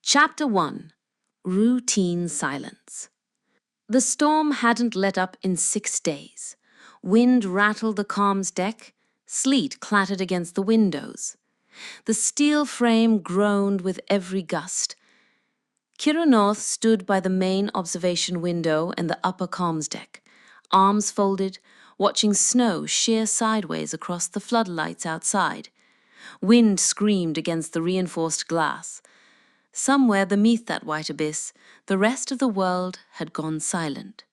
Chapter 1. Routine Silence. The storm hadn't let up in 6 days. Wind rattled the comms deck, sleet clattered against the windows. The steel frame groaned with every gust. Keira North stood by the main observation window in the upper comms deck, arms folded, watching snow shear sideways across the floodlights outside. Wind screamed against the reinforced glass. Somewhere beneath that white abyss, the rest of the world had gone silent.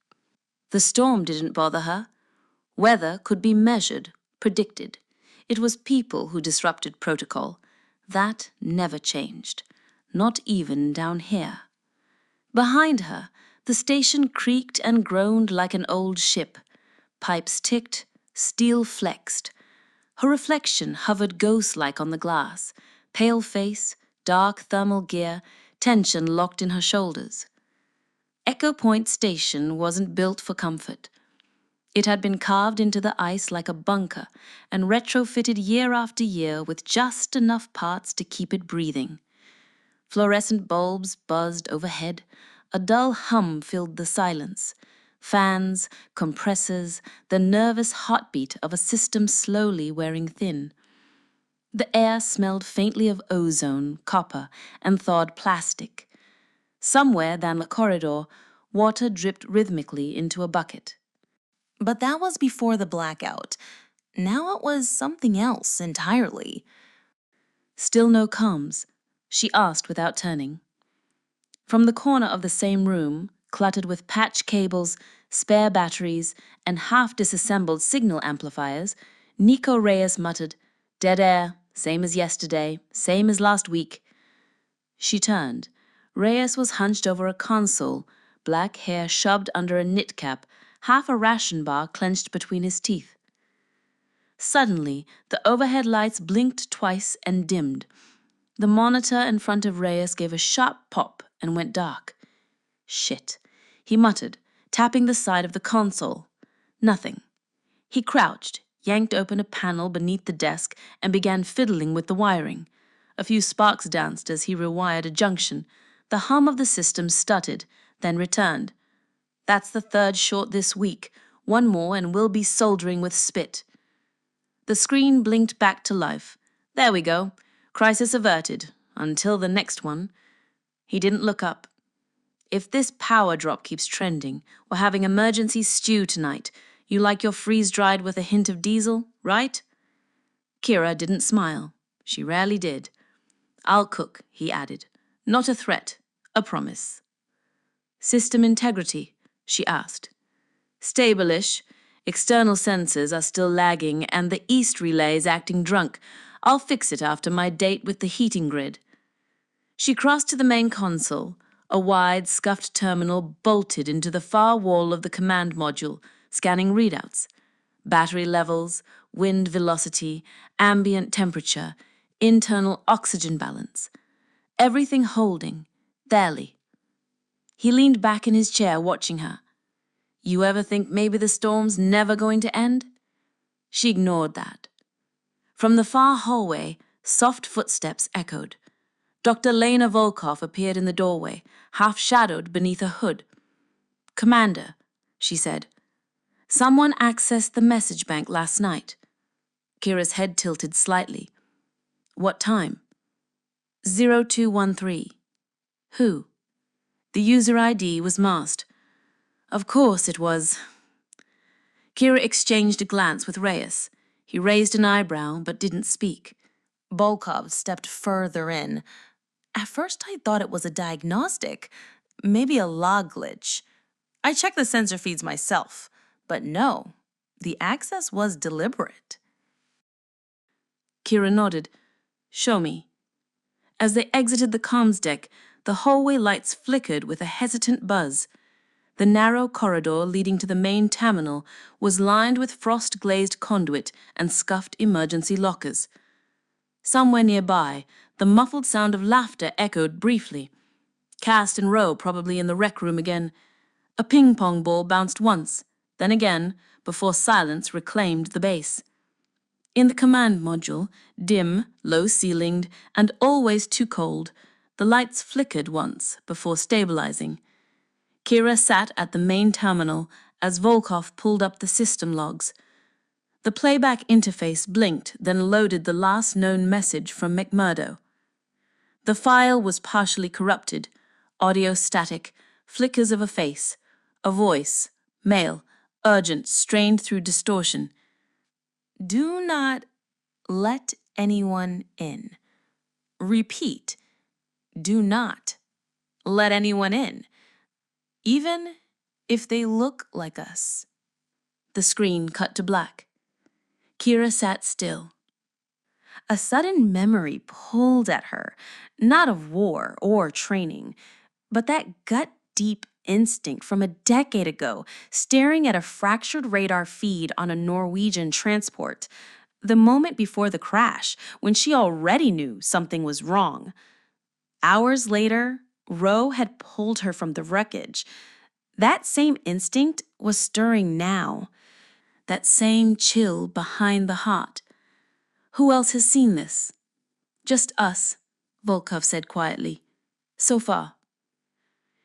The storm didn't bother her. Weather could be measured, predicted. It was people who disrupted protocol. That never changed, not even down here. Behind her, the station creaked and groaned like an old ship. Pipes ticked, steel flexed. Her reflection hovered ghost-like on the glass, pale face, dark thermal gear, tension locked in her shoulders. Echo Point Station wasn't built for comfort. It had been carved into the ice like a bunker and retrofitted year after year with just enough parts to keep it breathing. Fluorescent bulbs buzzed overhead. A dull hum filled the silence. Fans, compressors, the nervous heartbeat of a system slowly wearing thin. The air smelled faintly of ozone, copper, and thawed plastic. Somewhere down the corridor, water dripped rhythmically into a bucket. But that was before the blackout. Now it was something else entirely. Still no comms? She asked without turning. From the corner of the same room, cluttered with patch cables, spare batteries, and half-disassembled signal amplifiers, Nico Reyes muttered, "Dead air, same as yesterday, same as last week." She turned. Reyes was hunched over a console, black hair shoved under a knit cap, half a ration bar clenched between his teeth. Suddenly, the overhead lights blinked twice and dimmed. The monitor in front of Reyes gave a sharp pop and went dark. "Shit," he muttered, tapping the side of the console. Nothing. He crouched, yanked open a panel beneath the desk, and began fiddling with the wiring. A few sparks danced as he rewired a junction. The hum of the system stuttered, then returned. "That's the 3rd short this week. One more and we'll be soldering with spit." The screen blinked back to life. "There we go. Crisis averted. Until the next one." He didn't look up. "If this power drop keeps trending, we're having emergency stew tonight. You like your freeze-dried with a hint of diesel, right?" Keira didn't smile. She rarely did. "I'll cook," he added. "Not a threat, a promise." "System integrity?" she asked. "Stable-ish. External sensors are still lagging and the east relay is acting drunk. I'll fix it after my date with the heating grid." She crossed to the main console. A wide, scuffed terminal bolted into the far wall of the command module, scanning readouts. Battery levels, wind velocity, ambient temperature, internal oxygen balance. Everything holding, barely. He leaned back in his chair, watching her. "You ever think maybe the storm's never going to end?" She ignored that. From the far hallway, soft footsteps echoed. Dr. Lena Volkov appeared in the doorway, half-shadowed beneath a hood. "Commander," she said. "Someone accessed the message bank last night." Kira's head tilted slightly. "What time?" 0213. "Who?" The user ID was masked. Of course it was. Keira exchanged a glance with Reyes. He raised an eyebrow but didn't speak. Volkov stepped further in. At first I thought it was a diagnostic, maybe a log glitch. I checked the sensor feeds myself, but no, the access was deliberate. Keira nodded. "Show me." As they exited the comms deck, the hallway lights flickered with a hesitant buzz. The narrow corridor leading to the main terminal was lined with frost-glazed conduit and scuffed emergency lockers. Somewhere nearby, the muffled sound of laughter echoed briefly. Cast and Rowe probably in the rec room again. A ping-pong ball bounced once, then again, before silence reclaimed the base. In the command module, dim, low-ceilinged, and always too cold, The lights flickered once before stabilizing. Keira sat at the main terminal as Volkov pulled up the system logs. The playback interface blinked, then loaded the last known message from McMurdo. The file was partially corrupted, audio static, flickers of a face, a voice, male, urgent, strained through distortion. Do not let anyone in. Repeat. Do not let anyone in, even if they look like us. The screen cut to black. Keira sat still. A sudden memory pulled at her, not of war or training, but that gut-deep instinct from a decade ago, staring at a fractured radar feed on a Norwegian transport, the moment before the crash, when she already knew something was wrong. Hours later, Ro had pulled her from the wreckage. That same instinct was stirring now. That same chill behind the heart. Who else has seen this? Just us, Volkov said quietly. So far.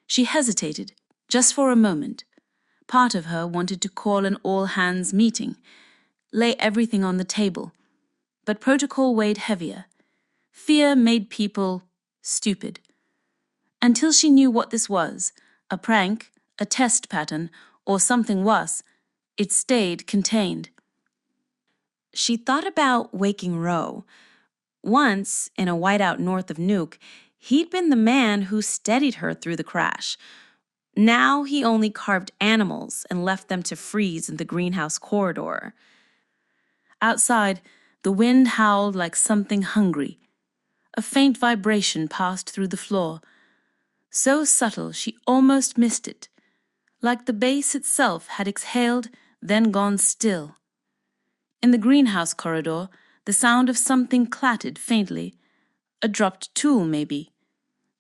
She hesitated, just for a moment. Part of her wanted to call an all-hands meeting, lay everything on the table. But protocol weighed heavier. Fear made people stupid. Until she knew what this was, a prank, a test pattern, or something worse, it stayed contained. She thought about waking Ro. Once, in a whiteout north of Nuuk, he'd been the man who steadied her through the crash. Now he only carved animals and left them to freeze in the greenhouse corridor. Outside, the wind howled like something hungry. A faint vibration passed through the floor, so subtle she almost missed it, like the bass itself had exhaled, then gone still. In the greenhouse corridor, the sound of something clattered faintly, a dropped tool maybe,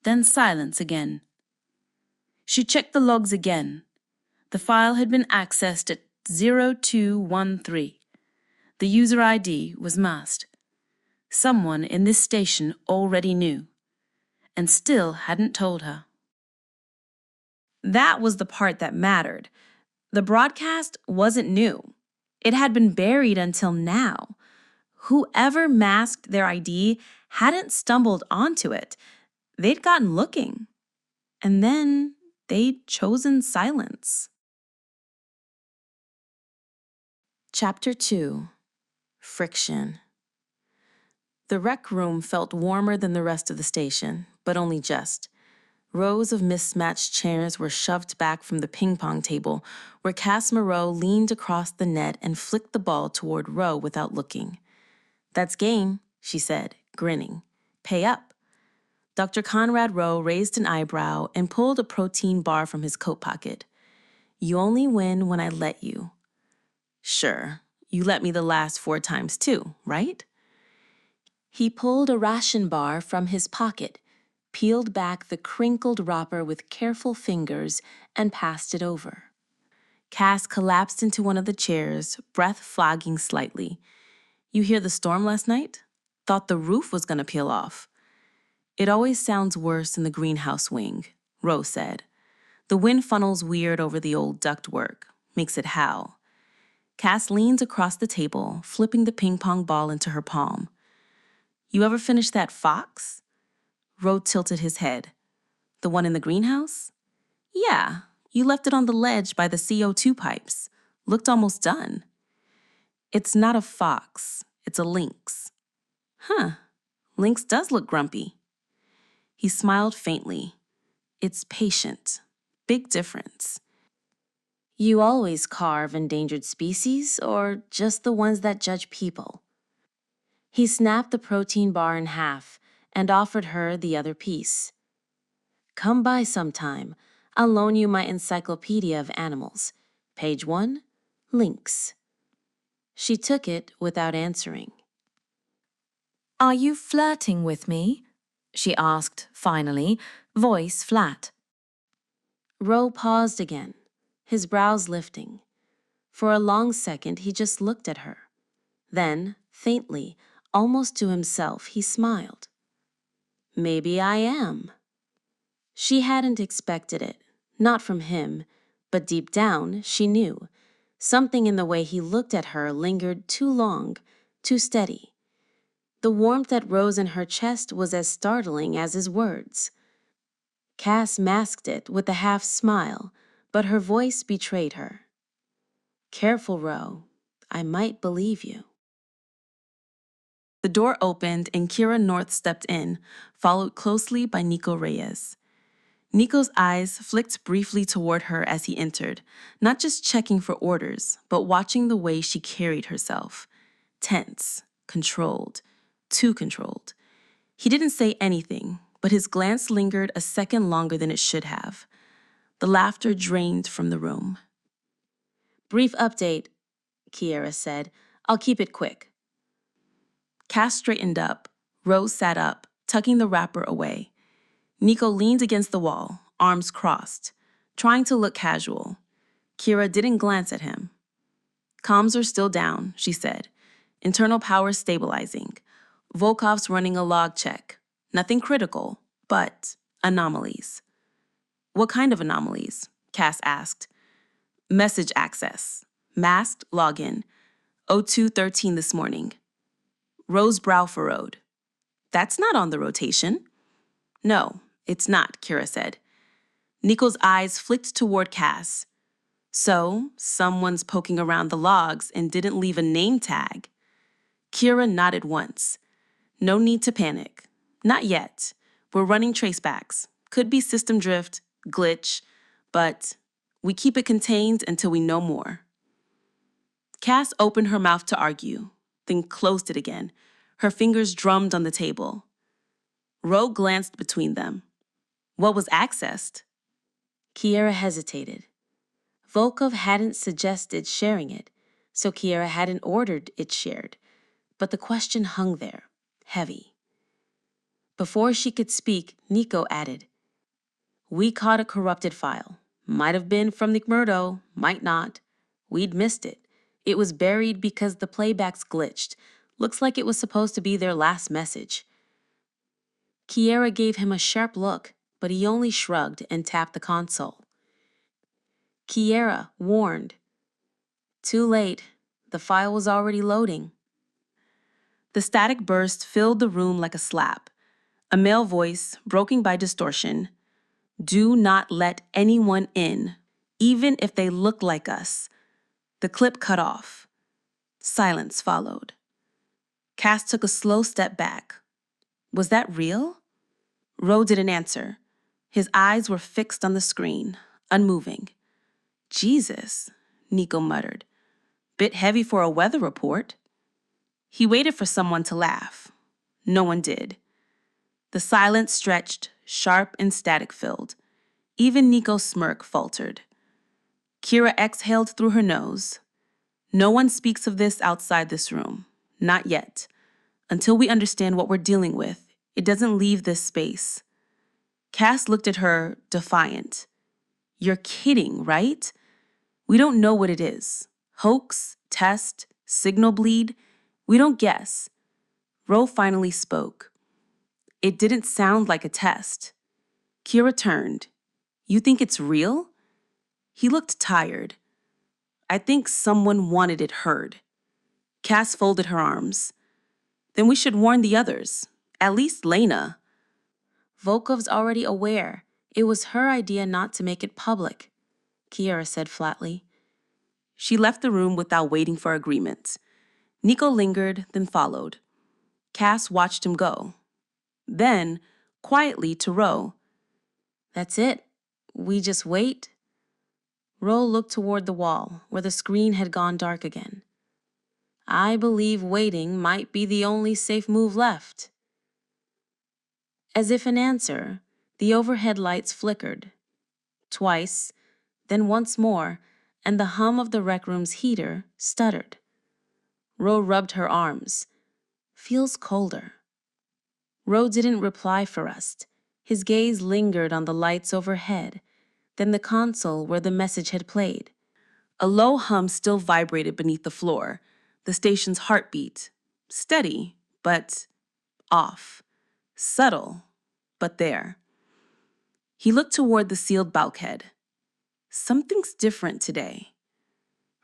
then silence again. She checked the logs again. The file had been accessed at 0213. The user ID was masked. Someone in this station already knew, and still hadn't told her. That was the part that mattered. The broadcast wasn't new. It had been buried until now. Whoever masked their ID hadn't stumbled onto it. They'd gotten looking. And then they'd chosen silence. Chapter 2. Friction. The rec room felt warmer than the rest of the station, but only just. Rows of mismatched chairs were shoved back from the ping-pong table, where Cass Moreau leaned across the net and flicked the ball toward Ro without looking. "That's game," she said, grinning. "Pay up." Dr. Conrad Rowe raised an eyebrow and pulled a protein bar from his coat pocket. "You only win when I let you." "Sure, you let me the last 4 times too, right?" He pulled a ration bar from his pocket, peeled back the crinkled wrapper with careful fingers, and passed it over. Cass collapsed into one of the chairs, breath flagging slightly. "You hear the storm last night? Thought the roof was going to peel off." "It always sounds worse in the greenhouse wing," Rose said. "The wind funnels weird over the old ductwork, makes it howl." Cass leaned across the table, flipping the ping-pong ball into her palm. "You ever finish that fox?" Rose tilted his head. "The one in the greenhouse?" "Yeah, you left it on the ledge by the CO2 pipes. Looked almost done." "It's not a fox, it's a lynx." "Huh, lynx does look grumpy." He smiled faintly. "It's patient. Big difference." "You always carve endangered species, or just the ones that judge people?" He snapped the protein bar in half and offered her the other piece. "Come by sometime. I'll loan you my encyclopedia of animals. Page 1, lynx." She took it without answering. "Are you flirting with me?" she asked, finally, voice flat. Ro paused again, his brows lifting. For a long second, he just looked at her. Then, faintly, almost to himself, he smiled. Maybe I am. She hadn't expected it, not from him, but deep down, she knew. Something in the way he looked at her lingered too long, too steady. The warmth that rose in her chest was as startling as his words. Cass masked it with a half smile, but her voice betrayed her. Careful, Ro. I might believe you. The door opened and Keira North stepped in, followed closely by Nico Reyes. Nico's eyes flicked briefly toward her as he entered, not just checking for orders, but watching the way she carried herself. Tense, controlled, too controlled. He didn't say anything, but his glance lingered a second longer than it should have. The laughter drained from the room. Brief update, Keira said. I'll keep it quick. Cass straightened up. Rose sat up, tucking the wrapper away. Nico leaned against the wall, arms crossed, trying to look casual. Keira didn't glance at him. Comms are still down, she said. Internal power stabilizing. Volkov's running a log check. Nothing critical, but anomalies. What kind of anomalies? Cass asked. Message access. Masked login. 0213 this morning. Rose brow furrowed. That's not on the rotation. No, it's not, Keira said. Nico's eyes flicked toward Cass. So, someone's poking around the logs and didn't leave a name tag. Keira nodded once. No need to panic. Not yet. We're running tracebacks. Could be system drift, glitch, but we keep it contained until we know more. Cass opened her mouth to argue, then closed it again. Her fingers drummed on the table. Ro glanced between them. What was accessed? Keira hesitated. Volkov hadn't suggested sharing it, so Keira hadn't ordered it shared. But the question hung there, heavy. Before she could speak, Nico added, We caught a corrupted file. Might have been from McMurdo, might not. We'd missed it. It was buried because the playbacks glitched. Looks like it was supposed to be their last message. Keira gave him a sharp look, but he only shrugged and tapped the console. Keira warned. Too late. The file was already loading. The static burst filled the room like a slap. A male voice, broken by distortion. Do not let anyone in, even if they look like us. The clip cut off. Silence followed. Cass took a slow step back. Was that real? Ro didn't answer. His eyes were fixed on the screen, unmoving. Jesus, Nico muttered. Bit heavy for a weather report. He waited for someone to laugh. No one did. The silence stretched, sharp and static-filled. Even Nico's smirk faltered. Keira exhaled through her nose. No one speaks of this outside this room. Not yet. Until we understand what we're dealing with, it doesn't leave this space. Cass looked at her, defiant. You're kidding, right? We don't know what it is. Hoax, test, signal bleed. We don't guess. Ro finally spoke. It didn't sound like a test. Keira turned. You think it's real? He looked tired. I think someone wanted it heard. Cass folded her arms. Then we should warn the others. At least Lena. Volkov's already aware. It was her idea not to make it public, Keira said flatly. She left the room without waiting for agreement. Nico lingered, then followed. Cass watched him go. Then, quietly to Ro. That's it. We just wait? Ro looked toward the wall, where the screen had gone dark again. I believe waiting might be the only safe move left. As if in answer, the overhead lights flickered. Twice, then once more, and the hum of the rec room's heater stuttered. Ro rubbed her arms. Feels colder. Ro didn't reply for us. His gaze lingered on the lights overhead, then the console where the message had played. A low hum still vibrated beneath the floor, the station's heartbeat. Steady, but off. Subtle, but there. He looked toward the sealed bulkhead. Something's different today.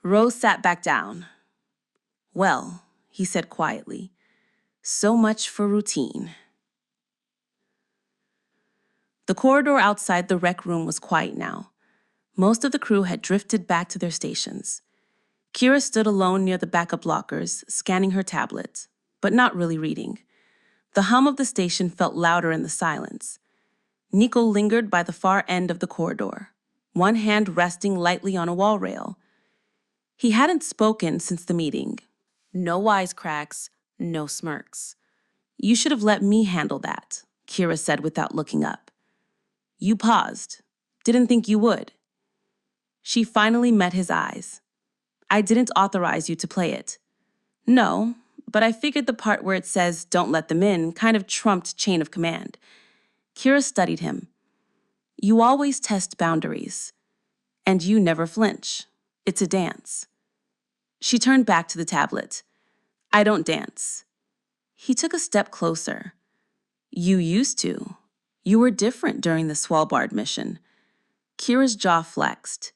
Rose sat back down. Well, he said quietly, so much for routine. The corridor outside the rec room was quiet now. Most of the crew had drifted back to their stations. Keira stood alone near the backup lockers, scanning her tablet, but not really reading. The hum of the station felt louder in the silence. Nico lingered by the far end of the corridor, one hand resting lightly on a wall rail. He hadn't spoken since the meeting. No wisecracks, no smirks. You should have let me handle that, Keira said without looking up. You paused. Didn't think you would. She finally met his eyes. I didn't authorize you to play it. No, but I figured the part where it says don't let them in kind of trumped chain of command. Keira studied him. You always test boundaries. And you never flinch. It's a dance. She turned back to the tablet. I don't dance. He took a step closer. You used to. You were different during the Svalbard mission. Kira's jaw flexed.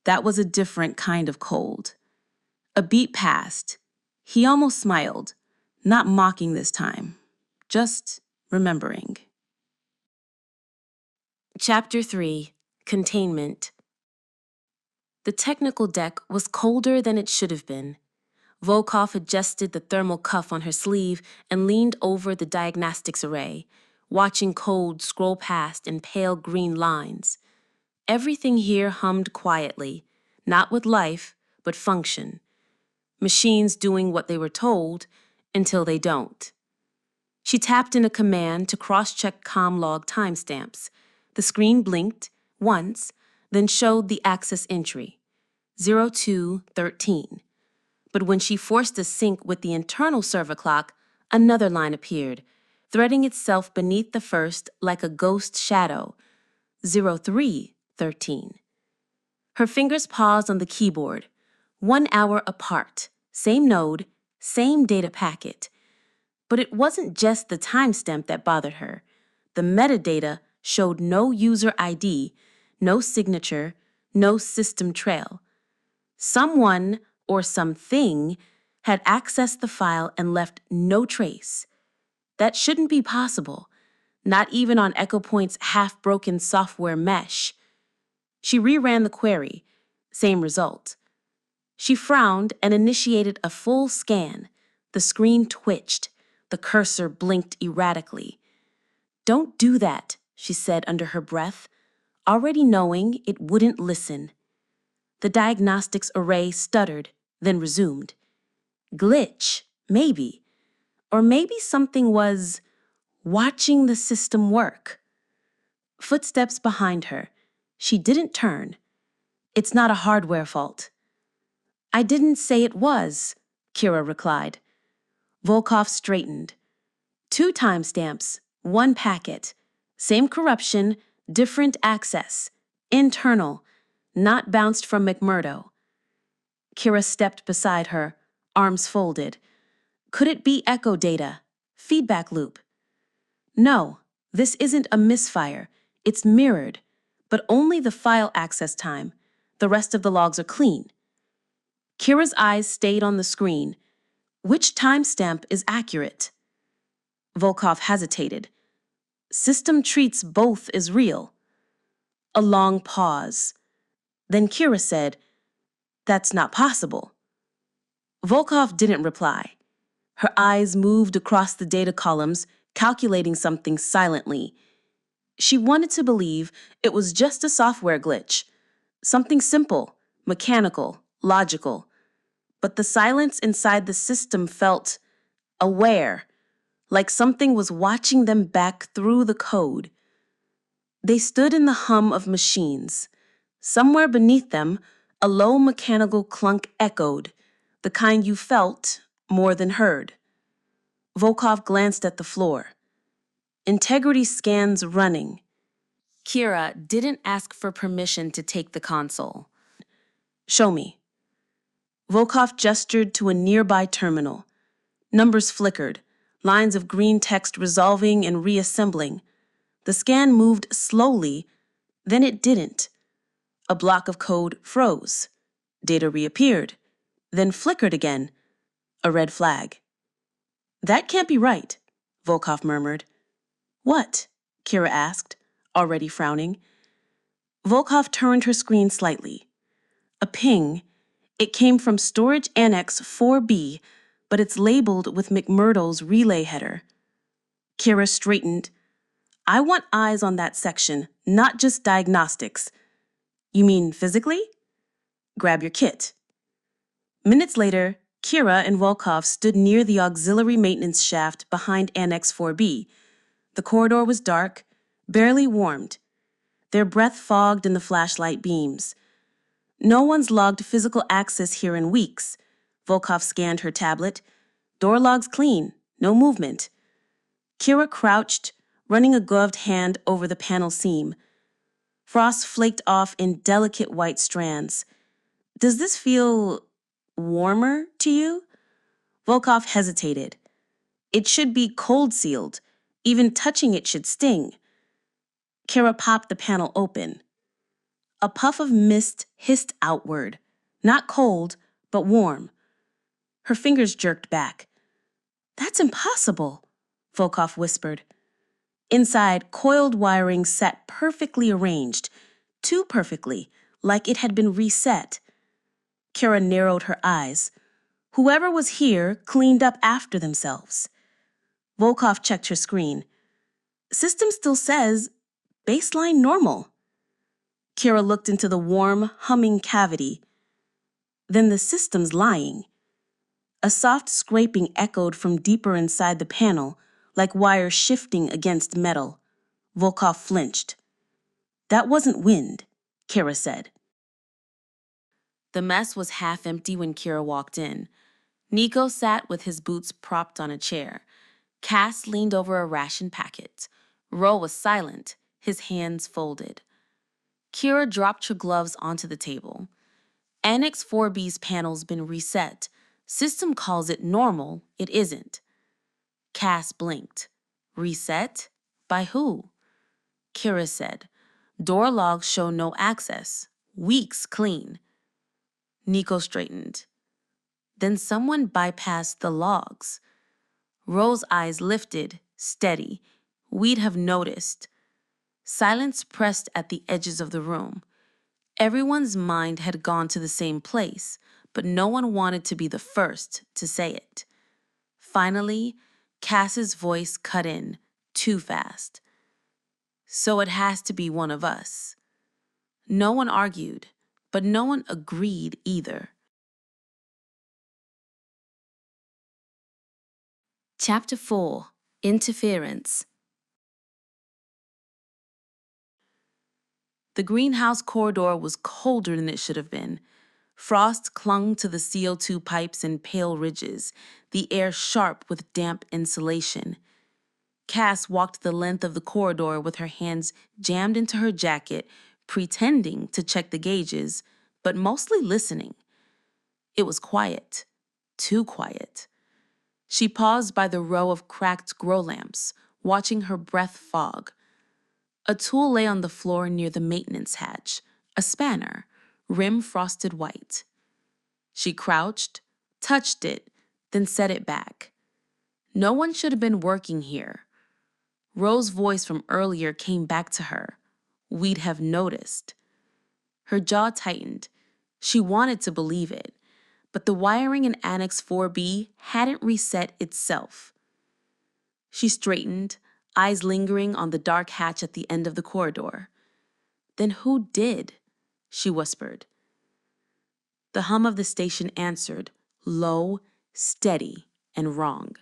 That was a different kind of cold. A beat passed. He almost smiled, not mocking this time, just remembering. Chapter 3, Containment. The technical deck was colder than it should have been. Volkov adjusted the thermal cuff on her sleeve and leaned over the diagnostics array, watching code scroll past in pale green lines. Everything here hummed quietly, not with life, but function. Machines doing what they were told until they don't. She tapped in a command to cross-check comm log timestamps. The screen blinked once, then showed the access entry, 0213. But when she forced a sync with the internal server clock, another line appeared, threading itself beneath the first like a ghost shadow, 0313. Her fingers paused on the keyboard, 1 hour apart, same node, same data packet. But it wasn't just the timestamp that bothered her. The metadata showed no user ID, no signature, no system trail. Someone or something had accessed the file and left no trace. That shouldn't be possible, not even on Echo Point's half-broken software mesh. She reran the query, same result. She frowned and initiated a full scan. The screen twitched. The cursor blinked erratically. Don't do that, she said under her breath, already knowing it wouldn't listen. The diagnostics array stuttered, then resumed. Glitch, maybe. Or maybe something was watching the system work. Footsteps behind her. She didn't turn. It's not a hardware fault. I didn't say it was, Keira replied. Volkov straightened. 2 timestamps, 1 packet. Same corruption, different access. Internal, not bounced from McMurdo. Keira stepped beside her, arms folded. Could it be echo data? Feedback loop? No, this isn't a misfire. It's mirrored, but only the file access time. The rest of the logs are clean. Kira's eyes stayed on the screen. Which timestamp is accurate? Volkov hesitated. System treats both as real. A long pause. Then Keira said, That's not possible. Volkov didn't reply. Her eyes moved across the data columns, calculating something silently. She wanted to believe it was just a software glitch. Something simple, mechanical, logical. But the silence inside the system felt aware, like something was watching them back through the code. They stood in the hum of machines. Somewhere beneath them, a low mechanical clunk echoed, the kind you felt more than heard. Volkov glanced at the floor. Integrity scans running. Keira didn't ask for permission to take the console. Show me. Volkov gestured to a nearby terminal. Numbers flickered, lines of green text resolving and reassembling. The scan moved slowly, then it didn't. A block of code froze. Data reappeared, then flickered again. A red flag. That can't be right, Volkov murmured. What? Keira asked, already frowning. Volkov turned her screen slightly. A ping. It came from Storage Annex 4B, but it's labeled with McMurdo's relay header. Keira straightened. I want eyes on that section, not just diagnostics. You mean physically? Grab your kit. Minutes later, Keira and Volkov stood near the auxiliary maintenance shaft behind Annex 4B. The corridor was dark, barely warmed. Their breath fogged in the flashlight beams. No one's logged physical access here in weeks. Volkov scanned her tablet. Door logs clean, no movement. Keira crouched, running a gloved hand over the panel seam. Frost flaked off in delicate white strands. Does this feel warmer to you? Volkov hesitated. It should be cold-sealed. Even touching it should sting. Keira popped the panel open. A puff of mist hissed outward. Not cold, but warm. Her fingers jerked back. That's impossible, Volkov whispered. Inside, coiled wiring sat perfectly arranged, too perfectly, like it had been reset. Keira narrowed her eyes. Whoever was here cleaned up after themselves. Volkov checked her screen. System still says baseline normal. Keira looked into the warm, humming cavity. Then the system's lying. A soft scraping echoed from deeper inside the panel, like wires shifting against metal. Volkov flinched. That wasn't wind, Keira said. The mess was half empty when Keira walked in. Nico sat with his boots propped on a chair. Cass leaned over a ration packet. Ro was silent, his hands folded. Keira dropped her gloves onto the table. Annex 4B's panel's been reset. System calls it normal, it isn't. Cass blinked. Reset? By who? Keira said. Door logs show no access. Weeks clean. Nico straightened. Then someone bypassed the logs. Ro's eyes lifted, steady. We'd have noticed. Silence pressed at the edges of the room. Everyone's mind had gone to the same place, but no one wanted to be the first to say it. Finally, Cass's voice cut in, too fast. So it has to be one of us. No one argued, but no one agreed either. Chapter 4. Interference. The greenhouse corridor was colder than it should have been. Frost clung to the CO2 pipes in pale ridges, the air sharp with damp insulation. Cass walked the length of the corridor with her hands jammed into her jacket, pretending to check the gauges, but mostly listening. It was quiet, too quiet. She paused by the row of cracked grow lamps, watching her breath fog. A tool lay on the floor near the maintenance hatch, a spanner, rim frosted white. She crouched, touched it, then set it back. No one should have been working here. Ro's voice from earlier came back to her. We'd have noticed. Her jaw tightened. She wanted to believe it, but the wiring in Annex 4B hadn't reset itself. She straightened, eyes lingering on the dark hatch at the end of the corridor. Then who did? She whispered. The hum of the station answered, low, steady, and wrong.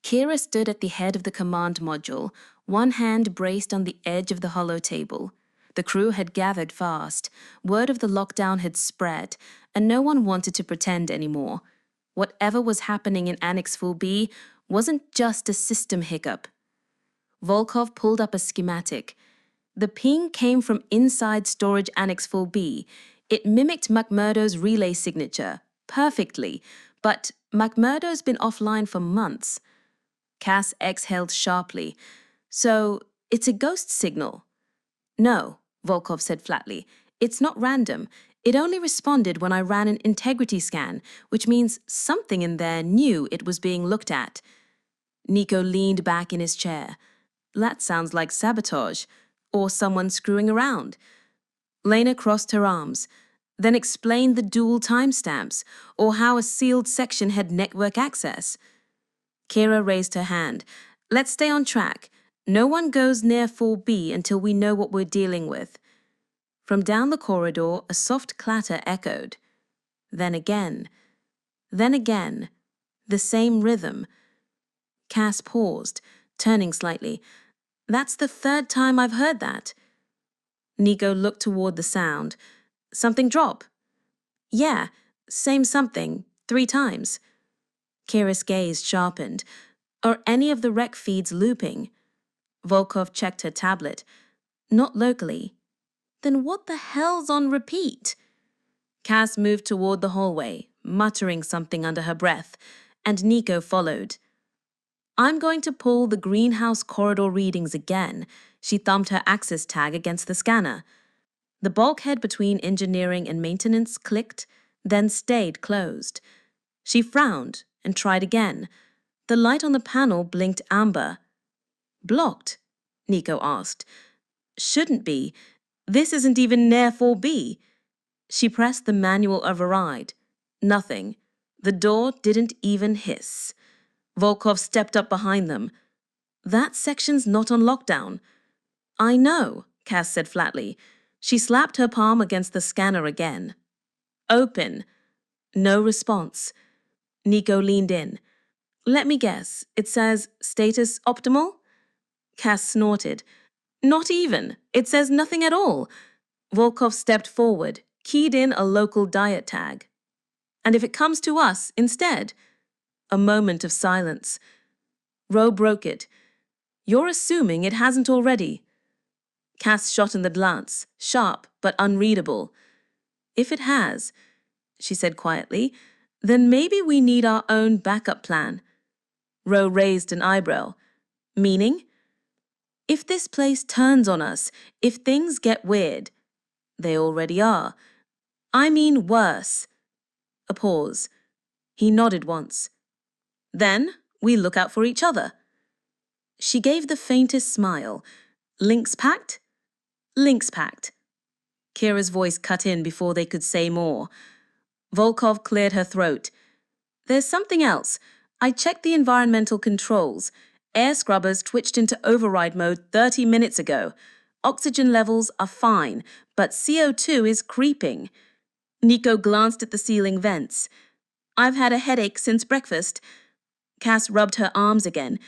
Keira stood at the head of the command module, one hand braced on the edge of the hollow table. The crew had gathered fast. Word of the lockdown had spread, and no one wanted to pretend anymore. Whatever was happening in Annex 4B wasn't just a system hiccup. Volkov pulled up a schematic. The ping came from inside Storage Annex 4B. It mimicked McMurdo's relay signature perfectly, but McMurdo's been offline for months. Cass exhaled sharply. So It's a ghost signal. No, Volkov said flatly. It's not random. It only responded when I ran an integrity scan, which means something in there knew it was being looked at. Nico leaned back in his chair. That sounds like sabotage, or someone screwing around. Lena crossed her arms, then explained the dual timestamps, or how a sealed section had network access. Keira raised her hand. Let's stay on track. No one goes near 4B until we know what we're dealing with. From down the corridor, a soft clatter echoed. Then again. Then again. The same rhythm. Cass paused, turning slightly. That's the third time I've heard that. Nico looked toward the sound. Something drop? Yeah, same something, 3 times. Keira's gaze sharpened. Are any of the rec feeds looping? Volkov checked her tablet. Not locally. Then what the hell's on repeat? Cass moved toward the hallway, muttering something under her breath, and Nico followed. I'm going to pull the greenhouse corridor readings again. She thumbed her access tag against the scanner. The bulkhead between engineering and maintenance clicked, then stayed closed. She frowned and tried again. The light on the panel blinked amber. Blocked? Nico asked. Shouldn't be. This isn't even near 4B. She pressed the manual override. Nothing. The door didn't even hiss. Volkov stepped up behind them. That section's not on lockdown. I know, Cass said flatly. She slapped her palm against the scanner again. Open. No response. Nico leaned in. Let me guess. It says status optimal? Cass snorted. Not even. It says nothing at all. Volkov stepped forward, keyed in a local diet tag. And if it comes to us instead? A moment of silence. Rowe broke it. You're assuming it hasn't already. Cass shot in the glance, sharp but unreadable. If it has, she said quietly, then maybe we need our own backup plan. Rowe raised an eyebrow. Meaning? If this place turns on us, if things get weird, they already are. I mean worse. A pause. He nodded once. Then we look out for each other. She gave the faintest smile. Links packed? Links packed. Keira's voice cut in before they could say more. Volkov cleared her throat. There's something else. I checked the environmental controls. Air scrubbers twitched into override mode 30 minutes ago. Oxygen levels are fine, but CO2 is creeping. Nico glanced at the ceiling vents. I've had a headache since breakfast. Cass rubbed her arms again.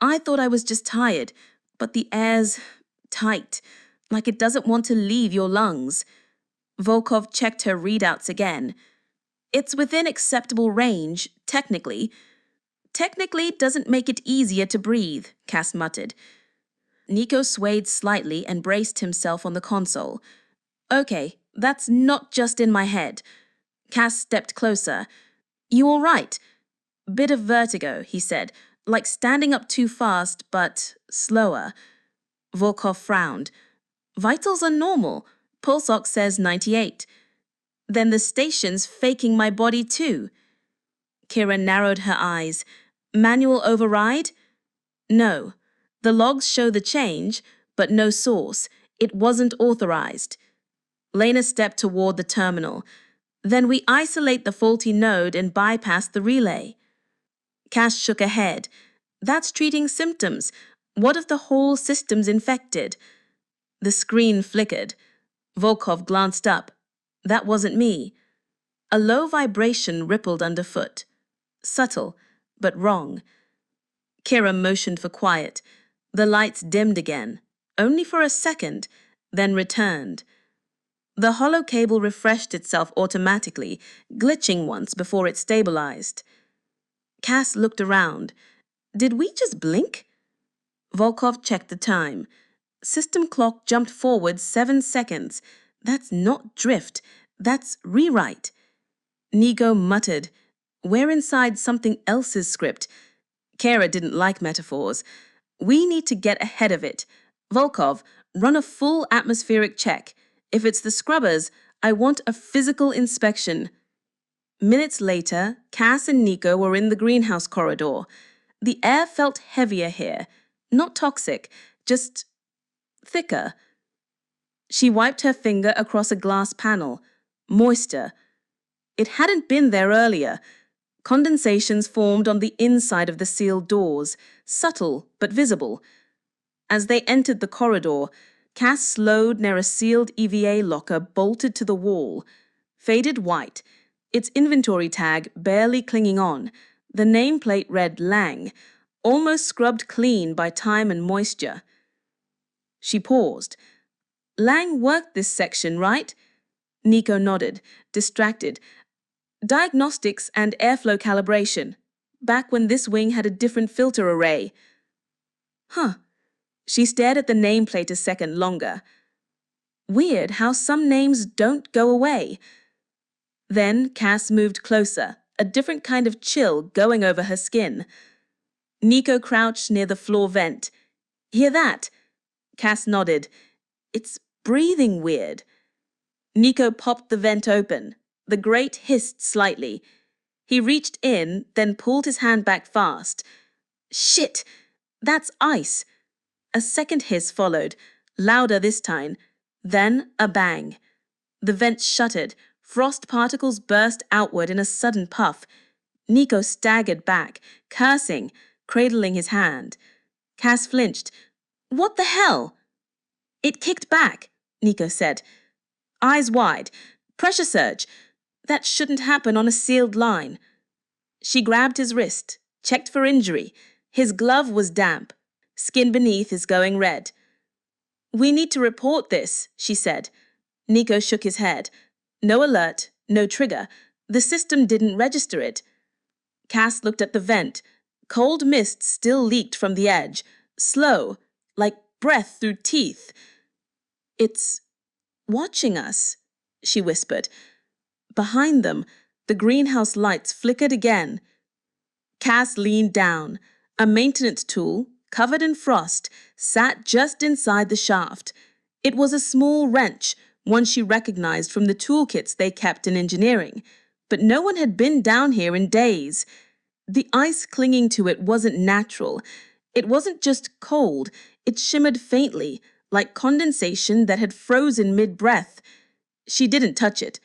I thought I was just tired, but the air's tight, like it doesn't want to leave your lungs. Volkov checked her readouts again. It's within acceptable range, technically. Technically doesn't make it easier to breathe, Cass muttered. Nico swayed slightly and braced himself on the console. Okay, that's not just in my head. Cass stepped closer. You all right? Bit of vertigo, he said, like standing up too fast, but slower. Volkov frowned. Vitals are normal. Pulse ox says 98. Then the station's faking my body too. Keira narrowed her eyes. Manual override? No. The logs show the change, but no source. It wasn't authorized. Lena stepped toward the terminal. Then we isolate the faulty node and bypass the relay. Cass shook her head. That's treating symptoms. What if the whole system's infected? The screen flickered. Volkov glanced up. That wasn't me. A low vibration rippled underfoot. Subtle, but wrong. Keira motioned for quiet. The lights dimmed again, only for a second, then returned. The hollow cable refreshed itself automatically, glitching once before it stabilized. Cass looked around. Did we just blink? Volkov checked the time. System clock jumped forward 7 seconds. That's not drift. That's rewrite. Nico muttered. We're inside something else's script. Keira didn't like metaphors. We need to get ahead of it. Volkov, run a full atmospheric check. If it's the scrubbers, I want a physical inspection. Minutes later, Cass and Nico were in the greenhouse corridor. The air felt heavier here. Not toxic, just thicker. She wiped her finger across a glass panel. Moisture. It hadn't been there earlier. Condensations formed on the inside of the sealed doors, subtle but visible. As they entered the corridor, Cass slowed near a sealed EVA locker bolted to the wall. Faded white, its inventory tag barely clinging on. The nameplate read Lang, almost scrubbed clean by time and moisture. She paused. Lang worked this section, right? Nico nodded, distracted. Diagnostics and airflow calibration. Back when this wing had a different filter array. Huh. She stared at the nameplate a second longer. Weird how some names don't go away. Then Cass moved closer, a different kind of chill going over her skin. Nico crouched near the floor vent. Hear that? Cass nodded. It's breathing weird. Nico popped the vent open. The grate hissed slightly. He reached in, then pulled his hand back fast. Shit! That's ice! A second hiss followed, louder this time. Then a bang. The vent shuttered. Frost particles burst outward in a sudden puff. Nico staggered back, cursing, cradling his hand. Cass flinched. What the hell? It kicked back, Nico said. Eyes wide. Pressure surge. That shouldn't happen on a sealed line. She grabbed his wrist, checked for injury. His glove was damp. Skin beneath is going red. We need to report this, she said. Nico shook his head. No alert, no trigger. The system didn't register it. Cass looked at the vent. Cold mist still leaked from the edge. Slow, like breath through teeth. It's watching us, she whispered. Behind them, the greenhouse lights flickered again. Cass leaned down. A maintenance tool, covered in frost, sat just inside the shaft. It was a small wrench, one she recognized from the toolkits they kept in engineering. But no one had been down here in days. The ice clinging to it wasn't natural. It wasn't just cold. It shimmered faintly, like condensation that had frozen mid-breath. She didn't touch it.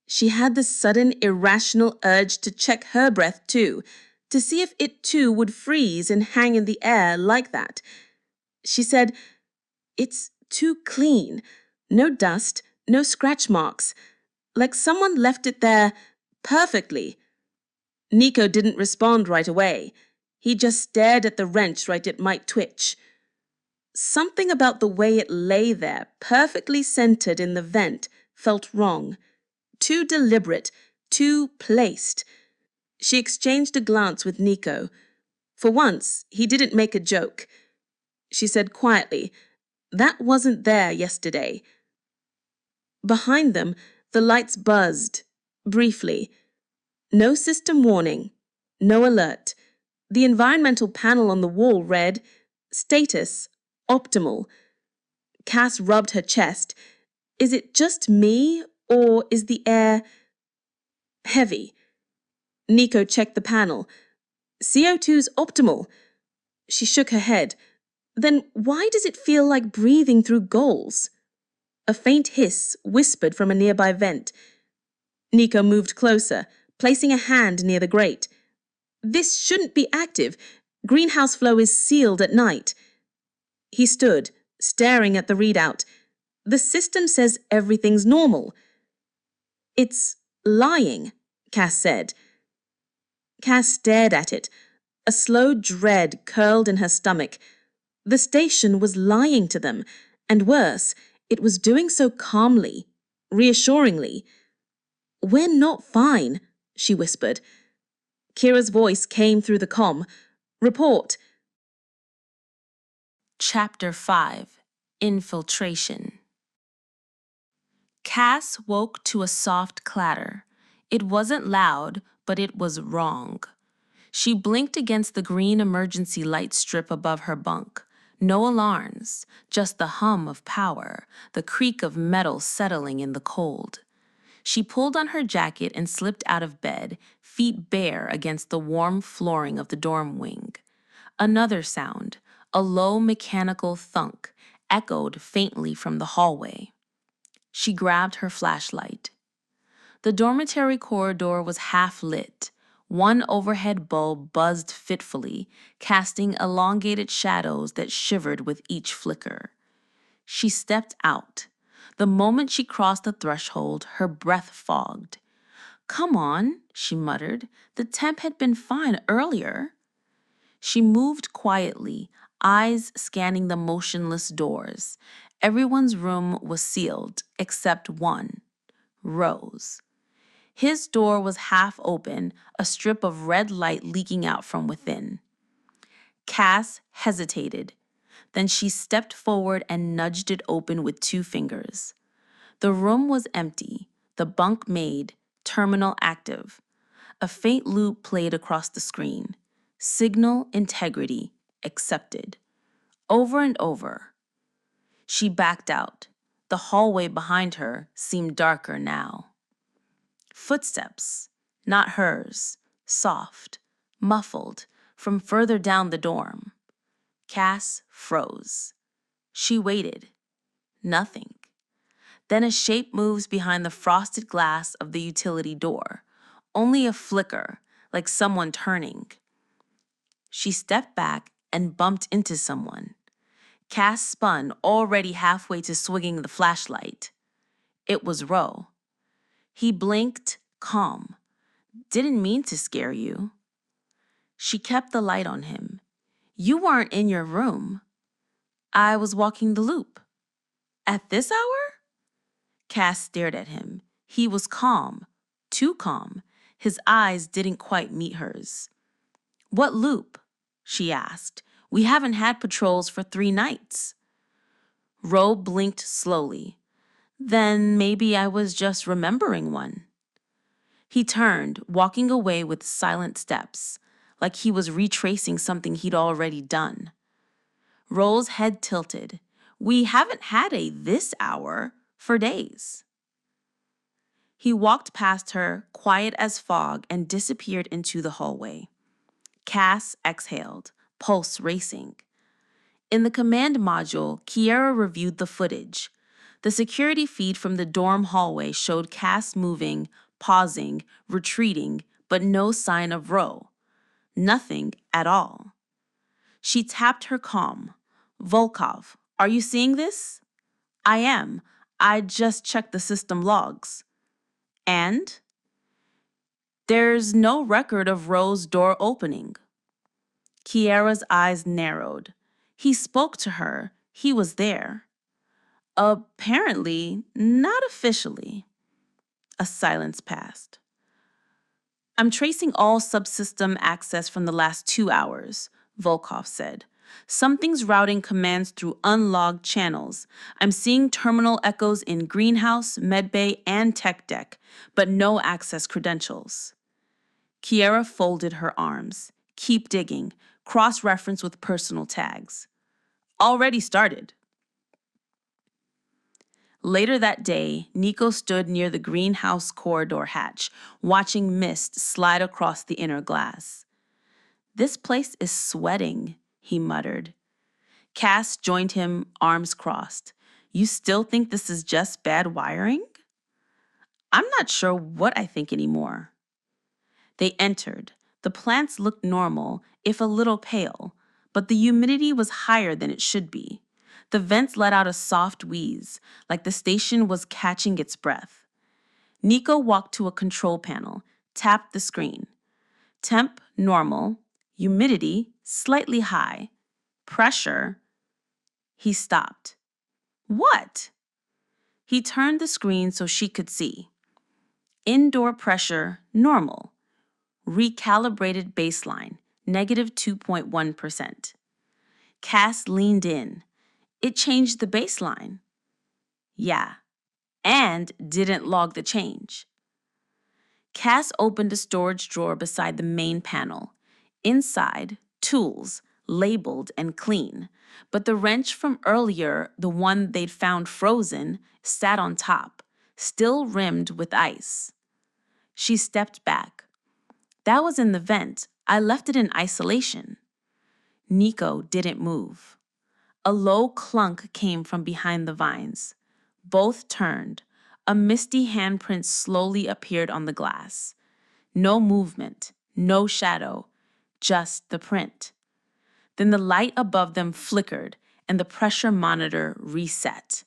She had the sudden, irrational urge to check her breath too, to see if it too would freeze and hang in the air like that. She said, It's too clean. No dust, no scratch marks. Like someone left it there perfectly. Nico didn't respond right away. He just stared at the wrench right it might twitch. Something about the way it lay there, perfectly centered in the vent, felt wrong. Too deliberate, too placed. She exchanged a glance with Nico. For once, he didn't make a joke. She said quietly, That wasn't there yesterday. Behind them, the lights buzzed, briefly. No system warning, no alert. The environmental panel on the wall read, Status, optimal. Cass rubbed her chest. Is it just me, or is the air heavy? Nico checked the panel. CO2's optimal. She shook her head. Then why does it feel like breathing through goals? A faint hiss whispered from a nearby vent. Nico moved closer, placing a hand near the grate. This shouldn't be active. Greenhouse flow is sealed at night. He stood, staring at the readout. The system says everything's normal. It's lying, Cass said. Cass stared at it. A slow dread curled in her stomach. The station was lying to them, and worse, it was doing so calmly, reassuringly. We're not fine, she whispered. Keira's voice came through the comm. Report. Chapter 5. Infiltration. Cass woke to a soft clatter. It wasn't loud, but it was wrong. She blinked against the green emergency light strip above her bunk. No alarms, just the hum of power, the creak of metal settling in the cold. She pulled on her jacket and slipped out of bed, feet bare against the warm flooring of the dorm wing. Another sound, a low mechanical thunk, echoed faintly from the hallway. She grabbed her flashlight. The dormitory corridor was half lit. One overhead bulb buzzed fitfully, casting elongated shadows that shivered with each flicker. She stepped out. The moment she crossed the threshold, her breath fogged. "Come on," she muttered. "The temp had been fine earlier." She moved quietly, eyes scanning the motionless doors. Everyone's room was sealed, except one, Rose. His door was half open, a strip of red light leaking out from within. Cass hesitated. Then she stepped forward and nudged it open with 2 fingers. The room was empty, the bunk made, terminal active. A faint loop played across the screen. Signal integrity accepted. Over and over. She backed out. The hallway behind her seemed darker now. Footsteps, not hers, soft, muffled, from further down the dorm. Cass froze. She waited. Nothing. Then a shape moves behind the frosted glass of the utility door. Only a flicker, like someone turning. She stepped back and bumped into someone. Cass spun, already halfway to swinging the flashlight. It was Ro. He blinked, calm. "Didn't mean to scare you." She kept the light on him. "You weren't in your room." "I was walking the loop." "At this hour?" Cass stared at him. He was calm, too calm. His eyes didn't quite meet hers. "What loop?" she asked. "We haven't had patrols for 3 nights." Ro blinked slowly. "Then maybe I was just remembering one." He turned, walking away with silent steps, like he was retracing something he'd already done. Ro's head tilted. "We haven't had a this hour for days." He walked past her, quiet as fog, and disappeared into the hallway. Cass exhaled, pulse racing. In the command module, Keira reviewed the footage. The security feed from the dorm hallway showed Cass moving, pausing, retreating, but no sign of Ro. Nothing at all. She tapped her comm. "Volkov, are you seeing this?" "I am. I just checked the system logs." "And?" "There's no record of Ro's door opening." Keira's eyes narrowed. He spoke to her. He was there. "Apparently, not officially." A silence passed. "I'm tracing all subsystem access from the last 2 hours," Volkov said. "Something's routing commands through unlogged channels. I'm seeing terminal echoes in Greenhouse, Medbay, and Tech Deck, but no access credentials." Keira folded her arms. "Keep digging. Cross-reference with personal tags." "Already started." Later that day, Nico stood near the greenhouse corridor hatch, watching mist slide across the inner glass. "This place is sweating," he muttered. Cass joined him, arms crossed. "You still think this is just bad wiring?" "I'm not sure what I think anymore." They entered. The plants looked normal, if a little pale, but the humidity was higher than it should be. The vents let out a soft wheeze, like the station was catching its breath. Nico walked to a control panel, tapped the screen. Temp, normal. Humidity, slightly high. Pressure. He stopped. "What?" He turned the screen so she could see. Indoor pressure, normal. Recalibrated baseline, -2.1%. Cass leaned in. "It changed the baseline." "Yeah, and didn't log the change." Cass opened a storage drawer beside the main panel. Inside, tools, labeled and clean, but the wrench from earlier, the one they'd found frozen, sat on top, still rimmed with ice. She stepped back. That was in the vent. I left it in isolation. Nico didn't move. A low clunk came from behind the vines. Both turned. A misty handprint slowly appeared on the glass. No movement, no shadow, just the print. Then the light above them flickered and the pressure monitor reset.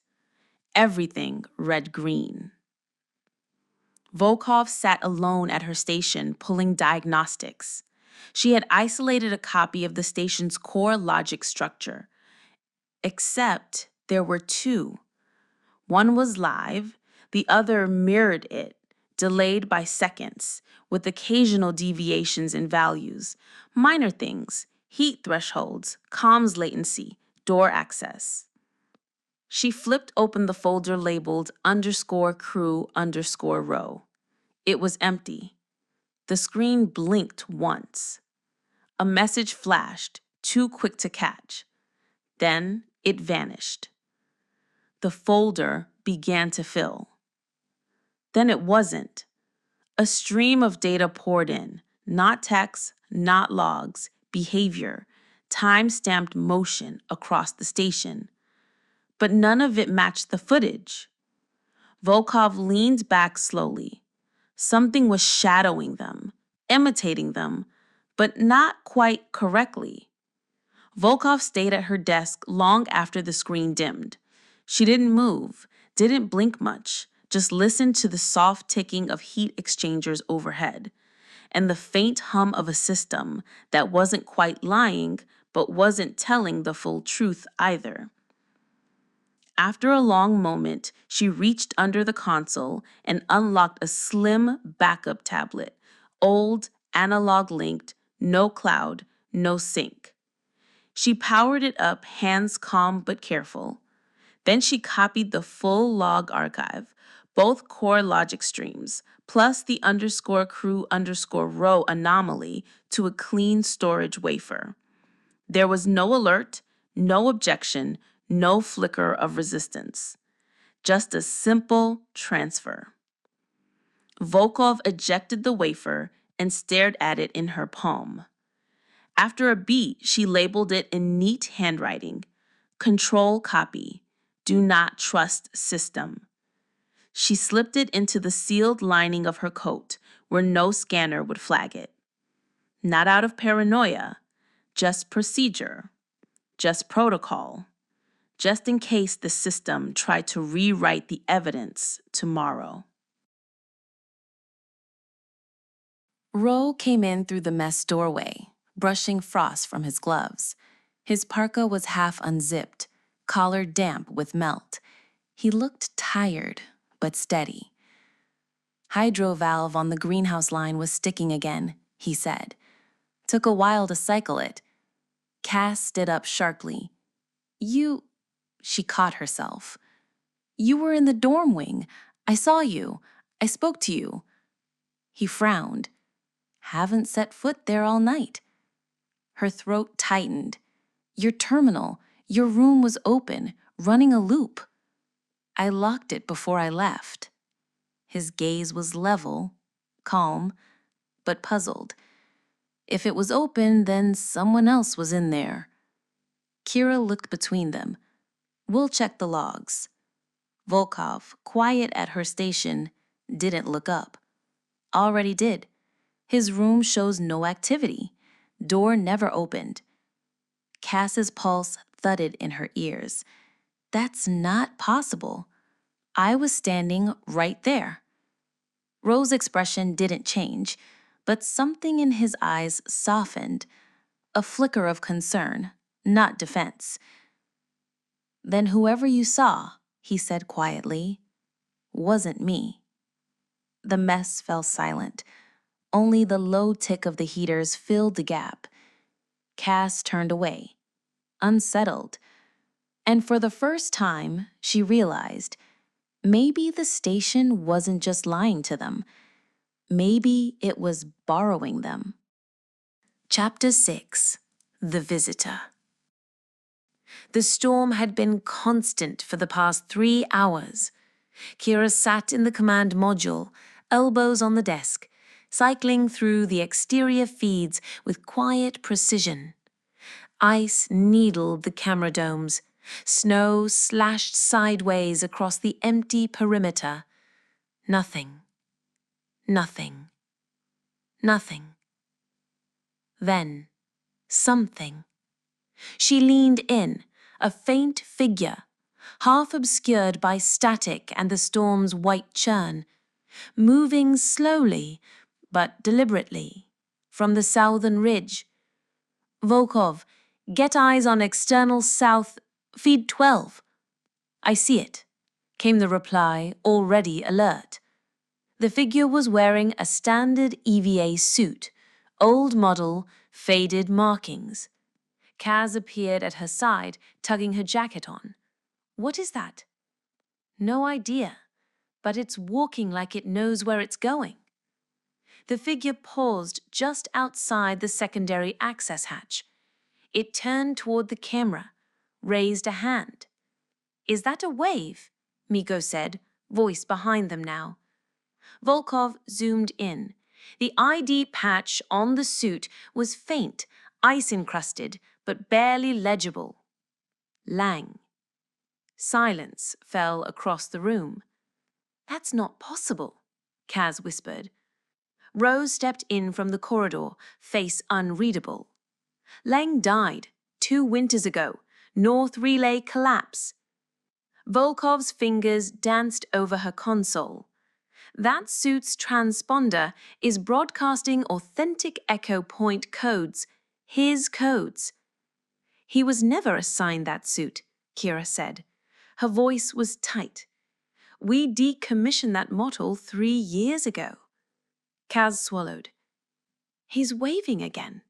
Everything read green. Volkov sat alone at her station, pulling diagnostics. She had isolated a copy of the station's core logic structure. Except there were two. One was live, the other mirrored it, delayed by seconds, with occasional deviations in values, minor things, heat thresholds, comms latency, door access. She flipped open the folder labeled _crew_row. It was empty. The screen blinked once. A message flashed, too quick to catch. Then it vanished. The folder began to fill. Then it wasn't. A stream of data poured in, not text, not logs, behavior, time-stamped motion across the station. But none of it matched the footage. Volkov leaned back slowly. Something was shadowing them, imitating them, but not quite correctly. Volkov stayed at her desk long after the screen dimmed. She didn't move, didn't blink much, just listened to the soft ticking of heat exchangers overhead and the faint hum of a system that wasn't quite lying, but wasn't telling the full truth either. After a long moment, she reached under the console and unlocked a slim backup tablet, old, analog-linked, no cloud, no sync. She powered it up, hands calm but careful. Then she copied the full log archive, both core logic streams, plus the _crew_row anomaly to a clean storage wafer. There was no alert, no objection, no flicker of resistance. Just a simple transfer. Volkov ejected the wafer and stared at it in her palm. After a beat, she labeled it in neat handwriting. Control copy. Do not trust system. She slipped it into the sealed lining of her coat, where no scanner would flag it. Not out of paranoia, just procedure, just protocol, just in case the system tried to rewrite the evidence tomorrow. Ro came in through the mess doorway, brushing frost from his gloves. His parka was half unzipped, collar damp with melt. He looked tired, but steady. Hydro valve on the greenhouse line was sticking again, he said. Took a while to cycle it. Cass stood up sharply. She caught herself. You were in the dorm wing. I saw you. I spoke to you. He frowned. Haven't set foot there all night. Her throat tightened. Your terminal, your room was open, running a loop. I locked it before I left. His gaze was level, calm, but puzzled. If it was open, then someone else was in there. Keira looked between them. We'll check the logs. Volkov, quiet at her station, didn't look up. Already did. His room shows no activity. Door never opened. Cass's pulse thudded in her ears. That's not possible. I was standing right there. Ro's expression didn't change, but something in his eyes softened, a flicker of concern, not defense. Then whoever you saw, he said quietly, wasn't me. The mess fell silent. Only the low tick of the heaters filled the gap. Cass turned away, unsettled. And for the first time, she realized maybe the station wasn't just lying to them. Maybe it was borrowing them. Chapter 6. the visitor. The storm had been constant for the past 3 hours. Keira sat in the command module, elbows on the desk, cycling through the exterior feeds with quiet precision. Ice needled the camera domes. Snow slashed sideways across the empty perimeter. Nothing. Nothing. Nothing. Then, something. She leaned in, a faint figure, half obscured by static and the storm's white churn, moving slowly but deliberately from the southern ridge. "Volkov, get eyes on external south, feed 12. "I see it," came the reply, already alert. The figure was wearing a standard EVA suit, old model, faded markings. Kaz appeared at her side, tugging her jacket on. "What is that?" "No idea, but it's walking like it knows where it's going." The figure paused just outside the secondary access hatch. It turned toward the camera, raised a hand. "Is that a wave?" Nico said, voice behind them now. Volkov zoomed in. The ID patch on the suit was faint, ice-encrusted, but barely legible. Lang. Silence fell across the room. "That's not possible," Kaz whispered. Rose stepped in from the corridor, face unreadable. "Lang died 2 winters ago. North relay collapse." Volkov's fingers danced over her console. "That suit's transponder is broadcasting authentic echo point codes, his codes." "He was never assigned that suit," Keira said. Her voice was tight. "We decommissioned that model 3 years ago." Kaz swallowed. "He's waving again."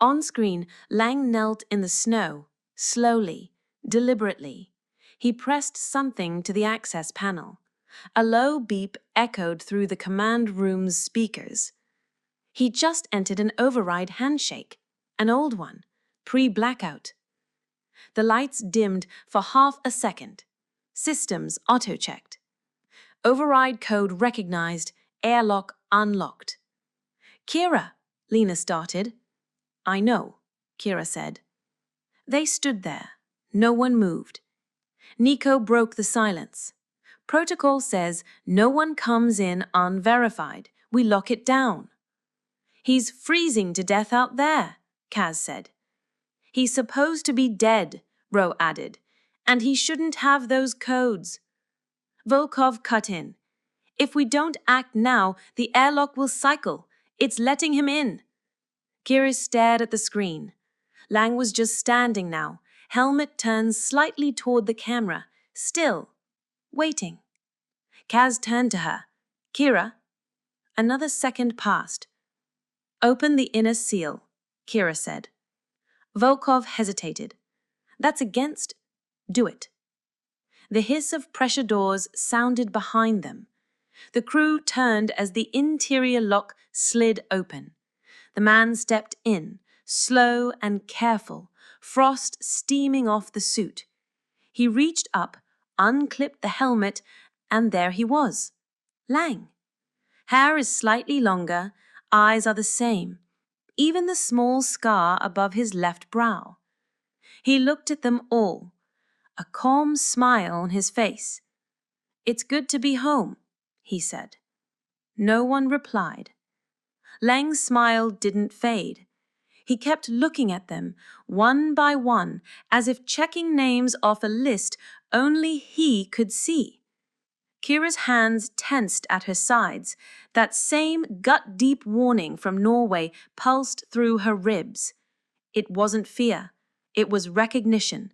On screen, Lang knelt in the snow, slowly, deliberately. He pressed something to the access panel. A low beep echoed through the command room's speakers. He just entered an override handshake, an old one, pre-blackout. The lights dimmed for half a second. Systems auto-checked. Override code recognized, airlock unlocked. "Keira," Lena started. "I know," Keira said. They stood there. No one moved. Nico broke the silence. "Protocol says no one comes in unverified. We lock it down." "He's freezing to death out there," Kaz said. "He's supposed to be dead," Ro added, "and he shouldn't have those codes." Volkov cut in. "If we don't act now, the airlock will cycle. It's letting him in." Keira stared at the screen. Lang was just standing now, helmet turned slightly toward the camera, still, waiting. Kaz turned to her. "Keira?" Another second passed. "Open the inner seal," Keira said. Volkov hesitated. "That's against—" "Do it." The hiss of pressure doors sounded behind them. The crew turned as the interior lock slid open. The man stepped in, slow and careful, frost steaming off the suit. He reached up, unclipped the helmet, and there he was. Lang. Hair is slightly longer, eyes are the same, even the small scar above his left brow. He looked at them all, a calm smile on his face. "It's good to be home," he said. No one replied. Lang's smile didn't fade. He kept looking at them, one by one, as if checking names off a list only he could see. Kira's hands tensed at her sides. That same gut-deep warning from Norway pulsed through her ribs. It wasn't fear. It was recognition.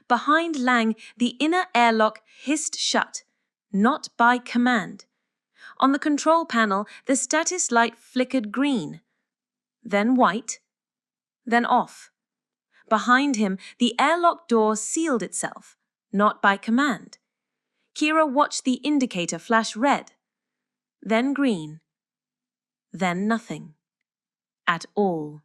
Behind Lang, the inner airlock hissed shut, not by command. On the control panel, the status light flickered green, then white, then off. Behind him, the airlock door sealed itself, not by command. Keira watched the indicator flash red, then green, then nothing at all.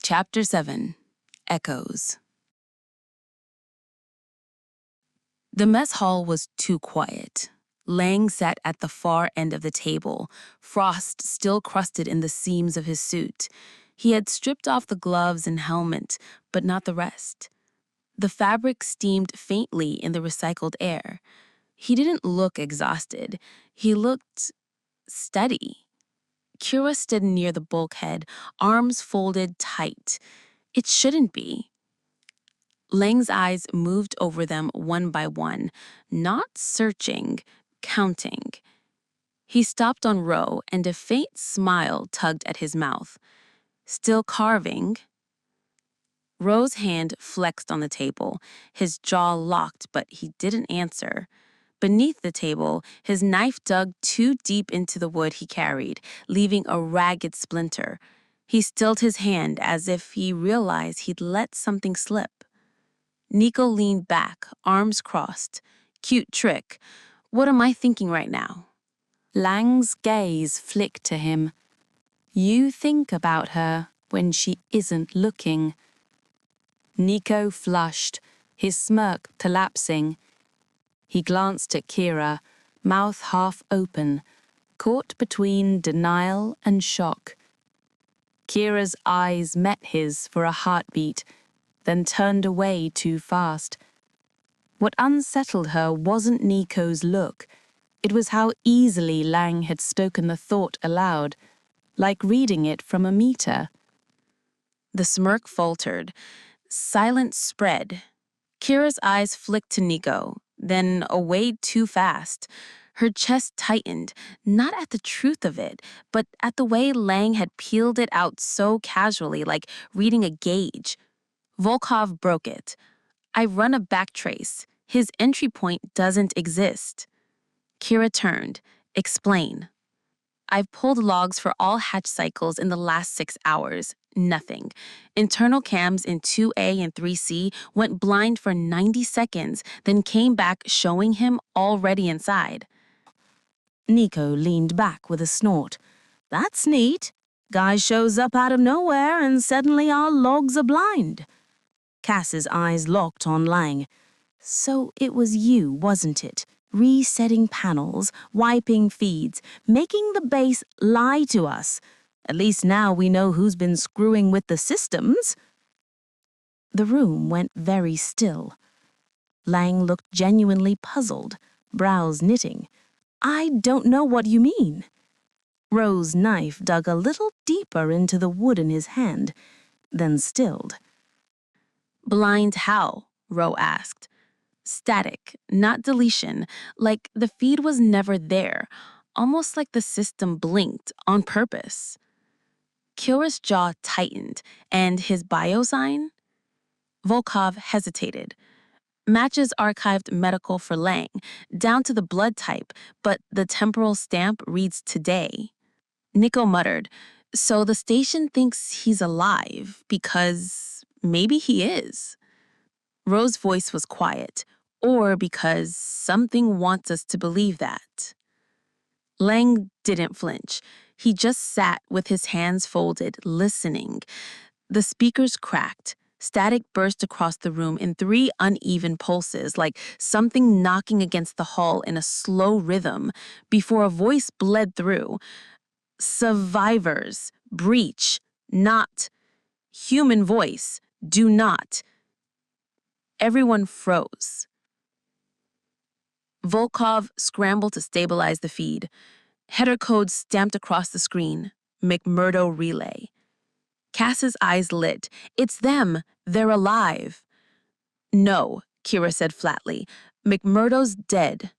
Chapter 7. Echoes. The mess hall was too quiet. Lang sat at the far end of the table, frost still crusted in the seams of his suit. He had stripped off the gloves and helmet, but not the rest. The fabric steamed faintly in the recycled air. He didn't look exhausted. He looked steady. Keira stood near the bulkhead, arms folded tight. It shouldn't be. Lang's eyes moved over them one by one, not searching, counting. He stopped on Ro, and a faint smile tugged at his mouth. Still carving. Ro's hand flexed on the table, his jaw locked, but he didn't answer. Beneath the table, his knife dug too deep into the wood he carried, leaving a ragged splinter. He stilled his hand as if he realized he'd let something slip. Nico leaned back, arms crossed. Cute trick. What am I thinking right now? Lang's gaze flicked to him. You think about her when she isn't looking. Nico flushed, his smirk collapsing. He glanced at Keira, mouth half open, caught between denial and shock. Kira's eyes met his for a heartbeat, then turned away too fast. What unsettled her wasn't Nico's look. It was how easily Lang had spoken the thought aloud, like reading it from a meter. The smirk faltered. Silence spread. Kira's eyes flicked to Nico, then away too fast. Her chest tightened, not at the truth of it, but at the way Lang had peeled it out so casually, like reading a gauge. Volkov broke it. I run a backtrace. His entry point doesn't exist. Keira turned. Explain. I've pulled logs for all hatch cycles in the last 6 hours. Nothing. Internal cams in 2A and 3C went blind for 90 seconds, then came back showing him already inside. Nico leaned back with a snort. That's neat. Guy shows up out of nowhere and suddenly our logs are blind. Cass's eyes locked on Lang. So it was you, wasn't it? Resetting panels, wiping feeds, making the base lie to us. At least now we know who's been screwing with the systems. The room went very still. Lang looked genuinely puzzled, brows knitting. I don't know what you mean. Ro's knife dug a little deeper into the wood in his hand, then stilled. Blind how? Ro asked. Static, not deletion, like the feed was never there, almost like the system blinked on purpose. Keira's jaw tightened, and his bio sign? Volkov hesitated. Matches archived medical for Lang, down to the blood type, but the temporal stamp reads today. Nico muttered, so the station thinks he's alive because maybe he is. Ro's voice was quiet, or because something wants us to believe that. Lang didn't flinch. He just sat with his hands folded, listening. The speakers cracked. Static burst across the room in 3 uneven pulses, like something knocking against the hull in a slow rhythm, before a voice bled through. Survivors, breach, not. Human voice, do not. Everyone froze. Volkov scrambled to stabilize the feed. Header codes stamped across the screen. McMurdo relay. Cass's eyes lit. It's them. They're alive. No, Keira said flatly. McMurdo's dead.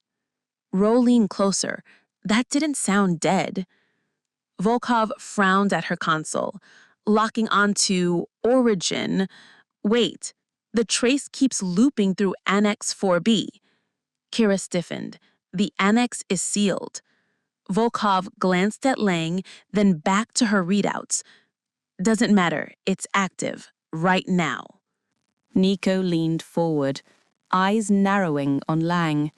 Ro leaned closer. That didn't sound dead. Volkov frowned at her console, locking onto origin. Wait, the trace keeps looping through Annex 4B. Keira stiffened. The annex is sealed. Volkov glanced at Lang, then back to her readouts. Doesn't matter, it's active, right now. Nico leaned forward, eyes narrowing on Lang.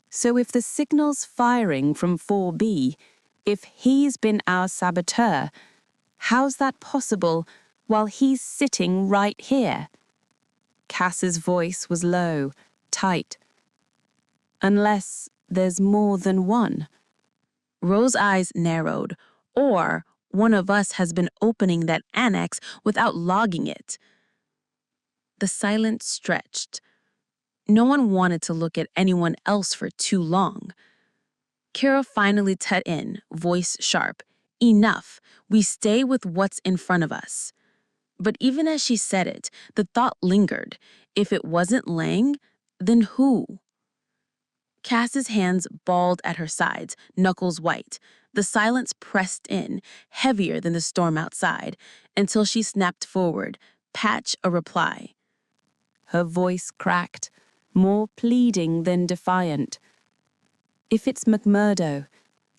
So if the signal's firing from 4B, if he's been our saboteur, how's that possible while he's sitting right here. Cass's voice was low, tight. Unless there's more than one. Rose's eyes narrowed. Or one of us has been opening that annex without logging it. The silence stretched. No one wanted to look at anyone else for too long. Keira finally cut in, voice sharp. Enough. We stay with what's in front of us. But even as she said it, the thought lingered. If it wasn't Lang, then who? Cass's hands balled at her sides, knuckles white. The silence pressed in, heavier than the storm outside, until she snapped forward, patch a reply. Her voice cracked, more pleading than defiant. If it's McMurdo,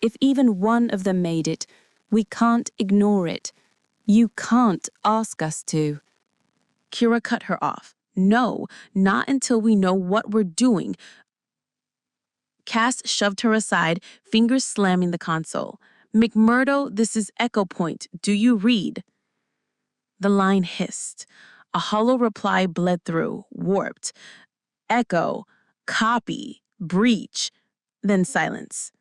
if even one of them made it, we can't ignore it. You can't ask us to. Keira cut her off. No, not until we know what we're doing. Cass shoved her aside, fingers slamming the console. McMurdo, this is Echo Point. Do you read? The line hissed. A hollow reply bled through, warped. Echo, copy, breach, then silence.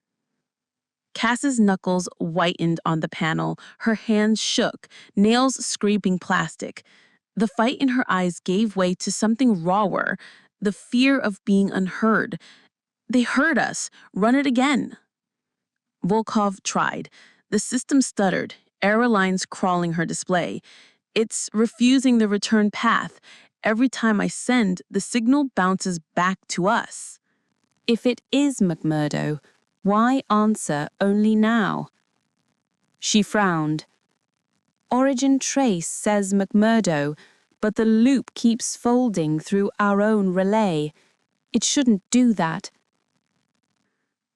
Cass's knuckles whitened on the panel, her hands shook, nails scraping plastic. The fight in her eyes gave way to something rawer, the fear of being unheard. They heard us. Run it again. Volkov tried. The system stuttered, error lines crawling her display. It's refusing the return path. Every time I send, the signal bounces back to us. If it is McMurdo, why answer only now? She frowned. Origin trace says McMurdo, but the loop keeps folding through our own relay. It shouldn't do that.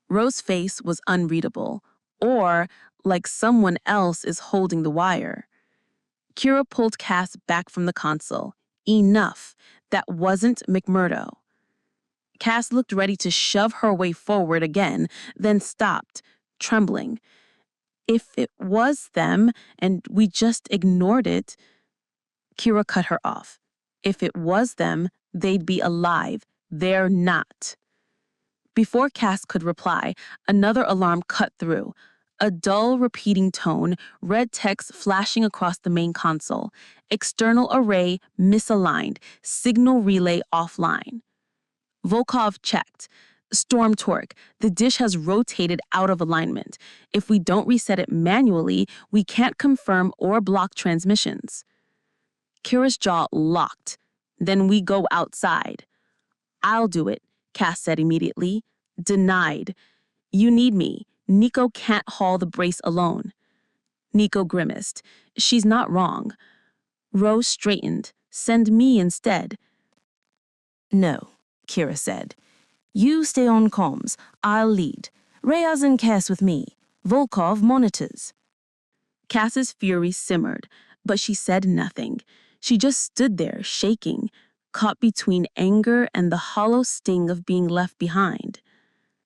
Rose's face was unreadable, or like someone else is holding the wire. Keira pulled Cass back from the console. Enough. That wasn't McMurdo. Cass looked ready to shove her way forward again, then stopped, trembling. If it was them, and we just ignored it... Keira cut her off. If it was them, they'd be alive. They're not. Before Cass could reply, another alarm cut through. A dull, repeating tone, red text flashing across the main console. External array misaligned, signal relay offline. Volkov checked. Storm torque. The dish has rotated out of alignment. If we don't reset it manually, we can't confirm or block transmissions. Keira's jaw locked. Then we go outside. I'll do it, Cass said immediately. Denied. You need me. Nico can't haul the brace alone. Nico grimaced. She's not wrong. Rose straightened. Send me instead. No, Keira said. You stay on comms. I'll lead. Reyes and Cass with me. Volkov monitors. Cass's fury simmered, but she said nothing. She just stood there, shaking, caught between anger and the hollow sting of being left behind.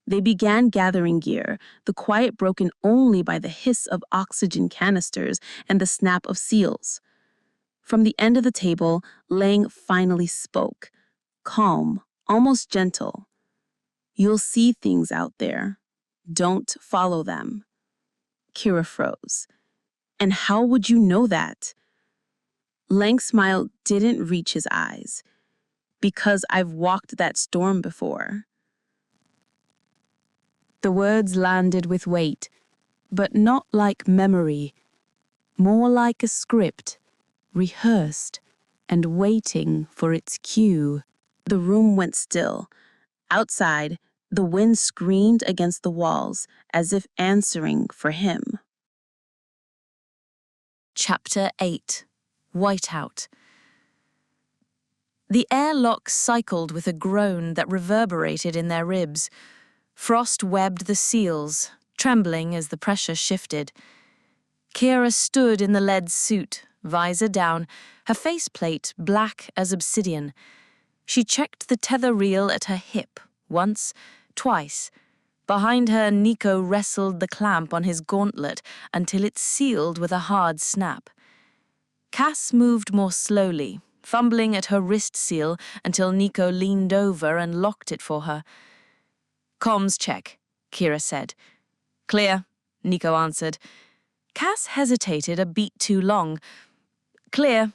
They began gathering gear, the quiet broken only by the hiss of oxygen canisters and the snap of seals. From the end of the table, Lang finally spoke, calm, almost gentle. You'll see things out there. Don't follow them. Keira froze. And how would you know that? Lang's smile didn't reach his eyes. Because I've walked that storm before. The words landed with weight, but not like memory, more like a script, rehearsed and waiting for its cue. The room went still. Outside, the wind screamed against the walls as if answering for him. Chapter 8. Whiteout. The airlock cycled with a groan that reverberated in their ribs. Frost webbed the seals, trembling as the pressure shifted. Keira stood in the lead suit, visor down, her faceplate black as obsidian. She checked the tether reel at her hip, once, twice. Behind her, Nico wrestled the clamp on his gauntlet until it sealed with a hard snap. Cass moved more slowly, fumbling at her wrist seal until Nico leaned over and locked it for her. "Comms check," Keira said. "Clear," Nico answered. Cass hesitated a beat too long. "Clear."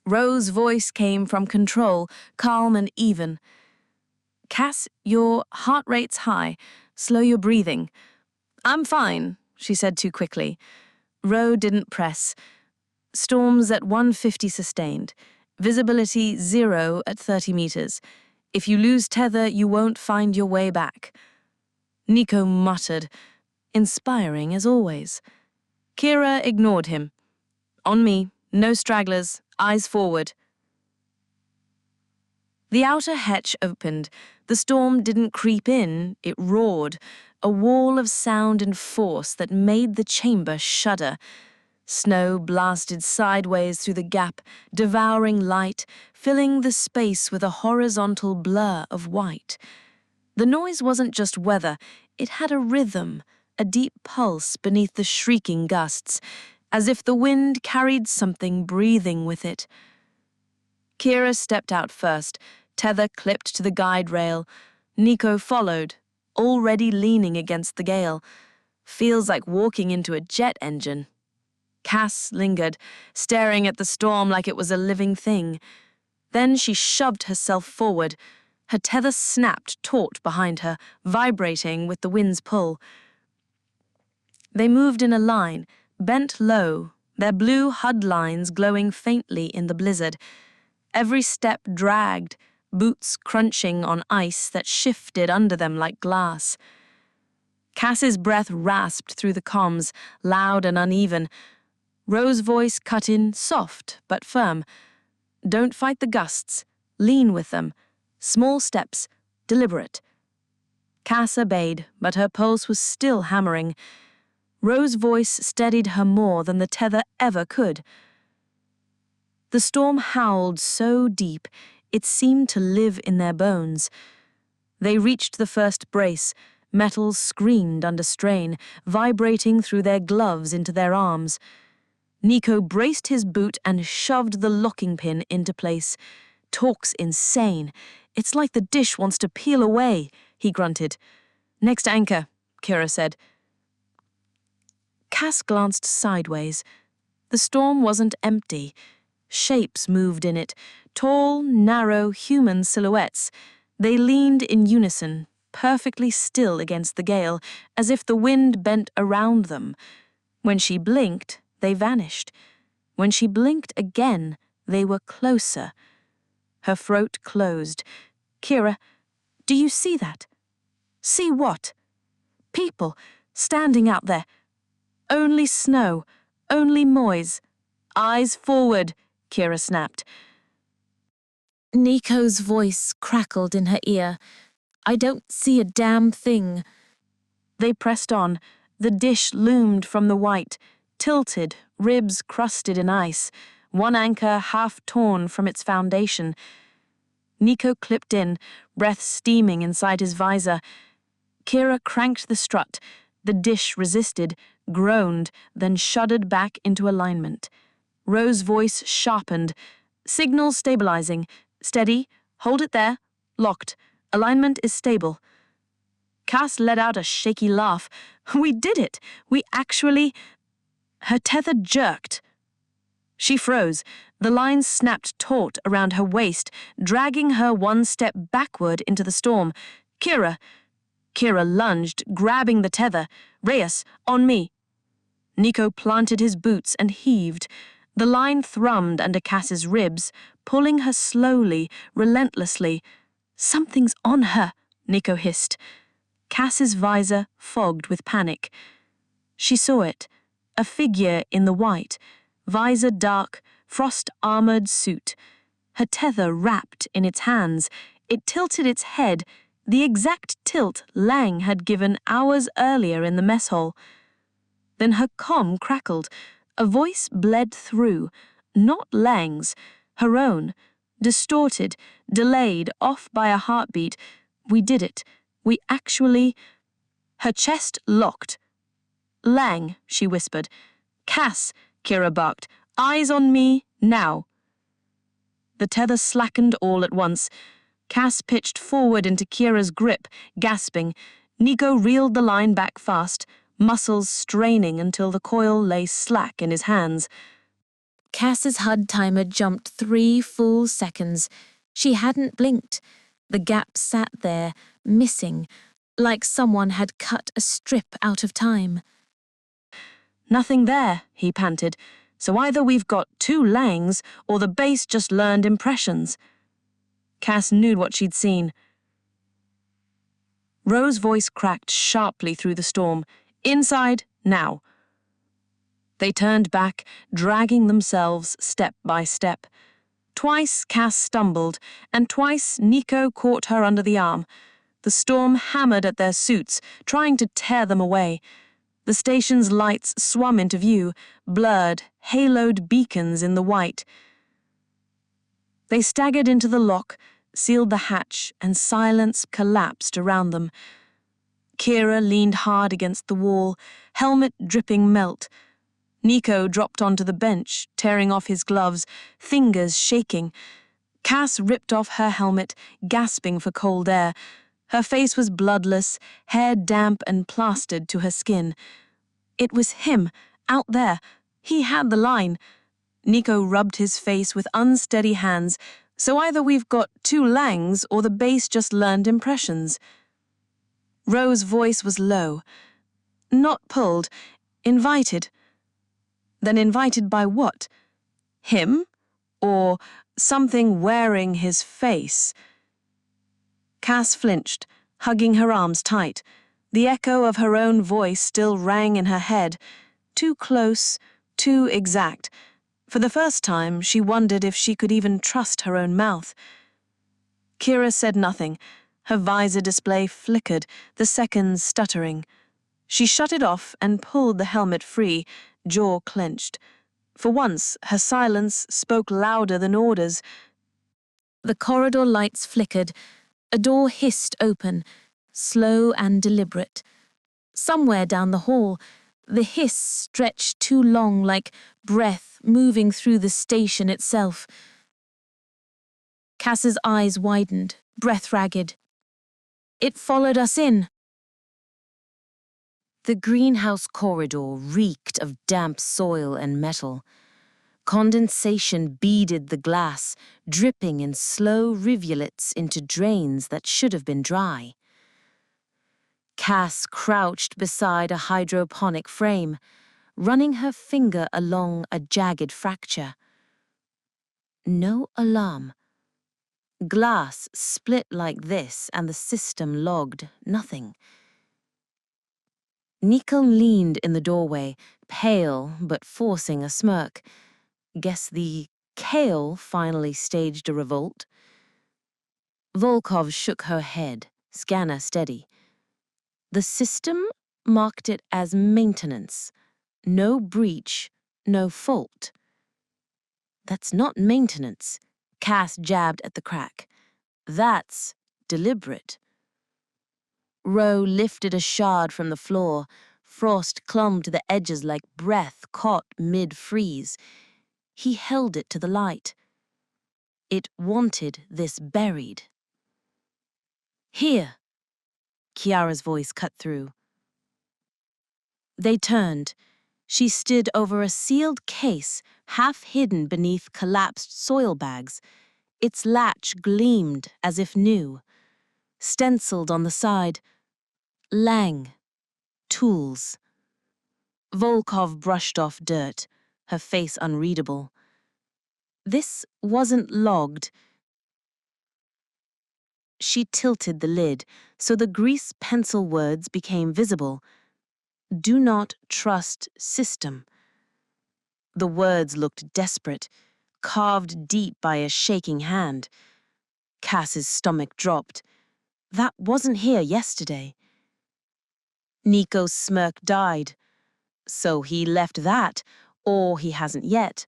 Rose's voice came from control, calm and even. "Cass, your heart rate's high. Slow your breathing." "I'm fine," she said too quickly. Ro didn't press. "Storms at 150 sustained. Visibility 0 at 30 meters. If you lose tether, you won't find your way back." Nico muttered, inspiring as always. Keira ignored him. "On me, no stragglers, eyes forward." The outer hatch opened. The storm didn't creep in, it roared, a wall of sound and force that made the chamber shudder. Snow blasted sideways through the gap, devouring light, filling the space with a horizontal blur of white. The noise wasn't just weather, it had a rhythm, a deep pulse beneath the shrieking gusts, as if the wind carried something breathing with it. Keira stepped out first, tether clipped to the guide rail. Nico followed, already leaning against the gale. Feels like walking into a jet engine. Cass lingered, staring at the storm like it was a living thing. Then she shoved herself forward. Her tether snapped taut behind her, vibrating with the wind's pull. They moved in a line, bent low, their blue HUD lines glowing faintly in the blizzard. Every step dragged, boots crunching on ice that shifted under them like glass. Cass's breath rasped through the comms, loud and uneven. Rose's voice cut in, soft but firm. "Don't fight the gusts. Lean with them. Small steps, deliberate." Cass obeyed, but her pulse was still hammering. Rose's voice steadied her more than the tether ever could. The storm howled so deep, it seemed to live in their bones. They reached the first brace. Metals screamed under strain, vibrating through their gloves into their arms. Nico braced his boot and shoved the locking pin into place. "Talk's insane. It's like the dish wants to peel away," he grunted. "Next anchor," Keira said. Cass glanced sideways. The storm wasn't empty. Shapes moved in it, tall, narrow, human silhouettes. They leaned in unison, perfectly still against the gale, as if the wind bent around them. When she blinked, they vanished. When she blinked again, they were closer. Her throat closed. "Keira, do you see that?" "See what?" "People, standing out there. Only snow, only noise. Eyes forward," Keira snapped. Nico's voice crackled in her ear. "I don't see a damn thing." They pressed on. The dish loomed from the white, tilted, ribs crusted in ice, one anchor half torn from its foundation. Nico clipped in, breath steaming inside his visor. Keira cranked the strut. The dish resisted, groaned, then shuddered back into alignment. Rose's voice sharpened. "Signal stabilizing. Steady. Hold it there. Locked. Alignment is stable." Cass let out a shaky laugh. "We did it! We actually—" Her tether jerked. She froze. The lines snapped taut around her waist, dragging her one step backward into the storm. "Keira!" Keira lunged, grabbing the tether. "Reyes, on me!" Nico planted his boots and heaved. The line thrummed under Cass's ribs, pulling her slowly, relentlessly. "Something's on her," Nico hissed. Cass's visor fogged with panic. She saw it, a figure in the white, visor dark, frost-armored suit. Her tether wrapped in its hands. It tilted its head, the exact tilt Lang had given hours earlier in the mess hall. Then her comm crackled. A voice bled through, not Lang's, her own, distorted, delayed, off by a heartbeat. "We did it. We actually—" Her chest locked. "Lang," she whispered. "Cass," Keira barked. Eyes on me, now. The tether slackened all at once. Cass pitched forward into Keira's grip, gasping. Nico reeled the line back fast, muscles straining until the coil lay slack in his hands. Cass's HUD timer jumped 3 full seconds. She hadn't blinked. The gap sat there, missing, like someone had cut a strip out of time. Nothing there, he panted. So either we've got 2 Langs, or the base just learned impressions. Cass knew what she'd seen. Ro's voice cracked sharply through the storm. Inside, now. They turned back, dragging themselves step by step. Twice Cass stumbled, and twice Nico caught her under the arm. The storm hammered at their suits, trying to tear them away. The station's lights swum into view, blurred, haloed beacons in the white. They staggered into the lock, sealed the hatch, and silence collapsed around them. Keira leaned hard against the wall, helmet dripping melt. Nico dropped onto the bench, tearing off his gloves, fingers shaking. Cass ripped off her helmet, gasping for cold air. Her face was bloodless, hair damp and plastered to her skin. It was him, out there. He had the line. Nico rubbed his face with unsteady hands, so either we've got 2 Langs or the base just learned impressions. Ro's voice was low. Not pulled, invited. Then invited by what? Him? Or something wearing his face? Cass flinched, hugging her arms tight. The echo of her own voice still rang in her head. Too close, too exact. For the first time, she wondered if she could even trust her own mouth. Keira said nothing. Her visor display flickered, the seconds stuttering. She shut it off and pulled the helmet free, jaw clenched. For once, her silence spoke louder than orders. The corridor lights flickered. A door hissed open, slow and deliberate. Somewhere down the hall, the hiss stretched too long, like breath moving through the station itself. Cass's eyes widened, breath ragged. It followed us in. The greenhouse corridor reeked of damp soil and metal. Condensation beaded the glass, dripping in slow rivulets into drains that should have been dry. Cass crouched beside a hydroponic frame, running her finger along a jagged fracture. No alarm. Glass split like this and the system logged nothing. Nico leaned in the doorway, pale but forcing a smirk. Guess the kale finally staged a revolt. Volkov shook her head, scanner steady. The system marked it as maintenance. No breach, no fault. That's not maintenance. Cass jabbed at the crack. That's deliberate. Ro lifted a shard from the floor. Frost clung to the edges like breath caught mid-freeze. He held it to the light. It wanted this buried. Here, Kiara's voice cut through. They turned. She stood over a sealed case, half hidden beneath collapsed soil bags. Its latch gleamed as if new. Stenciled on the side, Lang. Tools. Volkov brushed off dirt, her face unreadable. This wasn't logged. She tilted the lid, so the grease pencil words became visible. Do not trust system. The words looked desperate, carved deep by a shaking hand. Cass's stomach dropped. That wasn't here yesterday. Nico's smirk died. So he left that, or he hasn't yet.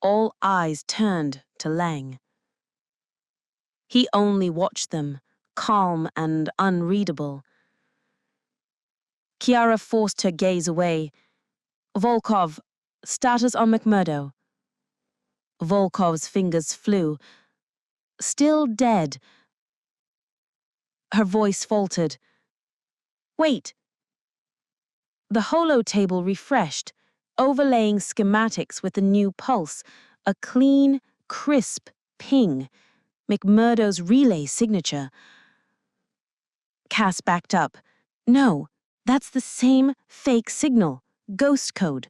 All eyes turned to Lang. He only watched them, calm and unreadable. Kiara forced her gaze away. Volkov, Status on McMurdo. Volkov's fingers flew. Still dead. Her voice faltered. Wait. The holotable refreshed, overlaying schematics with a new pulse, a clean, crisp ping, McMurdo's relay signature. Cass backed up. No, that's the same fake signal, ghost code.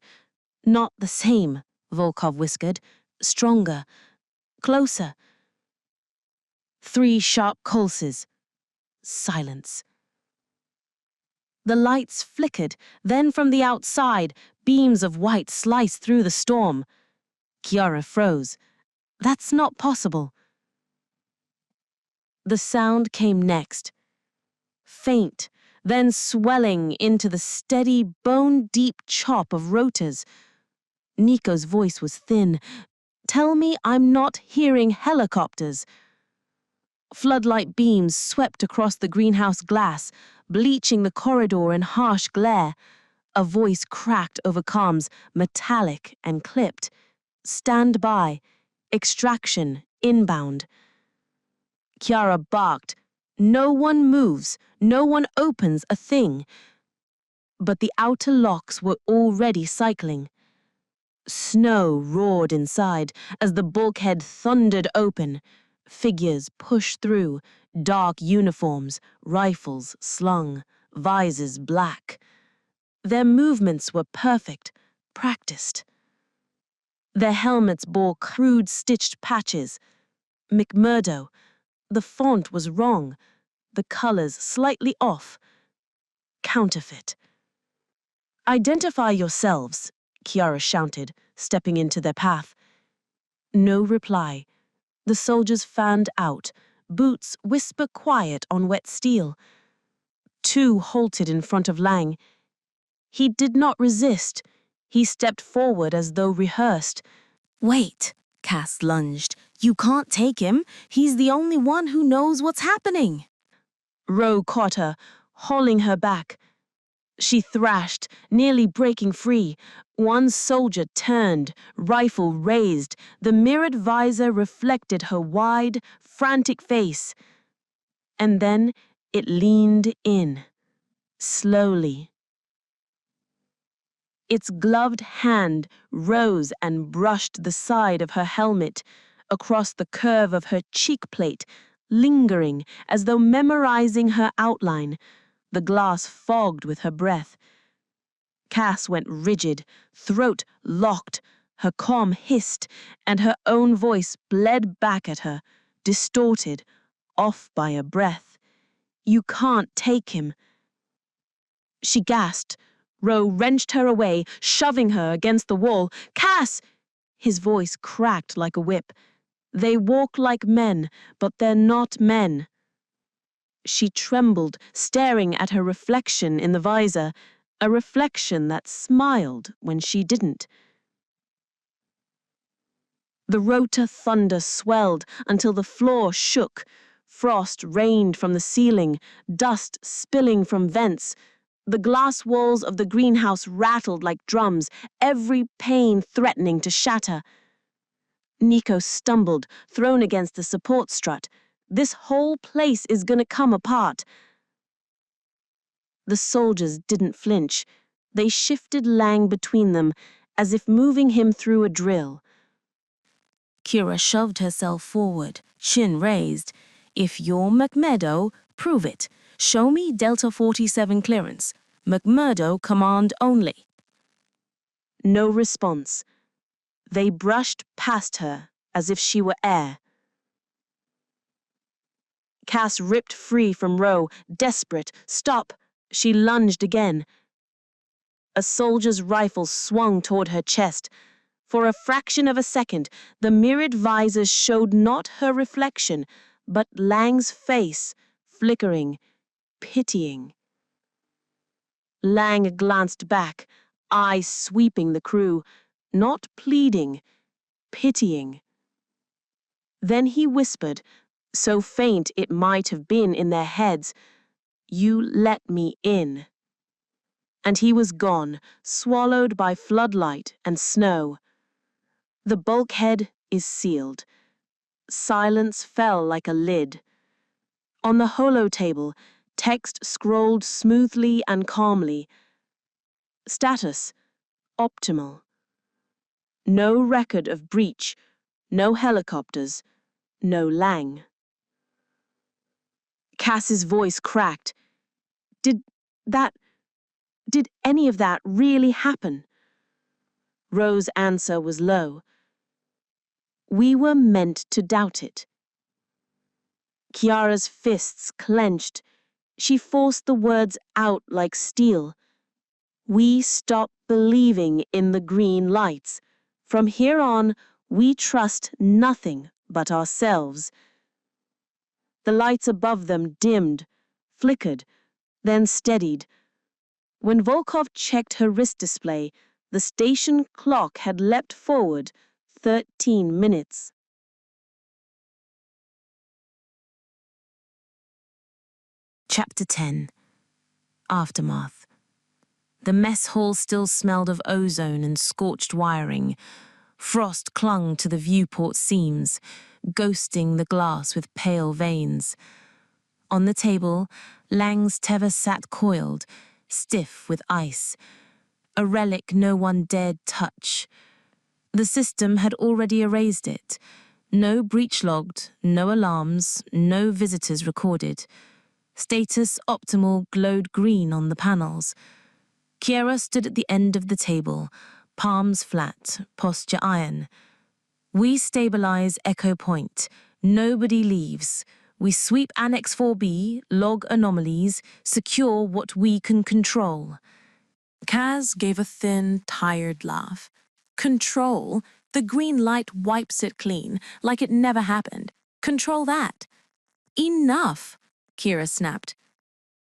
Not the same, Volkov whispered. Stronger, closer. 3 sharp pulses. Silence. The lights flickered, then from the outside, beams of white sliced through the storm. Keira froze. That's not possible. The sound came next. Faint, then swelling into the steady, bone-deep chop of rotors. Nico's voice was thin. Tell me I'm not hearing helicopters. Floodlight beams swept across the greenhouse glass, bleaching the corridor in harsh glare. A voice cracked over comms, metallic and clipped. Stand by. Extraction inbound. Keira barked. No one moves, no one opens a thing. But the outer locks were already cycling. Snow roared inside as the bulkhead thundered open. Figures pushed through, dark uniforms, rifles slung, visors black. Their movements were perfect, practiced. Their helmets bore crude stitched patches. McMurdo. The font was wrong, the colors slightly off. Counterfeit. Identify yourselves, Keira shouted, stepping into their path. No reply. The soldiers fanned out, boots whisper quiet on wet steel. 2 halted in front of Lang. He did not resist. He stepped forward as though rehearsed. Wait, Cass lunged. You can't take him. He's the only one who knows what's happening. Rowe caught her, hauling her back. She thrashed, nearly breaking free. One soldier turned, rifle raised. The mirrored visor reflected her wide, frantic face. And then it leaned in, slowly. Its gloved hand rose and brushed the side of her helmet, across the curve of her cheek plate, lingering as though memorizing her outline. The glass fogged with her breath. Cass went rigid, throat locked, her comm hissed, and her own voice bled back at her, distorted, off by a breath. You can't take him. She gasped. Rowe wrenched her away, shoving her against the wall. Cass! His voice cracked like a whip. They walk like men, but they're not men. She trembled, staring at her reflection in the visor, a reflection that smiled when she didn't. The rotor thunder swelled until the floor shook. Frost rained from the ceiling, dust spilling from vents. The glass walls of the greenhouse rattled like drums, every pane threatening to shatter. Nico stumbled, thrown against the support strut. This whole place is gonna come apart. The soldiers didn't flinch. They shifted Lang between them, as if moving him through a drill. Keira shoved herself forward, chin raised. If you're McMurdo, prove it. Show me Delta 47 clearance. McMurdo command only. No response. They brushed past her as if she were air. Cass ripped free from Rowe, desperate. Stop! She lunged again. A soldier's rifle swung toward her chest. For a fraction of a second, the mirrored visors showed not her reflection, but Lang's face, flickering, pitying. Lang glanced back, eyes sweeping the crew, not pleading, pitying. Then he whispered, so faint it might have been in their heads, "You let me in." and he was gone, swallowed by floodlight and snow. The bulkhead is sealed. Silence fell like a lid. On the holotable, text scrolled smoothly and calmly. Status: optimal. No record of breach, no helicopters, no Lang. Cass's voice cracked. Did any of that really happen? Rose's answer was low. We were meant to doubt it. Kiara's fists clenched. She forced the words out like steel. We stopped believing in the green lights. From here on, we trust nothing but ourselves. The lights above them dimmed, flickered, then steadied. When Volkov checked her wrist display, the station clock had leapt forward 13 minutes. Chapter 10. Aftermath. The mess hall still smelled of ozone and scorched wiring. Frost clung to the viewport seams, ghosting the glass with pale veins. On the table, Lang's tether sat coiled, stiff with ice, a relic no one dared touch. The system had already erased it. No breach logged, no alarms, no visitors recorded. Status optimal glowed green on the panels. Keira stood at the end of the table, palms flat, posture iron. We stabilize Echo Point. Nobody leaves. We sweep Annex 4B, log anomalies, secure what we can control. Kaz gave a thin, tired laugh. Control? The green light wipes it clean, like it never happened. Control that. Enough, Keira snapped.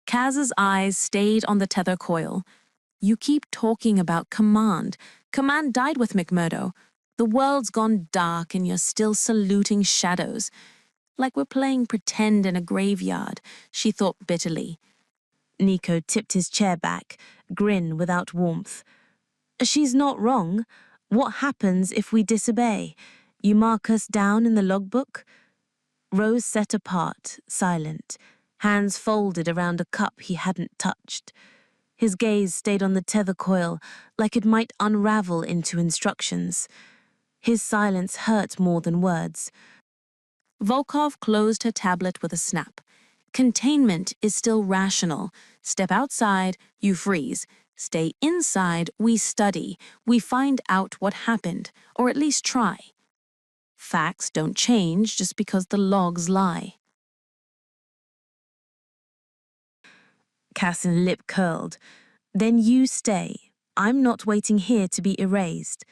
Kaz's eyes stayed on the tether coil. You keep talking about command. Command died with McMurdo. The world's gone dark and you're still saluting shadows. Like we're playing pretend in a graveyard, she thought bitterly. Nico tipped his chair back, grin without warmth. She's not wrong. What happens if we disobey? You mark us down in the logbook? Rose sat apart, silent, hands folded around a cup he hadn't touched. His gaze stayed on the tether coil, like it might unravel into instructions. His silence hurt more than words. Volkov closed her tablet with a snap. Containment is still rational. Step outside, you freeze. Stay inside, we study. We find out what happened, or at least try. Facts don't change just because the logs lie. Cass's lip curled. Then you stay. I'm not waiting here to be erased.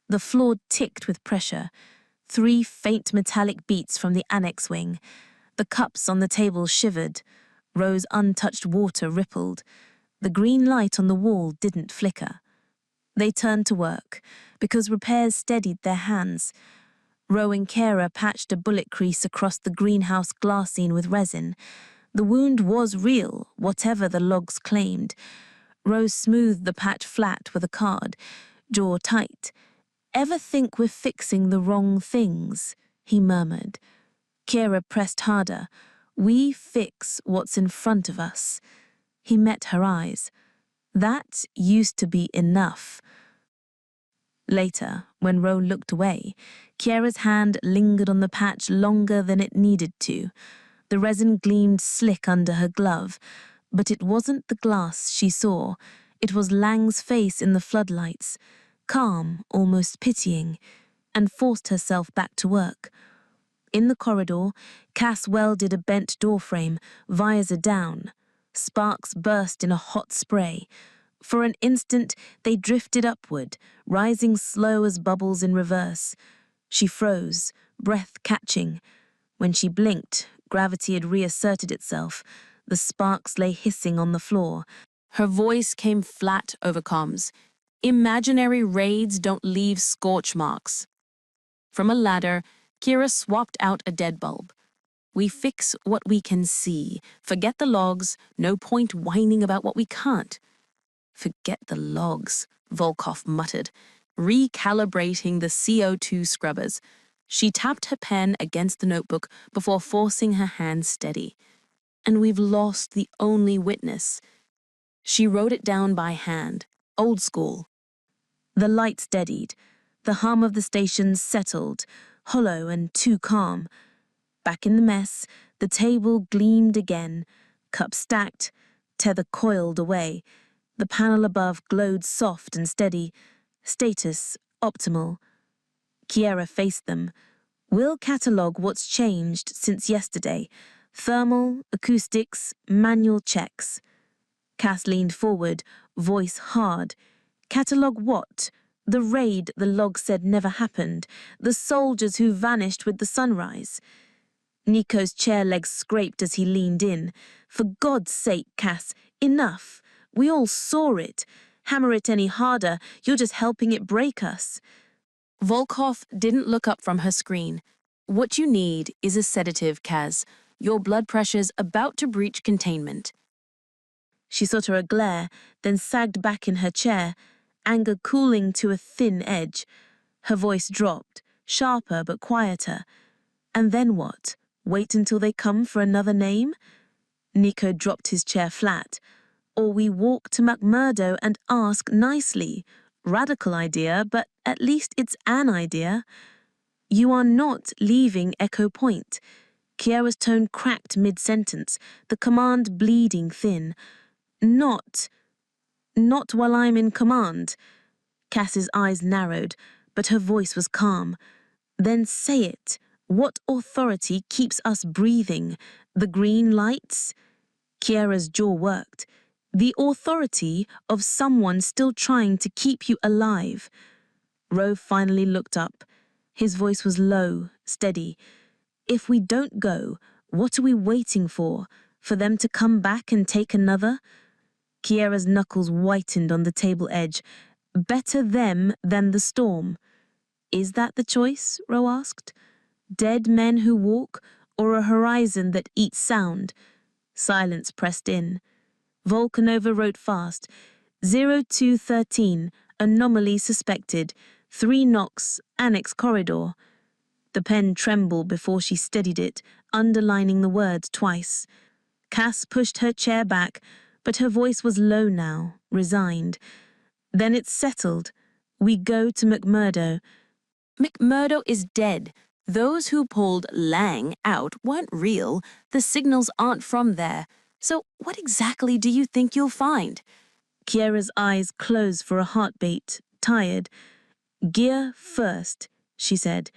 The floor ticked with pressure. 3 faint metallic beats from the annex wing. The cups on the table shivered. Rose's untouched water rippled. The green light on the wall didn't flicker. They turned to work, because repairs steadied their hands. Ro and Keira patched a bullet crease across the greenhouse glassine with resin. The wound was real, whatever the logs claimed. Rose smoothed the patch flat with a card, jaw tight. Ever think we're fixing the wrong things? He murmured. Keira pressed harder. We fix what's in front of us. He met her eyes. That used to be enough. Later, when Ro looked away, Kiera's hand lingered on the patch longer than it needed to. The resin gleamed slick under her glove, but it wasn't the glass she saw. It was Lang's face in the floodlights, calm, almost pitying, and forced herself back to work. In the corridor, Cass welded a bent doorframe, visor down. Sparks burst in a hot spray. For an instant, they drifted upward, rising slow as bubbles in reverse. She froze, breath catching. When she blinked, gravity had reasserted itself. The sparks lay hissing on the floor. Her voice came flat over comms. Imaginary raids don't leave scorch marks. From a ladder, Keira swapped out a dead bulb. We fix what we can see. Forget the logs. No point whining about what we can't. Forget the logs, Volkov muttered, recalibrating the CO2 scrubbers. She tapped her pen against the notebook before forcing her hand steady. And we've lost the only witness. She wrote it down by hand, old school. The light steadied. The hum of the station settled, hollow and too calm. Back in the mess, the table gleamed again, cup stacked, tether coiled away. The panel above glowed soft and steady. Status optimal. Keira faced them. We'll catalogue what's changed since yesterday. Thermal, acoustics, manual checks. Cass leaned forward, voice hard. Catalogue what? The raid the log said never happened. The soldiers who vanished with the sunrise. Nico's chair legs scraped as he leaned in. For God's sake, Cass, enough. We all saw it. Hammer it any harder, you're just helping it break us. Volkov didn't look up from her screen. What you need is a sedative, Kaz. Your blood pressure's about to breach containment. She sought her a glare, then sagged back in her chair, anger cooling to a thin edge. Her voice dropped, sharper but quieter. And then what? Wait until they come for another name? Nico dropped his chair flat. Or we walk to McMurdo and ask nicely. Radical idea, but at least it's an idea. You are not leaving Echo Point. Kiera's tone cracked mid-sentence, the command bleeding thin. Not while I'm in command. Cass's eyes narrowed, but her voice was calm. Then say it. What authority keeps us breathing? The green lights? Kiera's jaw worked. The authority of someone still trying to keep you alive. Rowe finally looked up. His voice was low, steady. If we don't go, what are we waiting for? For them to come back and take another? Kiera's knuckles whitened on the table edge. Better them than the storm. Is that the choice? Rowe asked. Dead men who walk, or a horizon that eats sound? Silence pressed in. Volcanova wrote fast. 0213, anomaly suspected. 3 knocks, annex corridor. The pen trembled before she steadied it, underlining the words twice. Cass pushed her chair back, but her voice was low now, resigned. Then it's settled. We go to McMurdo. McMurdo is dead. Those who pulled Lang out weren't real. The signals aren't from there. So what exactly do you think you'll find? Kiera's eyes closed for a heartbeat, tired. Gear first, she said.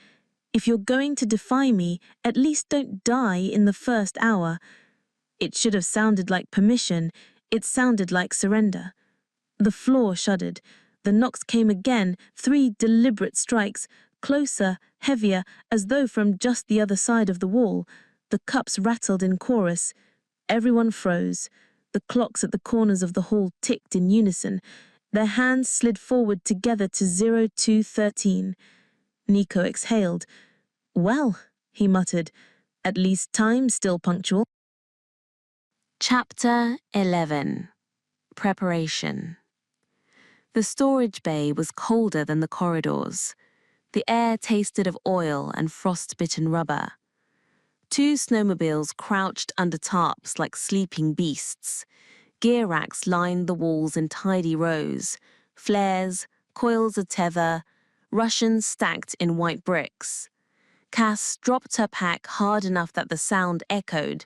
If you're going to defy me, at least don't die in the first hour. It should have sounded like permission. It sounded like surrender. The floor shuddered. The knocks came again, 3 deliberate strikes, closer, heavier, as though from just the other side of the wall. The cups rattled in chorus. Everyone froze. The clocks at the corners of the hall ticked in unison. Their hands slid forward together to 0213. Nico exhaled. Well, he muttered, at least time's still punctual. Chapter 11. Preparation. The storage bay was colder than the corridors. The air tasted of oil and frost-bitten rubber. 2 snowmobiles crouched under tarps like sleeping beasts. Gear racks lined the walls in tidy rows. Flares, coils of tether, Russians stacked in white bricks. Cass dropped her pack hard enough that the sound echoed.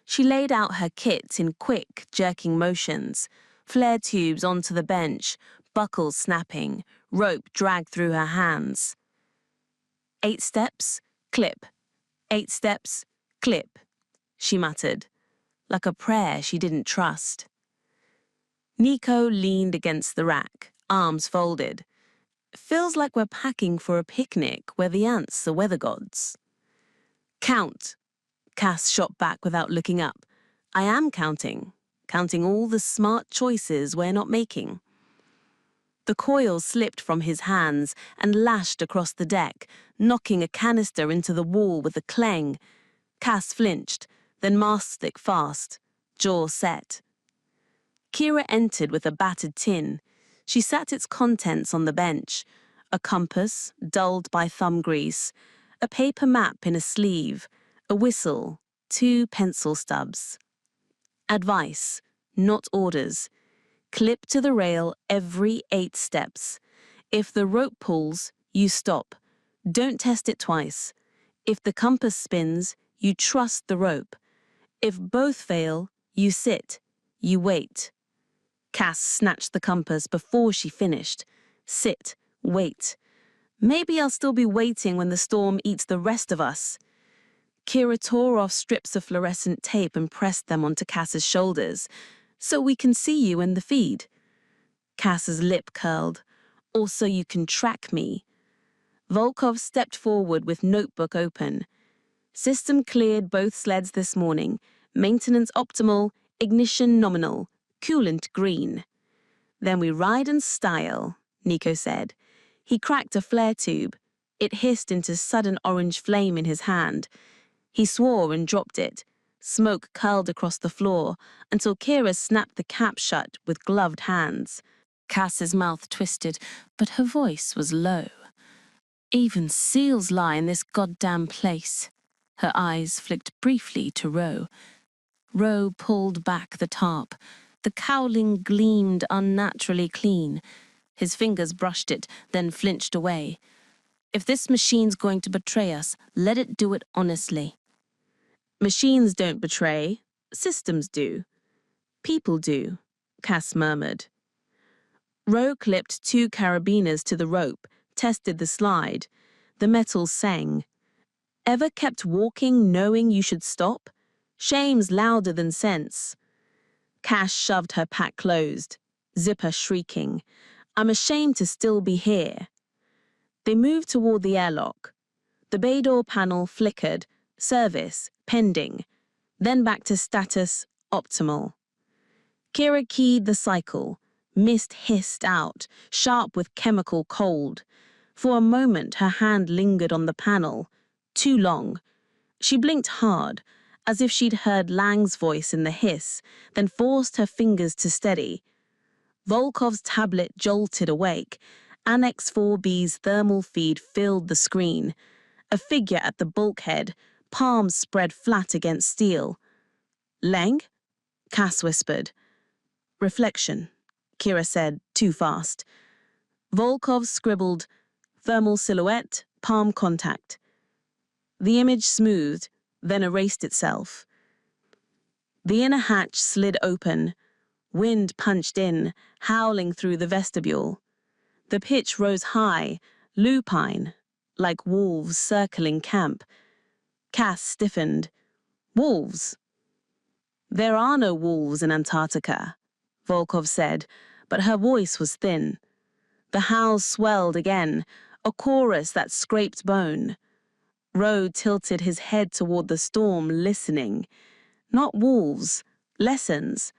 She laid out her kit in quick, jerking motions. Flare tubes onto the bench, buckles snapping, rope dragged through her hands. 8 steps, clip. 8 steps, clip, she muttered, like a prayer she didn't trust. Nico leaned against the rack, arms folded. Feels like we're packing for a picnic where the ants are weather gods. Count, Cass shot back without looking up. I am counting all the smart choices we're not making. The coil slipped from his hands and lashed across the deck, knocking a canister into the wall with a clang. Cass flinched, then masked it fast, jaw set. Keira entered with a battered tin. She sat its contents on the bench. A compass, dulled by thumb grease, a paper map in a sleeve, a whistle, 2 pencil stubs. Advice, not orders. Clip to the rail every 8 steps. If the rope pulls, you stop. Don't test it twice. If the compass spins, you trust the rope. If both fail, you sit. You wait. Cass snatched the compass before she finished. Sit. Wait. Maybe I'll still be waiting when the storm eats the rest of us. Keira tore off strips of fluorescent tape and pressed them onto Cass's shoulders. So we can see you in the feed. Cass's lip curled. Also you can track me. Volkov stepped forward with notebook open. System cleared both sleds this morning. Maintenance optimal, ignition nominal, coolant green. Then we ride in style, Nico said. He cracked a flare tube. It hissed into sudden orange flame in his hand. He swore and dropped it. Smoke curled across the floor until Keira snapped the cap shut with gloved hands. Cass's mouth twisted, but her voice was low. Even seals lie in this goddamn place. Her eyes flicked briefly to Ro. Ro pulled back the tarp. The cowling gleamed unnaturally clean. His fingers brushed it, then flinched away. If this machine's going to betray us, let it do it honestly. Machines don't betray. Systems do. People do, Cass murmured. Ro clipped 2 carabiners to the rope, tested the slide. The metal sang. Ever kept walking knowing you should stop? Shame's louder than sense. Cass shoved her pack closed, zipper shrieking. I'm ashamed to still be here. They moved toward the airlock. The bay door panel flickered, service, pending, then back to status, optimal. Keira keyed the cycle. Mist hissed out, sharp with chemical cold. For a moment, her hand lingered on the panel. Too long. She blinked hard, as if she'd heard Lang's voice in the hiss, then forced her fingers to steady. Volkov's tablet jolted awake. Annex 4B's thermal feed filled the screen. A figure at the bulkhead, palms spread flat against steel. Lang? Cass whispered. Reflection, Keira said, too fast. Volkov scribbled, thermal silhouette, palm contact. The image smoothed, then erased itself. The inner hatch slid open. Wind punched in, howling through the vestibule. The pitch rose high, lupine, like wolves circling camp. Cass stiffened. Wolves? There are no wolves in Antarctica, Volkov said, but her voice was thin. The howls swelled again, a chorus that scraped bone. Ro tilted his head toward the storm, listening. Not wolves, lessons.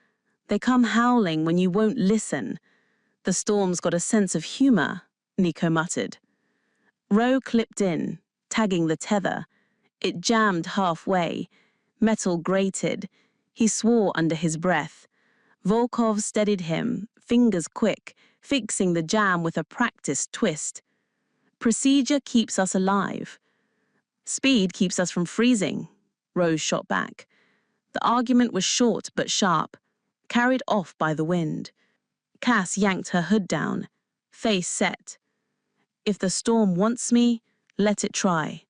They come howling when you won't listen. The storm's got a sense of humor, Nico muttered. Ro clipped in, tagging the tether. It jammed halfway. Metal grated. He swore under his breath. Volkov steadied him, fingers quick, fixing the jam with a practiced twist. Procedure keeps us alive. Speed keeps us from freezing, Rose shot back. The argument was short but sharp, carried off by the wind. Cass yanked her hood down, face set. If the storm wants me, let it try.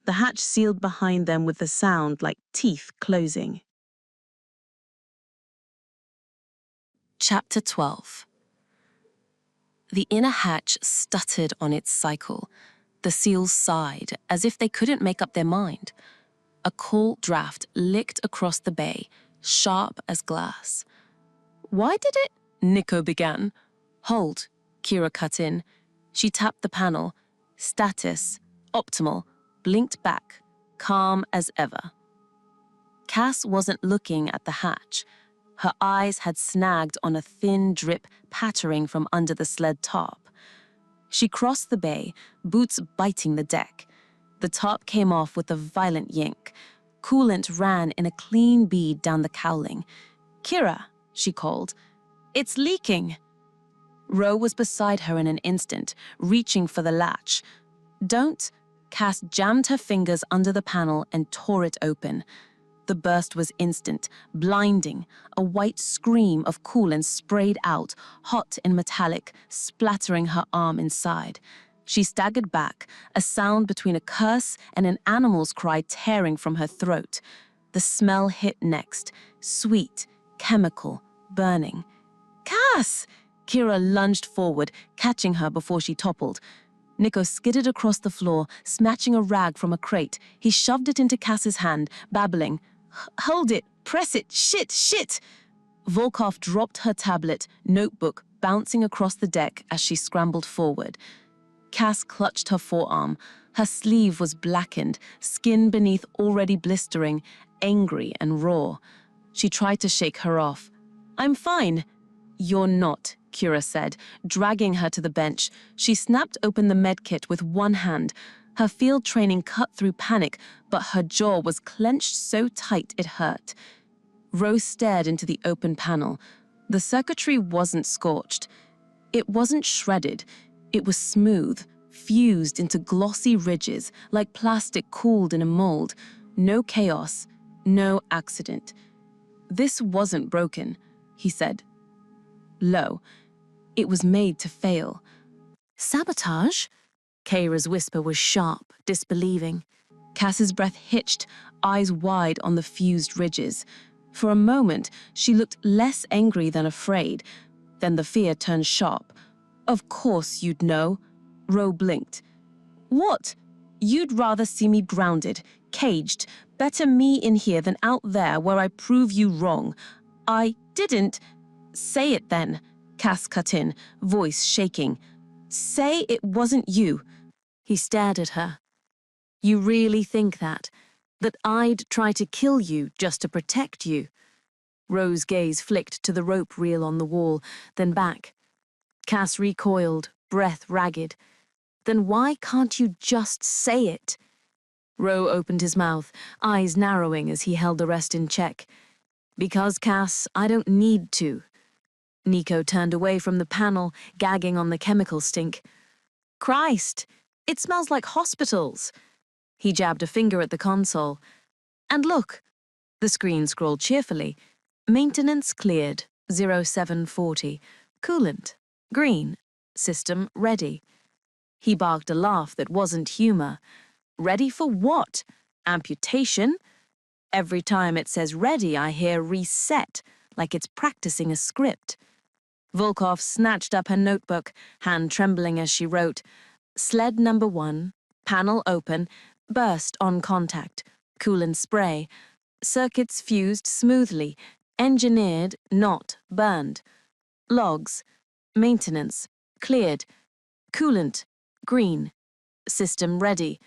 The hatch sealed behind them with a sound like teeth closing. Chapter 12. The inner hatch stuttered on its cycle. The seals sighed, as if they couldn't make up their mind. A cool draft licked across the bay, sharp as glass. Why did it? Nico began. Hold, Keira cut in. She tapped the panel. Status, optimal, blinked back, calm as ever. Cass wasn't looking at the hatch. Her eyes had snagged on a thin drip pattering from under the sled top. She crossed the bay, boots biting the deck. The top came off with a violent yank. Coolant ran in a clean bead down the cowling. Keira, she called. "It's leaking." Ro was beside her in an instant, reaching for the latch. "Don't." Cass jammed her fingers under the panel and tore it open. The burst was instant, blinding. A white scream of coolant sprayed out, hot and metallic, splattering her arm inside. She staggered back, a sound between a curse and an animal's cry tearing from her throat. The smell hit next, sweet, chemical, burning. "Cass!" Keira lunged forward, catching her before she toppled. Nico skidded across the floor, snatching a rag from a crate. He shoved it into Cass's hand, babbling, "Hold it, press it, shit!" Volkov dropped her tablet, notebook, bouncing across the deck as she scrambled forward. Cass clutched her forearm. Her sleeve was blackened, skin beneath already blistering, angry and raw. She tried to shake her off. "I'm fine." "You're not," Keira said, dragging her to the bench. She snapped open the medkit with one hand. Her field training cut through panic, but her jaw was clenched so tight it hurt. Rose stared into the open panel. The circuitry wasn't scorched. It wasn't shredded. It was smooth, fused into glossy ridges, like plastic cooled in a mold. No chaos, no accident. "This wasn't broken," he said. Low. "It was made to fail." "Sabotage?" Keira's whisper was sharp, disbelieving. Cass's breath hitched, eyes wide on the fused ridges. For a moment, she looked less angry than afraid. Then the fear turned sharp. "Of course you'd know." Ro blinked. "What? You'd rather see me grounded, caged. Better me in here than out there where I prove you wrong." "I didn't." "Say it then," Cass cut in, voice shaking. "Say it wasn't you." He stared at her. "You really think that? That I'd try to kill you just to protect you?" Ro's gaze flicked to the rope reel on the wall, then back. Cass recoiled, breath ragged. "Then why can't you just say it?" Ro opened his mouth, eyes narrowing as he held the rest in check. "Because, Cass, I don't need to." Nico turned away from the panel, gagging on the chemical stink. "Christ, it smells like hospitals." He jabbed a finger at the console. "And look," the screen scrolled cheerfully. "Maintenance cleared, 0740. Coolant, green. System ready." He barked a laugh that wasn't humor. "Ready for what? Amputation?" Every time it says ready, I hear reset, like it's practicing a script. Volkov snatched up her notebook, hand trembling as she wrote, "Sled number 1, panel open, burst on contact, coolant spray, circuits fused smoothly, engineered, not burned. Logs, maintenance, cleared, coolant, green, system ready."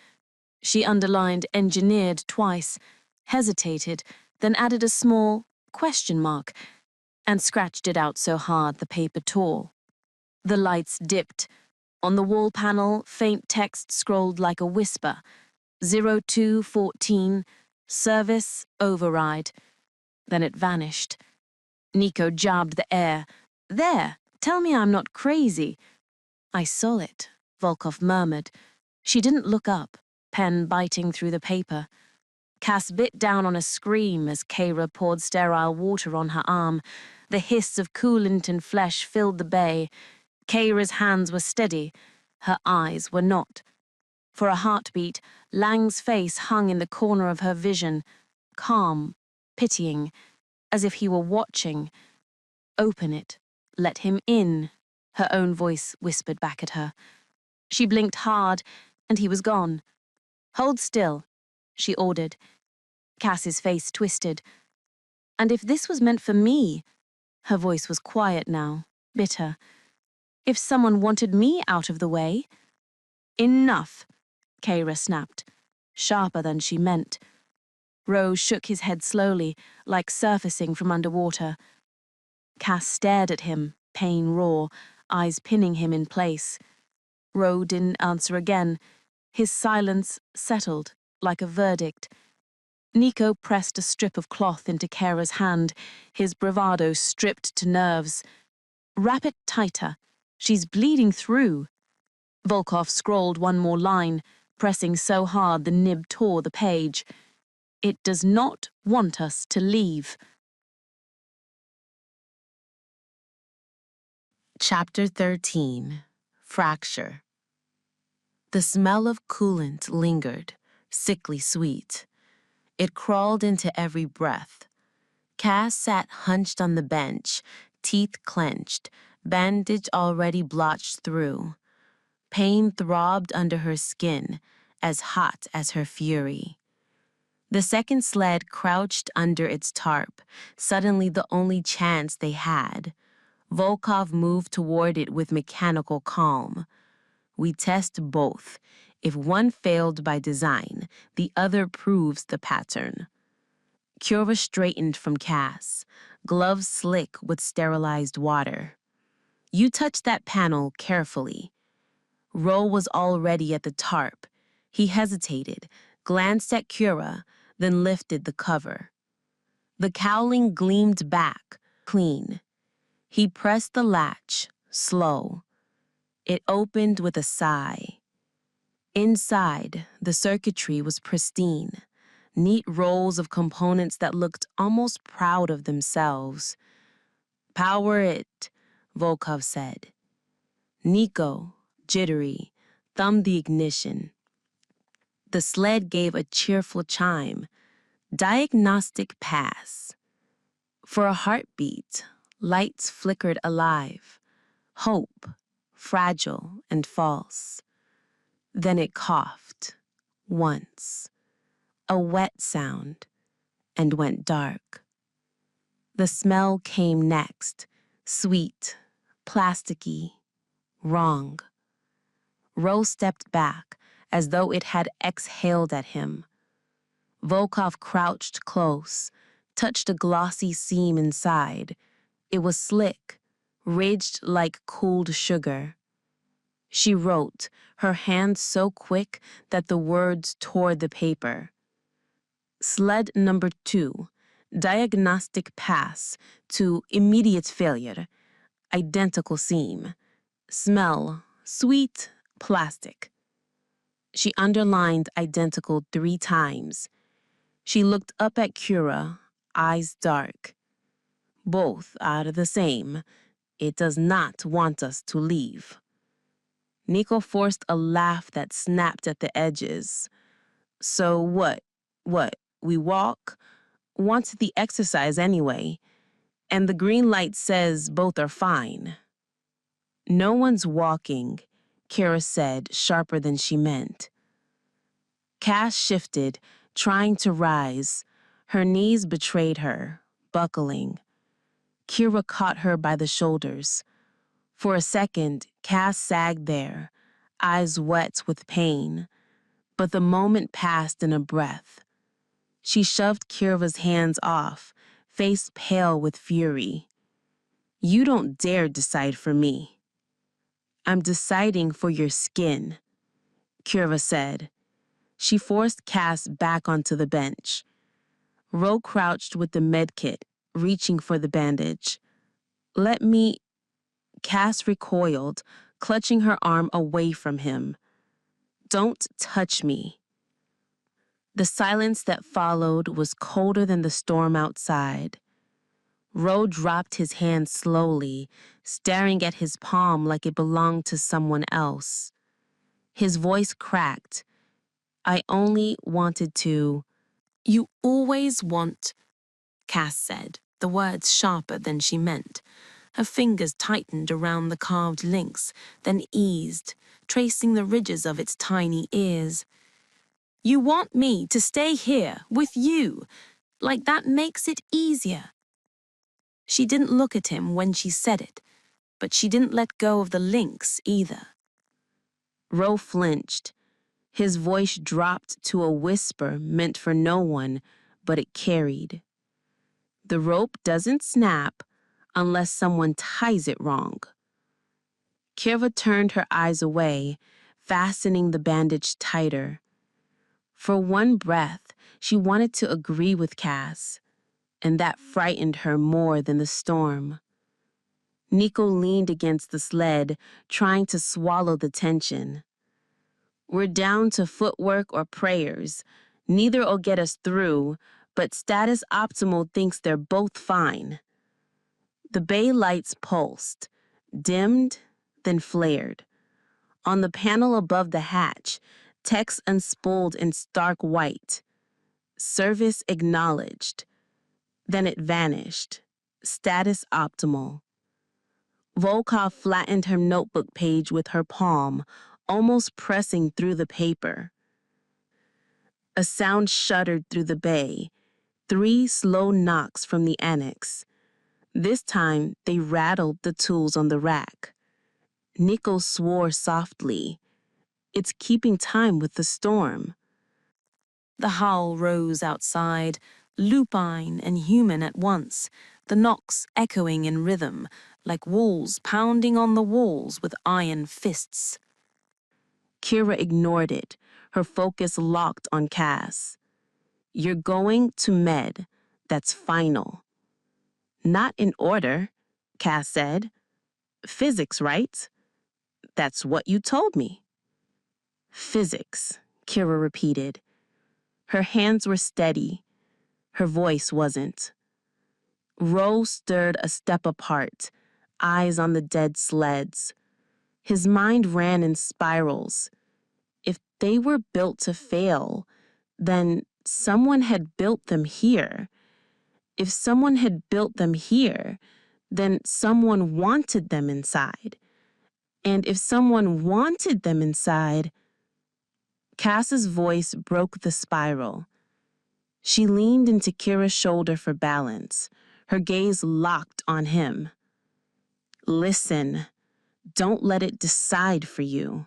She underlined engineered twice, hesitated, then added a small question mark, and scratched it out so hard the paper tore. The lights dipped. On the wall panel, faint text scrolled like a whisper. 0214, service override. Then it vanished. Nico jabbed the air. "There, tell me I'm not crazy." "I saw it," Volkov murmured. She didn't look up, pen biting through the paper. Cass bit down on a scream as Keira poured sterile water on her arm. The hiss of coolant and flesh filled the bay. Keira's hands were steady. Her eyes were not. For a heartbeat, Lang's face hung in the corner of her vision, calm, pitying, as if he were watching. "Open it. Let him in," her own voice whispered back at her. She blinked hard, and he was gone. "Hold still," she ordered. Cass's face twisted. "And if this was meant for me," her voice was quiet now, bitter. "If someone wanted me out of the way—" "Enough," Keira snapped, sharper than she meant. Rose shook his head slowly, like surfacing from underwater. Cass stared at him, pain raw, eyes pinning him in place. Ro didn't answer again. His silence settled, like a verdict. Nico pressed a strip of cloth into Keira's hand, his bravado stripped to nerves. Wrap it tighter. She's bleeding through. Volkov scrawled one more line, pressing so hard the nib tore the page. It does not want us to leave. Chapter 13. Fracture. The smell of coolant lingered, sickly sweet. It crawled into every breath. Cass sat hunched on the bench, teeth clenched, bandage already blotched through. Pain throbbed under her skin, as hot as her fury. The second sled crouched under its tarp, suddenly the only chance they had. Volkov moved toward it with mechanical calm. We test both. If one failed by design, the other proves the pattern. Keira straightened from Cass, gloves slick with sterilized water. You touch that panel carefully. Ro was already at the tarp. He hesitated, glanced at Keira, then lifted the cover. The cowling gleamed back, clean. He pressed the latch, slow. It opened with a sigh. Inside, the circuitry was pristine, neat rolls of components that looked almost proud of themselves. "Power it," Volkov said. Nico, jittery, thumbed the ignition. The sled gave a cheerful chime. Diagnostic pass. For a heartbeat, lights flickered alive. Hope, fragile and false. Then it coughed, once. A wet sound, and went dark. The smell came next, sweet, plasticky, wrong. Ro stepped back, as though it had exhaled at him. Volkov crouched close, touched a glossy seam inside. It was slick, ridged like cooled sugar. She wrote, her hand so quick that the words tore the paper. Sled number 2, diagnostic pass to immediate failure, identical seam. Smell, sweet, plastic. She underlined identical 3 times. She looked up at Keira, eyes dark. Both are the same. It does not want us to leave. Nico forced a laugh that snapped at the edges. So what? We walk? Want the exercise anyway. And the green light says both are fine. No one's walking, Keira said, sharper than she meant. Cass shifted, trying to rise. Her knees betrayed her, buckling. Keira caught her by the shoulders. For a second, Cass sagged there, eyes wet with pain. But the moment passed in a breath. She shoved Keira's hands off, face pale with fury. "You don't dare decide for me." "I'm deciding for your skin," Keira said. She forced Cass back onto the bench. Ro crouched with the medkit, reaching for the bandage. "Let me..." Cass recoiled, clutching her arm away from him. "Don't touch me." The silence that followed was colder than the storm outside. Ro dropped his hand slowly, staring at his palm like it belonged to someone else. His voice cracked. "I only wanted to..." "You always want," Cass said, the words sharper than she meant. Her fingers tightened around the carved links, then eased, tracing the ridges of its tiny ears. "You want me to stay here with you, like that makes it easier." She didn't look at him when she said it, but she didn't let go of the links either. Ro flinched. His voice dropped to a whisper meant for no one, but it carried. "The rope doesn't snap unless someone ties it wrong." Keira turned her eyes away, fastening the bandage tighter. For one breath, she wanted to agree with Cass, and that frightened her more than the storm. Nico leaned against the sled, trying to swallow the tension. We're down to footwork or prayers. Neither'll get us through, but Status Optimal thinks they're both fine. The bay lights pulsed, dimmed, then flared. On the panel above the hatch, text unspooled in stark white. Service acknowledged. Then it vanished. Status optimal. Volkov flattened her notebook page with her palm, almost pressing through the paper. A sound shuddered through the bay. 3 slow knocks from the annex. This time, they rattled the tools on the rack. Nico swore softly. It's keeping time with the storm. The howl rose outside, lupine and human at once, the knocks echoing in rhythm, like wolves pounding on the walls with iron fists. Keira ignored it, her focus locked on Cass. You're going to med. That's final. Not in order, Cass said. Physics, right? That's what you told me. Physics, Keira repeated. Her hands were steady. Her voice wasn't. Ro stirred a step apart, eyes on the dead sleds. His mind ran in spirals. If they were built to fail, then someone had built them here. If someone had built them here, then someone wanted them inside. And if someone wanted them inside... Cass's voice broke the spiral. She leaned into Kira's shoulder for balance, her gaze locked on him. Listen, don't let it decide for you.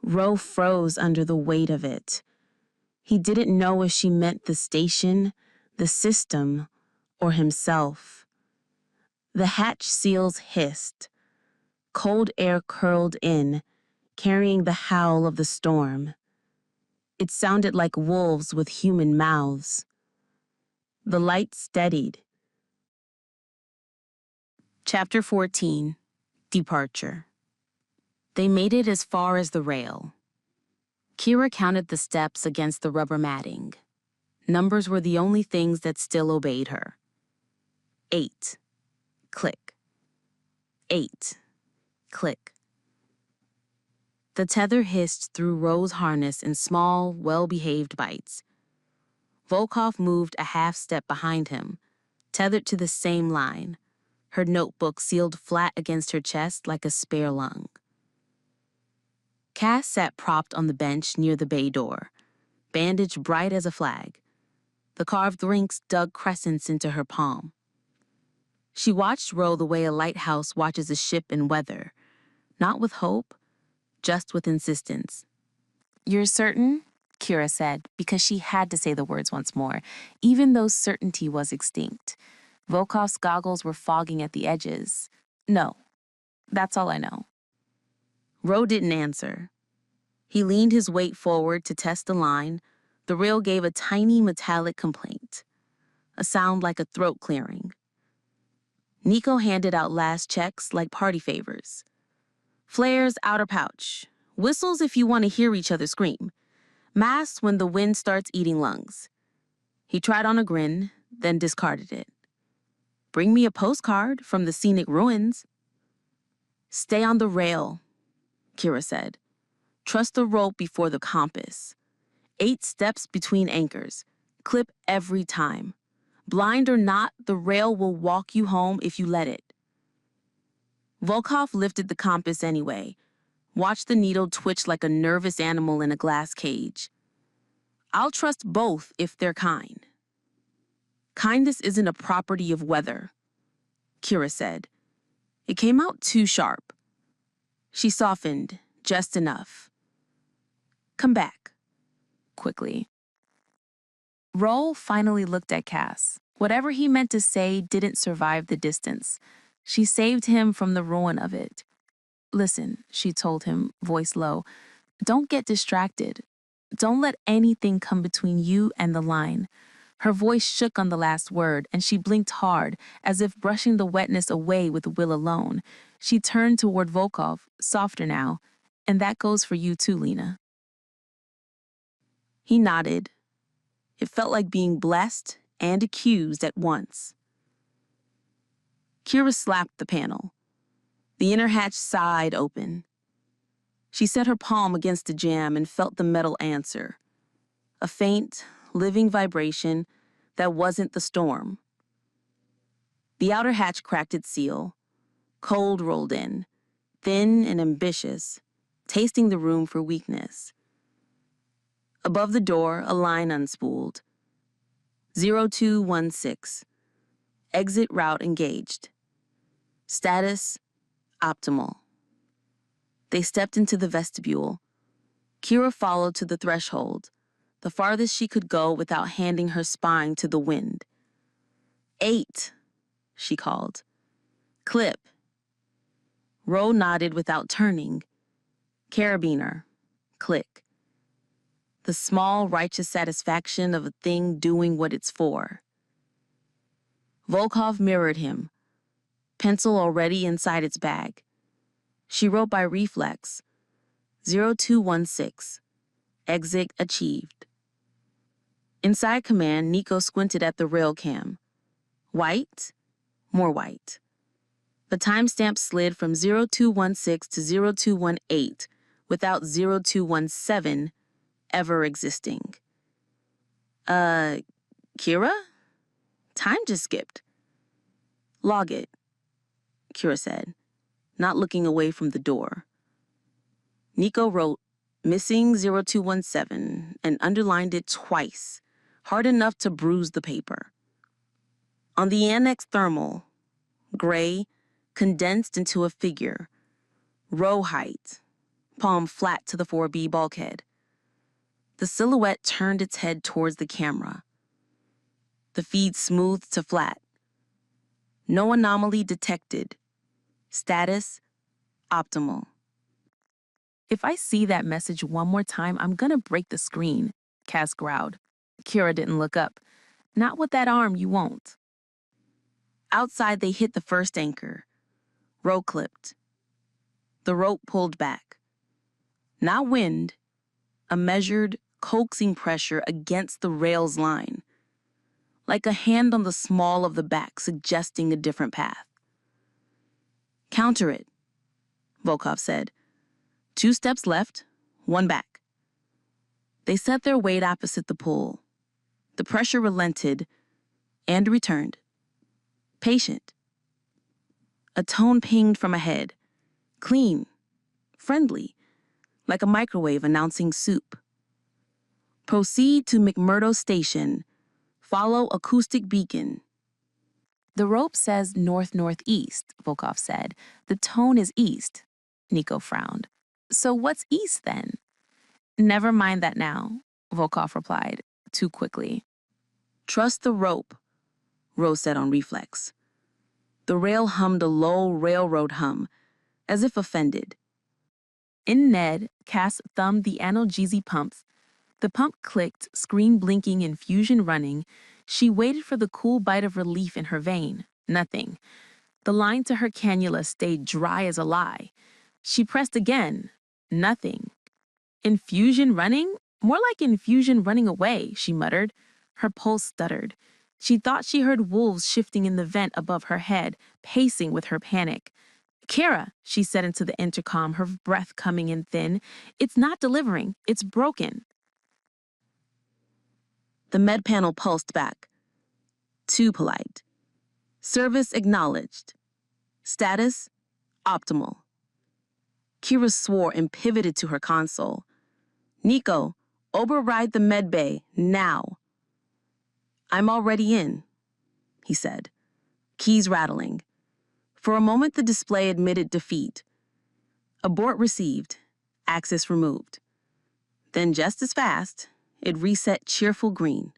Ro froze under the weight of it. He didn't know if she meant the station, the system, or himself. The hatch seals hissed. Cold air curled in, carrying the howl of the storm. It sounded like wolves with human mouths. The light steadied. Chapter 14, Departure. They made it as far as the rail. Keira counted the steps against the rubber matting. Numbers were the only things that still obeyed her. 8. Click. 8. Click. The tether hissed through Ro's harness in small, well-behaved bites. Volkov moved a half step behind him, tethered to the same line, her notebook sealed flat against her chest like a spare lung. Cass sat propped on the bench near the bay door, bandage bright as a flag. The carved links dug crescents into her palm. She watched Ro the way a lighthouse watches a ship in weather, not with hope, just with insistence. "You're certain?" Keira said, because she had to say the words once more, even though certainty was extinct. Volkov's goggles were fogging at the edges. "No, that's all I know." Ro didn't answer. He leaned his weight forward to test the line. The reel gave a tiny metallic complaint, a sound like a throat clearing. Nico handed out last checks like party favors. Flares, outer pouch. Whistles if you want to hear each other scream. Masks when the wind starts eating lungs. He tried on a grin, then discarded it. Bring me a postcard from the scenic ruins. Stay on the rail, Keira said. Trust the rope before the compass. 8 steps between anchors. Clip every time. Blind or not, the rail will walk you home if you let it. Volkov lifted the compass anyway. Watched the needle twitch like a nervous animal in a glass cage. I'll trust both if they're kind. Kindness isn't a property of weather, Keira said. It came out too sharp. She softened, just enough. Come back, quickly. Ro finally looked at Cass. Whatever he meant to say didn't survive the distance. She saved him from the ruin of it. Listen, she told him, voice low. Don't get distracted. Don't let anything come between you and the line. Her voice shook on the last word, and she blinked hard, as if brushing the wetness away with will alone. She turned toward Volkov, softer now, and that goes for you too, Lena. He nodded. It felt like being blessed and accused at once. Keira slapped the panel. The inner hatch sighed open. She set her palm against the jamb and felt the metal answer. A faint, living vibration that wasn't the storm. The outer hatch cracked its seal. Cold rolled in, thin and ambitious, tasting the room for weakness. Above the door, a line unspooled. 0216. Exit route engaged. Status, optimal. They stepped into the vestibule. Keira followed to the threshold, the farthest she could go without handing her spine to the wind. 8, she called. Clip. Ro nodded without turning. Carabiner. Click. The small, righteous satisfaction of a thing doing what it's for. Volkov mirrored him, pencil already inside its bag. She wrote by reflex. 0216. Exit achieved. Inside command, Nico squinted at the rail cam. White, more white. The timestamp slid from 0216 to 0218 without 0217 ever existing. Keira? Time just skipped. Log it, Keira said, not looking away from the door. Nico wrote, missing 0217, and underlined it twice, hard enough to bruise the paper. On the annex thermal, gray, condensed into a figure, row height, palm flat to the 4B bulkhead. The silhouette turned its head towards the camera. The feed smoothed to flat. No anomaly detected. Status, optimal. If I see that message one more time, I'm gonna break the screen, Cass growled. Keira didn't look up. Not with that arm, you won't. Outside, they hit the first anchor. Row clipped. The rope pulled back. Not wind, a measured, coaxing pressure against the rail's line. Like a hand on the small of the back suggesting a different path. Counter it, Volkov said. 2 steps left, 1 back. They set their weight opposite the pull. The pressure relented and returned. Patient. A tone pinged from ahead. Clean. Friendly. Like a microwave announcing soup. Proceed to McMurdo Station. Follow acoustic beacon. The rope says north-northeast, Volkov said. The tone is east. Nico frowned. So what's east then? Never mind that now, Volkov replied, too quickly. Trust the rope, Rose said on reflex. The rail hummed a low railroad hum, as if offended. In Ned, Cass thumbed the analgesic pumps. The pump clicked, screen blinking and fusion running. She waited for the cool bite of relief in her vein. Nothing. The line to her cannula stayed dry as a lie. She pressed again. Nothing. Infusion running? More like infusion running away, she muttered. Her pulse stuttered. She thought she heard wolves shifting in the vent above her head, pacing with her panic. Keira, she said into the intercom, her breath coming in thin. It's not delivering. It's broken. The med panel pulsed back. Too polite. Service acknowledged. Status, optimal. Keira swore and pivoted to her console. Nico, override the med bay, now. I'm already in, he said, keys rattling. For a moment, the display admitted defeat. Abort received, access removed. Then just as fast, it reset cheerful green.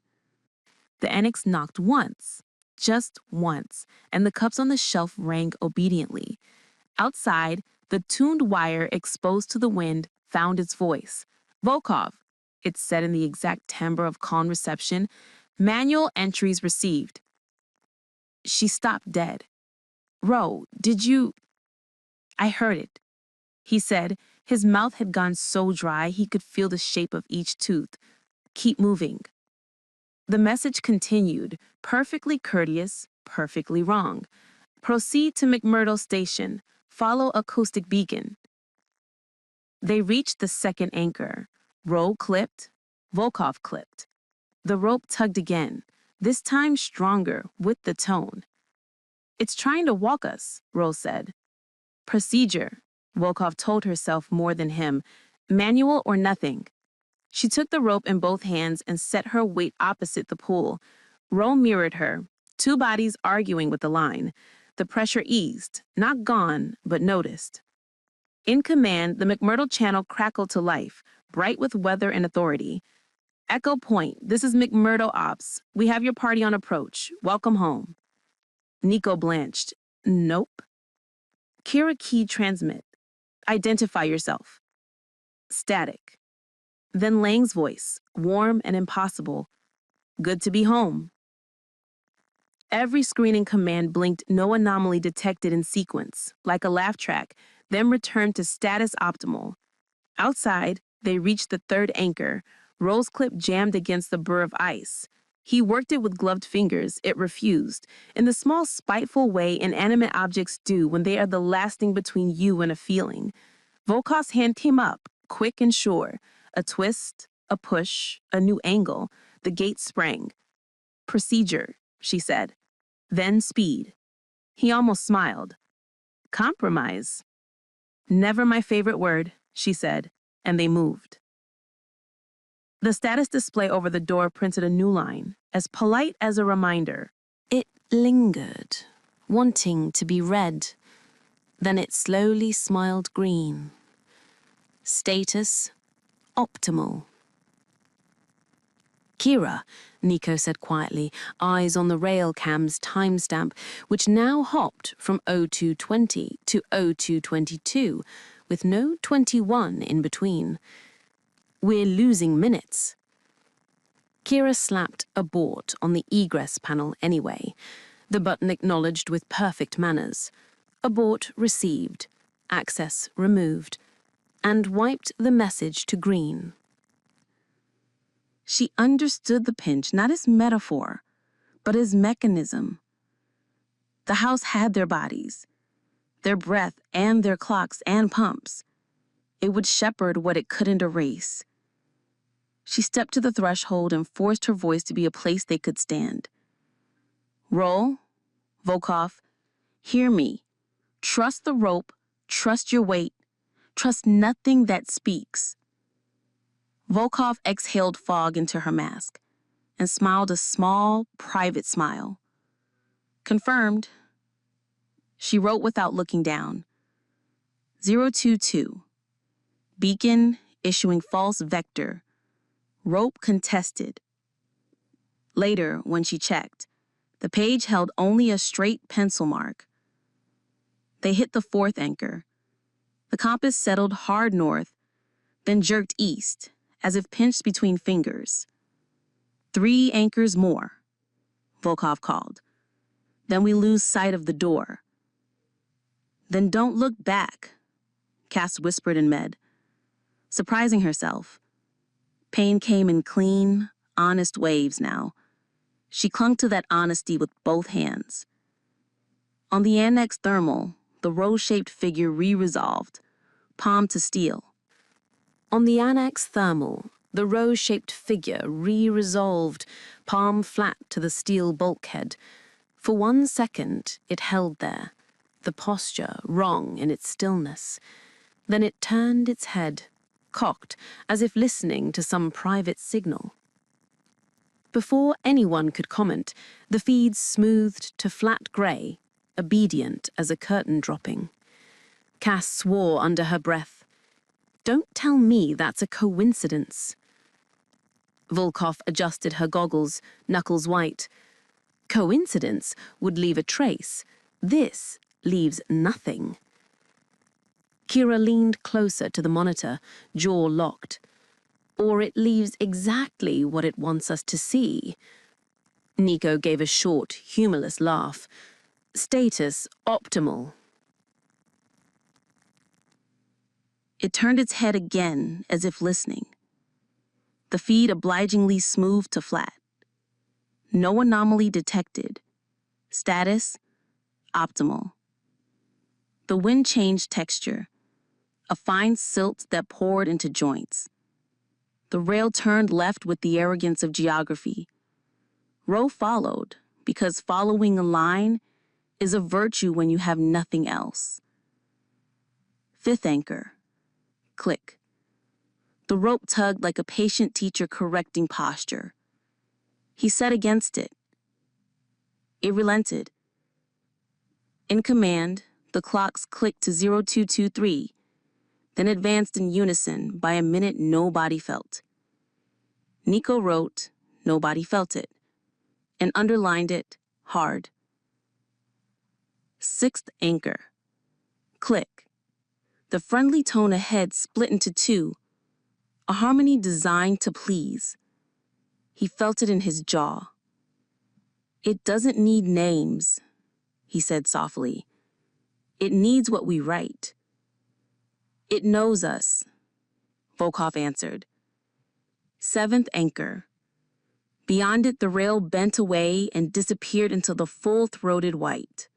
The annex knocked once, just once, and the cups on the shelf rang obediently. Outside, the tuned wire exposed to the wind found its voice. Volkov, it said in the exact timbre of con reception. Manual entries received. She stopped dead. Ro, did you... I heard it, he said. His mouth had gone so dry he could feel the shape of each tooth. Keep moving. The message continued, perfectly courteous, perfectly wrong. Proceed to McMurdo Station. Follow acoustic beacon. They reached the second anchor. Ro clipped, Volkov clipped. The rope tugged again, this time stronger, with the tone. It's trying to walk us, Ro said. Procedure, Volkov told herself more than him. Manual or nothing. She took the rope in both hands and set her weight opposite the pool. Ro mirrored her, two bodies arguing with the line. The pressure eased, not gone, but noticed. In command, the McMurdo channel crackled to life, bright with weather and authority. Echo Point, this is McMurdo Ops. We have your party on approach. Welcome home. Nico blanched. Nope. Keira key transmit. Identify yourself. Static. Then Lang's voice, warm and impossible. Good to be home. Every screening command blinked no anomaly detected in sequence, like a laugh track, then returned to status optimal. Outside, they reached the third anchor. Ro's clip jammed against the burr of ice. He worked it with gloved fingers. It refused, in the small, spiteful way inanimate objects do when they are the last thing between you and a feeling. Volkov's hand came up, quick and sure. A twist, a push, a new angle. The gate sprang. Procedure, she said. Then speed. He almost smiled. Compromise. Never my favorite word, she said, and they moved. The status display over the door printed a new line, as polite as a reminder. It lingered, wanting to be read. Then it slowly smiled green. Status, optimal. Keira, Nico said quietly, eyes on the rail cam's timestamp, which now hopped from 0220 to 0222, with no 21 in between. We're losing minutes. Keira slapped abort on the egress panel anyway. The button acknowledged with perfect manners. Abort received, access removed, and wiped the message to green. She understood the pinch not as metaphor, but as mechanism. The house had their bodies, their breath and their clocks and pumps. It would shepherd what it couldn't erase. She stepped to the threshold and forced her voice to be a place they could stand. Roll, Volkov, hear me. Trust the rope, trust your weight, trust nothing that speaks. Volkov exhaled fog into her mask and smiled a small, private smile. Confirmed. She wrote without looking down. 022. Beacon issuing false vector. Rope contested. Later, when she checked, the page held only a straight pencil mark. They hit the fourth anchor. The compass settled hard north, then jerked east, as if pinched between fingers. 3 anchors more, Volkov called. Then we lose sight of the door. Then don't look back, Cass whispered in Med. Surprising herself. Pain came in clean, honest waves now. She clung to that honesty with both hands. On the annex thermal, the rose-shaped figure re-resolved, palm to steel. On the annex thermal, the rose-shaped figure re-resolved, palm flat to the steel bulkhead. For 1 second, it held there, the posture wrong in its stillness. Then it turned its head, cocked, as if listening to some private signal. Before anyone could comment, the feed smoothed to flat grey, obedient as a curtain dropping. Cass swore under her breath. Don't tell me that's a coincidence. Volkov adjusted her goggles, knuckles white. Coincidence would leave a trace. This leaves nothing. Keira leaned closer to the monitor, jaw locked. Or it leaves exactly what it wants us to see. Nico gave a short, humorless laugh. Status optimal. It turned its head again, as if listening. The feed obligingly smoothed to flat. No anomaly detected. Status optimal. The wind changed texture, a fine silt that poured into joints. The rail turned left with the arrogance of geography. Row followed, because following a line is a virtue when you have nothing else. Fifth anchor. Click. The rope tugged like a patient teacher correcting posture. He set against it. It relented. In command, the clocks clicked to 0223, then advanced in unison by a minute nobody felt. Nico wrote, nobody felt it, and underlined it hard. Sixth anchor. Click. The friendly tone ahead split into two, a harmony designed to please. He felt it in his jaw. It doesn't need names, he said softly. It needs what we write. It knows us, Volkov answered. Seventh anchor. Beyond it, the rail bent away and disappeared into the full-throated white.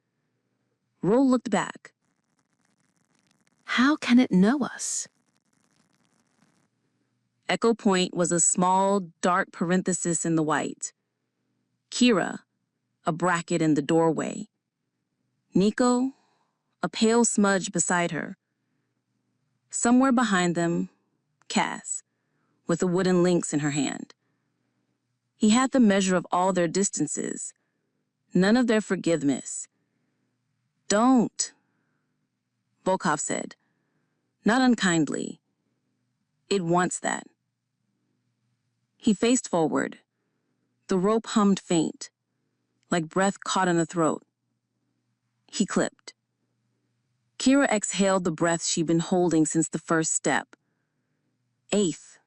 Roll looked back. How can it know us? Echo Point was a small, dark parenthesis in the white. Keira, a bracket in the doorway. Nico, a pale smudge beside her. Somewhere behind them, Cass, with a wooden lynx in her hand. He had the measure of all their distances, none of their forgiveness. Don't, Volkov said, not unkindly. It wants that. He faced forward. The rope hummed faint, like breath caught in the throat. He clipped. Keira exhaled the breath she'd been holding since the first step. Eighth,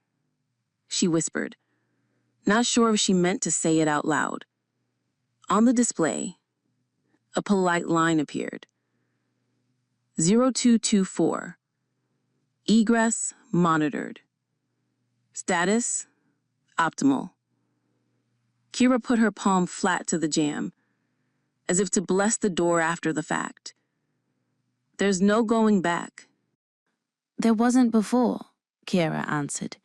she whispered, not sure if she meant to say it out loud. On the display, a polite line appeared. 0224. Egress monitored. Status optimal. Keira put her palm flat to the jamb, as if to bless the door after the fact. There's no going back. There wasn't before, Keira answered,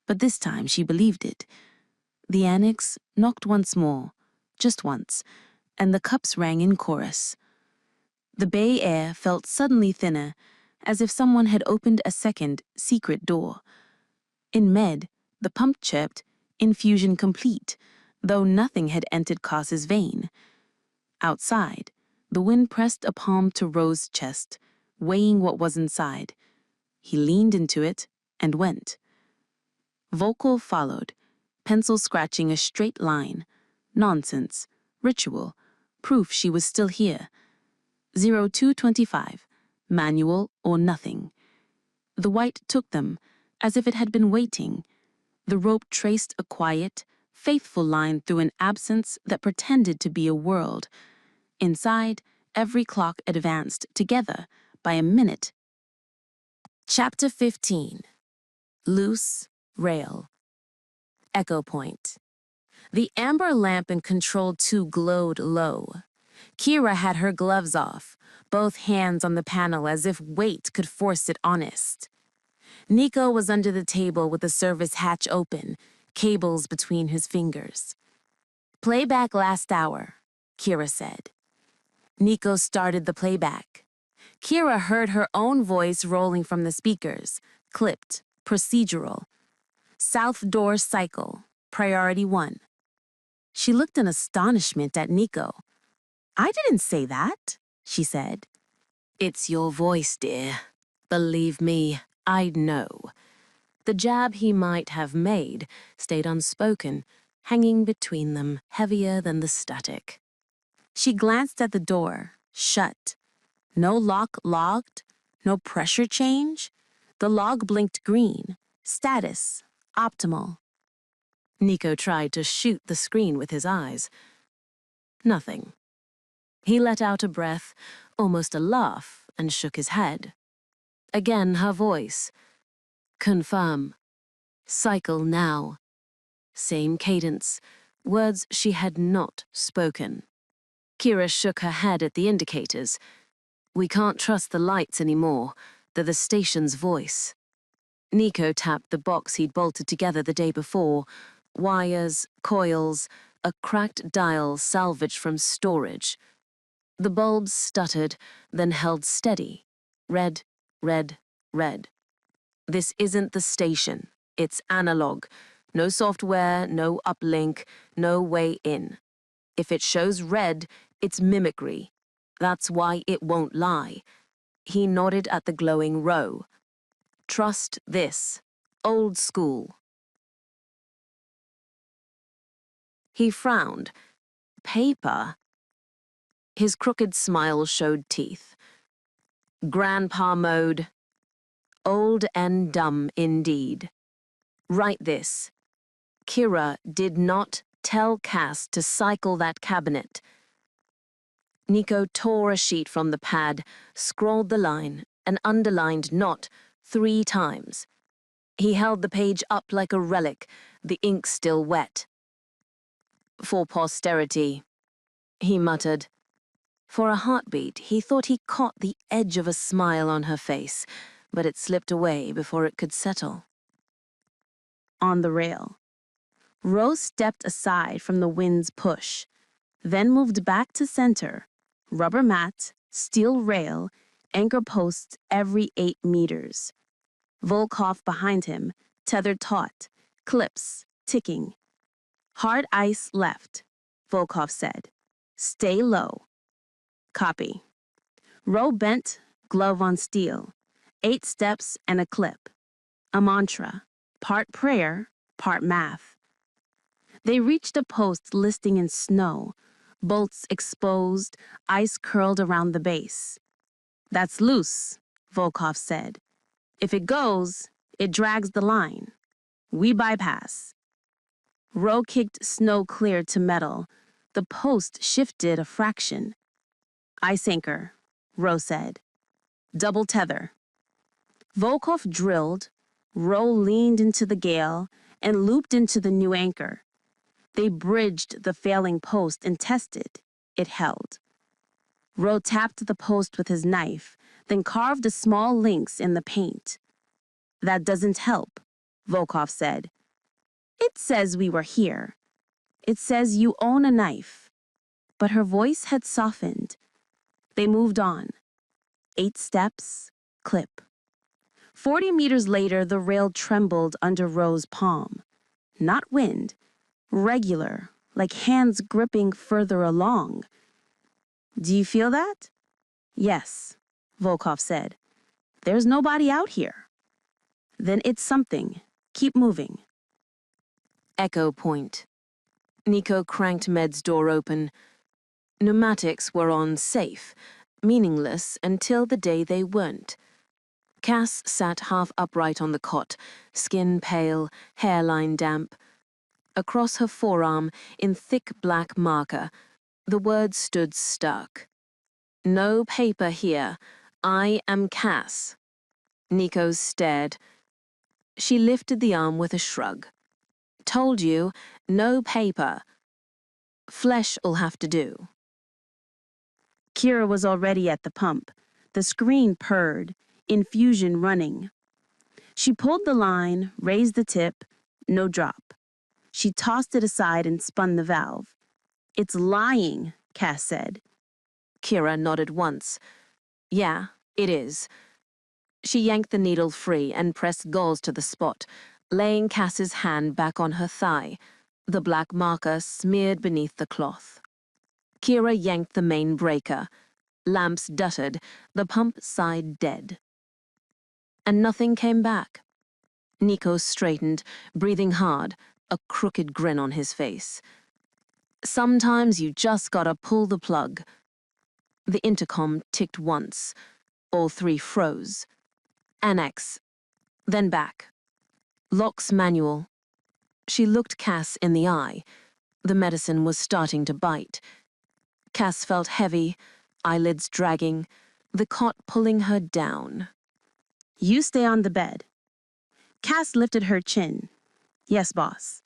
but this time she believed it. The annex knocked once more, just once, and the cups rang in chorus. The bay air felt suddenly thinner, as if someone had opened a second, secret door. In Med, the pump chirped, infusion complete, though nothing had entered Cass's vein. Outside, the wind pressed a palm to Rose's chest, weighing what was inside. He leaned into it and went. Volkov followed, pencil scratching a straight line. Nonsense, ritual, proof she was still here. 0225, manual or nothing. The white took them, as if it had been waiting. The rope traced a quiet, faithful line through an absence that pretended to be a world. Inside, every clock advanced together by a minute. Chapter 15. Loose Rail. Echo Point. The amber lamp in Control 2 glowed low. Keira had her gloves off, both hands on the panel as if weight could force it honest. Nico was under the table with the service hatch open, cables between his fingers. Playback last hour, Keira said. Nico started the playback. Keira heard her own voice rolling from the speakers, clipped, procedural. South door cycle, priority 1. She looked in astonishment at Nico. I didn't say that, she said. It's your voice, dear. Believe me, I know. The jab he might have made stayed unspoken, hanging between them, heavier than the static. She glanced at the door, shut. No lock logged, no pressure change. The log blinked green. Status optimal. Nico tried to shoot the screen with his eyes. Nothing. He let out a breath, almost a laugh, and shook his head. Again her voice. Confirm. Cycle now. Same cadence. Words she had not spoken. Keira shook her head at the indicators. We can't trust the lights anymore. They're the station's voice. Nico tapped the box he'd bolted together the day before. Wires, coils, a cracked dial salvaged from storage. The bulbs stuttered, then held steady. Red, red, red. This isn't the station. It's analog. No software, no uplink, no way in. If it shows red, it's mimicry. That's why it won't lie. He nodded at the glowing row. Trust this. Old school. He frowned. Paper? His crooked smile showed teeth. Grandpa mode. Old and dumb indeed. Write this. Keira did not tell Cass to cycle that cabinet. Nico tore a sheet from the pad, scrawled the line, and underlined not 3 times. He held the page up like a relic, the ink still wet. For posterity, he muttered. For a heartbeat, he thought he caught the edge of a smile on her face, but it slipped away before it could settle. On the rail. Rose stepped aside from the wind's push, then moved back to center. Rubber mat, steel rail, anchor posts every 8 meters. Volkov behind him, tethered taut, clips, ticking. Hard ice left, Volkov said. Stay low. Copy. Row bent, glove on steel. 8 steps and a clip. A mantra, part prayer, part math. They reached a post listing in snow, bolts exposed, ice curled around the base. That's loose, Volkov said. If it goes, it drags the line. We bypass. Row kicked snow clear to metal. The post shifted a fraction. Ice anchor, Row said. Double tether. Volkov drilled. Row leaned into the gale and looped into the new anchor. They bridged the failing post and tested. It held. Row tapped the post with his knife, then carved a small lynx in the paint. That doesn't help, Volkov said. It says we were here. It says you own a knife. But her voice had softened. They moved on. 8 steps, clip. 40 meters later, the rail trembled under Row's palm. Not wind. Regular, like hands gripping further along. Do you feel that? Yes, Volkov said. There's nobody out here. Then it's something. Keep moving. Echo point. Nico cranked Med's door open. Pneumatics were on safe, meaningless until the day they weren't. Cass sat half upright on the cot, skin pale, hairline damp. Across her forearm, in thick black marker, the words stood stuck. No paper here. I am Cass. Nico stared. She lifted the arm with a shrug. Told you, no paper. Flesh'll have to do. Keira was already at the pump. The screen purred, infusion running. She pulled the line, raised the tip, no drop. She tossed it aside and spun the valve. It's lying, Cass said. Keira nodded once. Yeah, it is. She yanked the needle free and pressed gauze to the spot, laying Cass's hand back on her thigh, the black marker smeared beneath the cloth. Keira yanked the main breaker. Lamps duttered, the pump sighed dead. And nothing came back. Nico straightened, breathing hard, a crooked grin on his face. Sometimes you just gotta pull the plug. The intercom ticked once. All 3 froze. Annex. Then back. Lock's manual. She looked Cass in the eye. The medicine was starting to bite. Cass felt heavy, eyelids dragging, the cot pulling her down. You stay on the bed. Cass lifted her chin. Yes, boss.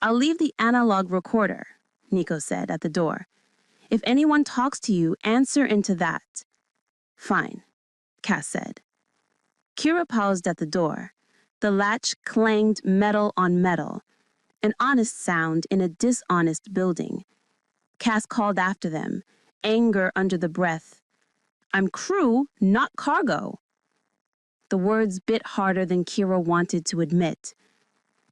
I'll leave the analog recorder, Nico said at the door. If anyone talks to you, answer into that. Fine, Cass said. Keira paused at the door. The latch clanged metal on metal, an honest sound in a dishonest building. Cass called after them, anger under the breath. I'm crew, not cargo. The words bit harder than Keira wanted to admit.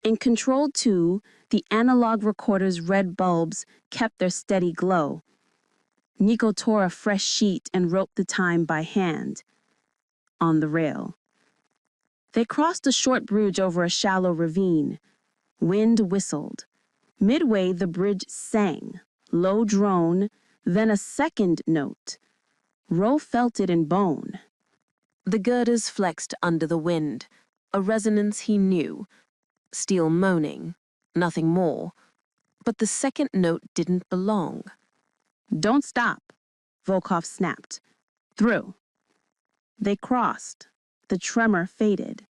In Control 2, the analog recorder's red bulbs kept their steady glow. Nico tore a fresh sheet and wrote the time by hand. On the rail. They crossed a short bridge over a shallow ravine. Wind whistled. Midway, the bridge sang, low drone, then a second note. Ro felt it in bone. The girders flexed under the wind, a resonance he knew. Steel moaning, nothing more. But the second note didn't belong. Don't stop, Volkov snapped. Through. They crossed. The tremor faded.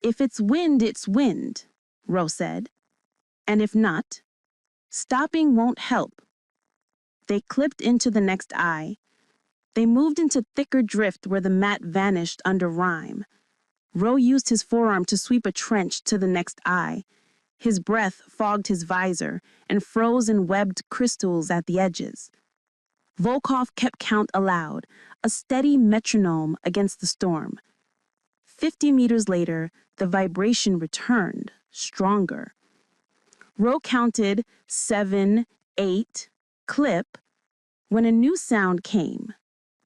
If it's wind, Ro said. And if not, stopping won't help. They clipped into the next eye. They moved into thicker drift where the mat vanished under rime. Ro used his forearm to sweep a trench to the next eye. His breath fogged his visor and froze in webbed crystals at the edges. Volkov kept count aloud, a steady metronome against the storm. 50 meters later, the vibration returned, stronger. Ro counted 7, 8, clip, when a new sound came.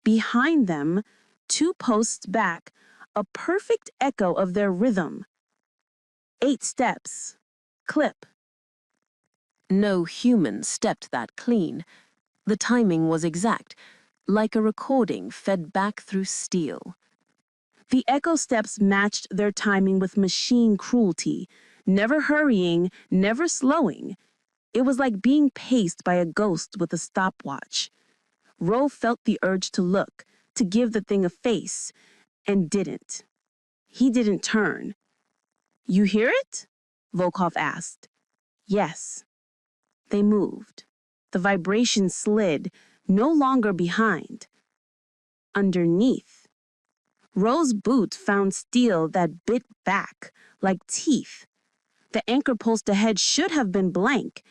Behind them, 2 posts back, a perfect echo of their rhythm. 8 steps, clip. No human stepped that clean. The timing was exact, like a recording fed back through steel. The echo steps matched their timing with machine cruelty, never hurrying, never slowing. It was like being paced by a ghost with a stopwatch. Ro felt the urge to look, to give the thing a face, and didn't. He didn't turn. You hear it? Volkov asked. Yes. They moved. The vibration slid, no longer behind. Underneath. Ro's boot found steel that bit back, like teeth. The anchor post ahead should have been blank.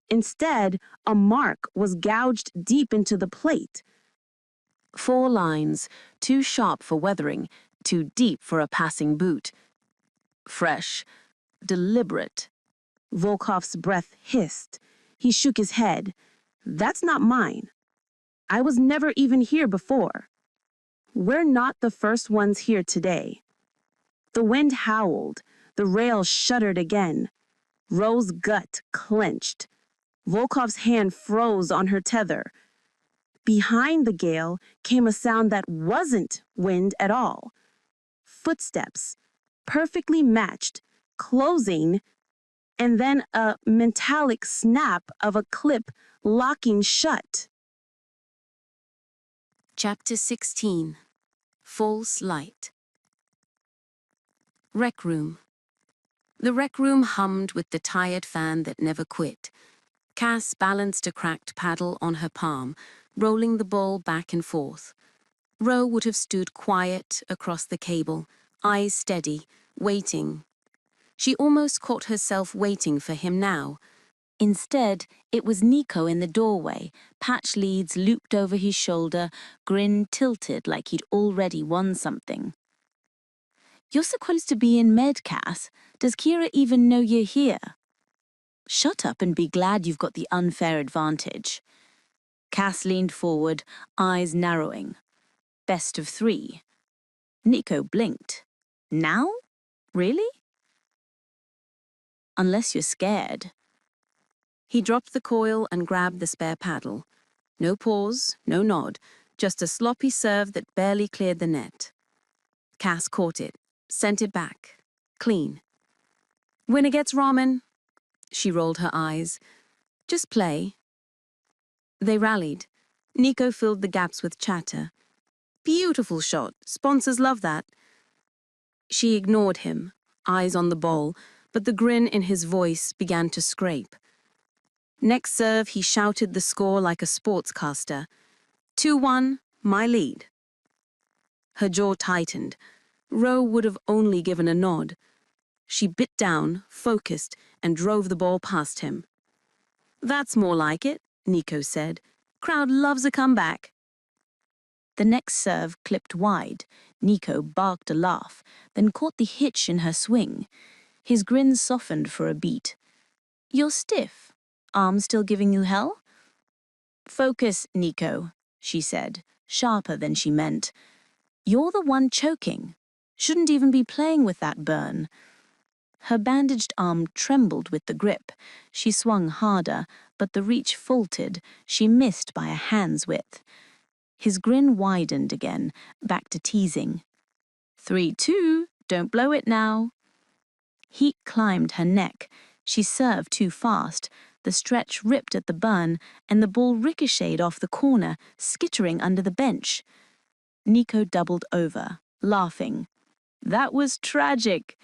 Instead, a mark was gouged deep into the plate. 4 lines, too sharp for weathering, too deep for a passing boot. Fresh, deliberate. Volkov's breath hissed. He shook his head. That's not mine. I was never even here before. We're not the first ones here today. The wind howled. The rail shuddered again. Ro's gut clenched. Volkov's hand froze on her tether. Behind the gale came a sound that wasn't wind at all. Footsteps, perfectly matched, closing, and then a metallic snap of a clip locking shut. Chapter 16. False Light. Rec Room. The rec room hummed with the tired fan that never quit. Cass balanced a cracked paddle on her palm, rolling the ball back and forth. Ro would have stood quiet across the cable, eyes steady, waiting. She almost caught herself waiting for him now. Instead, it was Nico in the doorway, patch leads looped over his shoulder, grin tilted like he'd already won something. You're supposed to be in med, Cass. Does Keira even know you're here? Shut up and be glad you've got the unfair advantage. Cass leaned forward, eyes narrowing. Best of 3. Nico blinked. Now? Really? Unless you're scared. He dropped the coil and grabbed the spare paddle. No pause, no nod, just a sloppy serve that barely cleared the net. Cass caught it, sent it back. Clean. Winner gets ramen. She rolled her eyes. Just play. They rallied. Nico filled the gaps with chatter. Beautiful shot. Sponsors love that. She ignored him, eyes on the bowl, but the grin in his voice began to scrape. Next serve, he shouted the score like a sportscaster. 2-1, my lead. Her jaw tightened. Ro would have only given a nod. She bit down, focused, and drove the ball past him. That's more like it, Nico said. Crowd loves a comeback. The next serve clipped wide. Nico barked a laugh, then caught the hitch in her swing. His grin softened for a beat. You're stiff. Arm still giving you hell? Focus, Nico, she said, sharper than she meant. You're the one choking. Shouldn't even be playing with that burn. Her bandaged arm trembled with the grip. She swung harder, but the reach faltered. She missed by a hand's width. His grin widened again, back to teasing. 3-2, don't blow it now. Heat climbed her neck. She served too fast. The stretch ripped at the burn, and the ball ricocheted off the corner, skittering under the bench. Nico doubled over, laughing. That was tragic.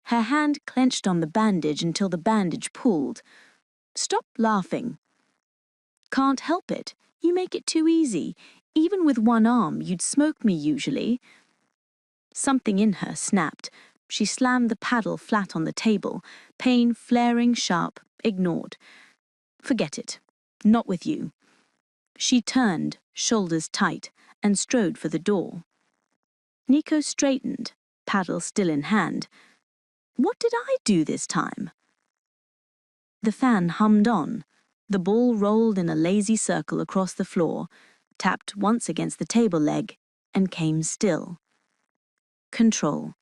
Her hand clenched on the bandage until the bandage pulled. Stop laughing. Can't help it. You make it too easy. Even with one arm, you'd smoke me usually. Something in her snapped. She slammed the paddle flat on the table, pain flaring sharp, ignored. Forget it. Not with you. She turned, shoulders tight, and strode for the door. Nico straightened, paddle still in hand. What did I do this time? The fan hummed on. The ball rolled in a lazy circle across the floor, tapped once against the table leg, and came still. Control.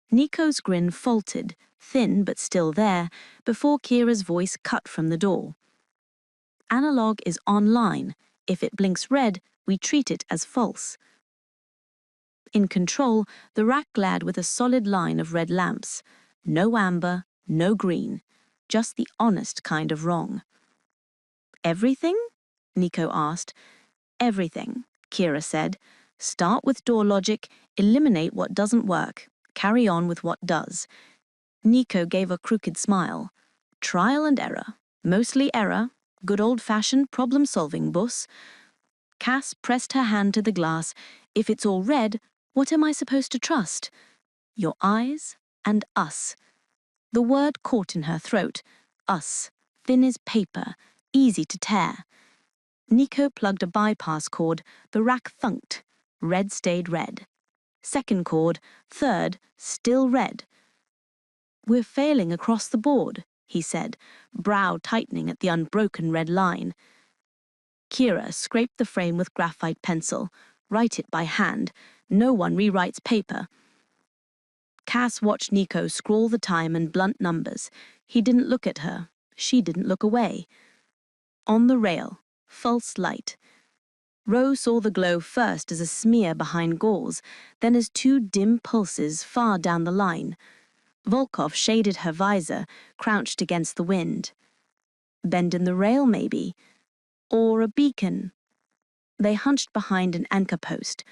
Nico's grin faltered, thin but still there, before Keira's voice cut from the door. Analog is online. If it blinks red, we treat it as false. In control, the rack glared with a solid line of red lamps. No amber, no green. Just the honest kind of wrong. Everything? Nico asked. Everything, Keira said. Start with door logic, eliminate what doesn't work, carry on with what does. Nico gave a crooked smile. Trial and error. Mostly error. Good old-fashioned problem-solving, boss. Cass pressed her hand to the glass. If it's all red, what am I supposed to trust? Your eyes and us. The word caught in her throat. Us. Thin as paper. Easy to tear. Nico plugged a bypass cord. The rack thunked. Red stayed red. Second cord. Third. Still red. We're failing across the board, he said, brow tightening at the unbroken red line. Keira scraped the frame with graphite pencil. Write it by hand. No one rewrites paper. Cass watched Nico scrawl the time and blunt numbers. He didn't look at her. She didn't look away. On the rail. False light. Rose saw the glow first as a smear behind gauze, then as two dim pulses far down the line. Volkov shaded her visor, crouched against the wind. Bend in the rail, maybe. Or a beacon. They hunched behind an anchor post.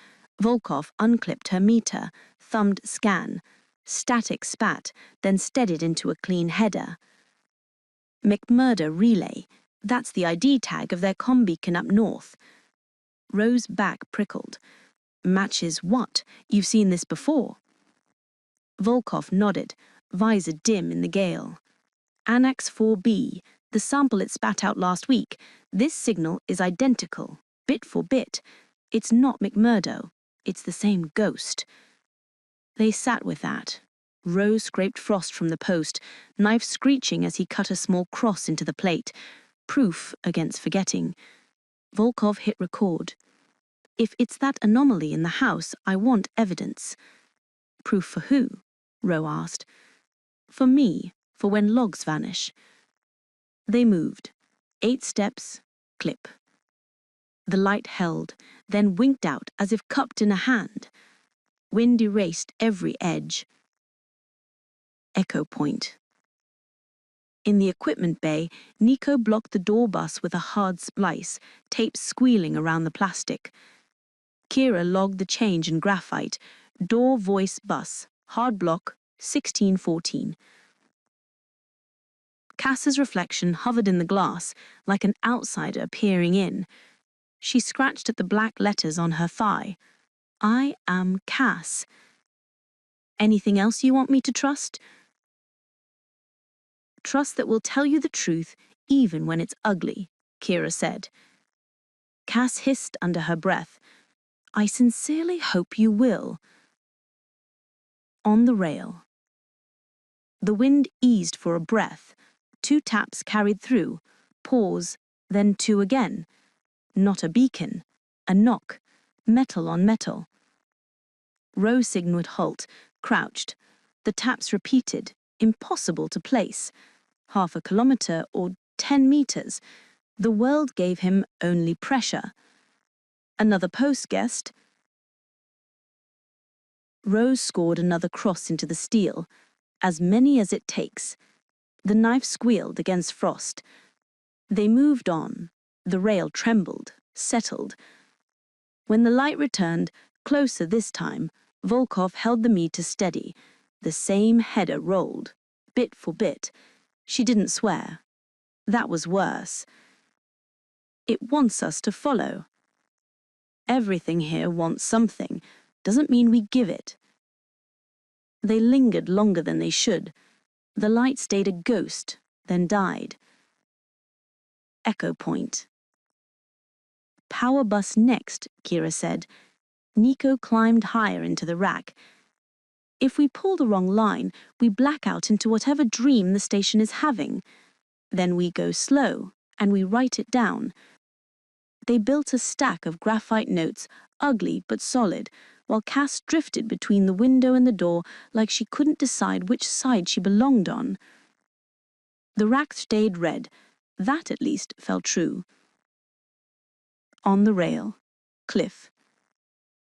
Volkov unclipped her meter, thumbed scan. Static spat, then steadied into a clean header. McMurdo relay. That's the ID tag of their comm beacon up north. Rose's back prickled. Matches what? You've seen this before. Volkov nodded, visor dim in the gale. Annex 4B, the sample it spat out last week. This signal is identical, bit for bit. It's not McMurdo. It's the same ghost. They sat with that. Rose scraped frost from the post, knife screeching as he cut a small cross into the plate. Proof against forgetting. Volkov hit record. If it's that anomaly in the house, I want evidence. Proof for who? Ro asked. For me, for when logs vanish. They moved. 8 steps, clip. The light held, then winked out as if cupped in a hand. Wind erased every edge. Echo Point. In the equipment bay, Nico blocked the door bus with a hard splice, tape squealing around the plastic. Keira logged the change in graphite. Door voice bus, hard block, 1614. Cass's reflection hovered in the glass, like an outsider peering in. She scratched at the black letters on her thigh. I am Cass. Anything else you want me to trust? Trust that will tell you the truth, even when it's ugly, Keira said. Cass hissed under her breath. I sincerely hope you will. On the rail. The wind eased for a breath. 2 taps carried through. Pause, then 2 again. Not a beacon. A knock. Metal on metal. Rose signaled halt, crouched. The taps repeated. Impossible to place. 1/2 kilometer or 10 meters. The world gave him only pressure. Another post guessed. Rose scored another cross into the steel. As many as it takes. The knife squealed against frost. They moved on. The rail trembled, settled. When the light returned, closer this time, Volkov held the meter steady. The same header rolled, bit for bit. She didn't swear. That was worse. It wants us to follow. Everything here wants something. Doesn't mean we give it. They lingered longer than they should. The light stayed a ghost, then died. Echo Point. Power bus next, Keira said. Nico climbed higher into the rack. If we pull the wrong line, we black out into whatever dream the station is having. Then we go slow, and we write it down. They built a stack of graphite notes, ugly but solid, while Cass drifted between the window and the door like she couldn't decide which side she belonged on. The rack stayed red. That, at least, felt true. On the rail. Cliff.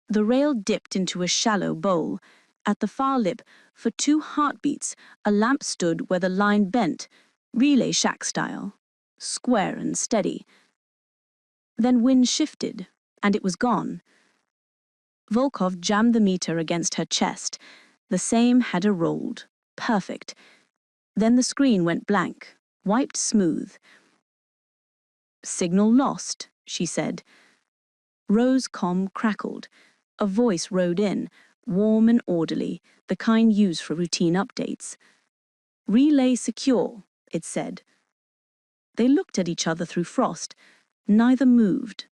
The rail dipped into a shallow bowl. At the far lip, for 2 heartbeats, a lamp stood where the line bent, relay shack style, square and steady. Then wind shifted, and it was gone. Volkov jammed the meter against her chest. The same header rolled. Perfect. Then the screen went blank, wiped smooth. Signal lost, she said. Rose comm crackled. A voice rode in, warm and orderly, the kind used for routine updates. Relay secure, it said. They looked at each other through frost. Neither moved.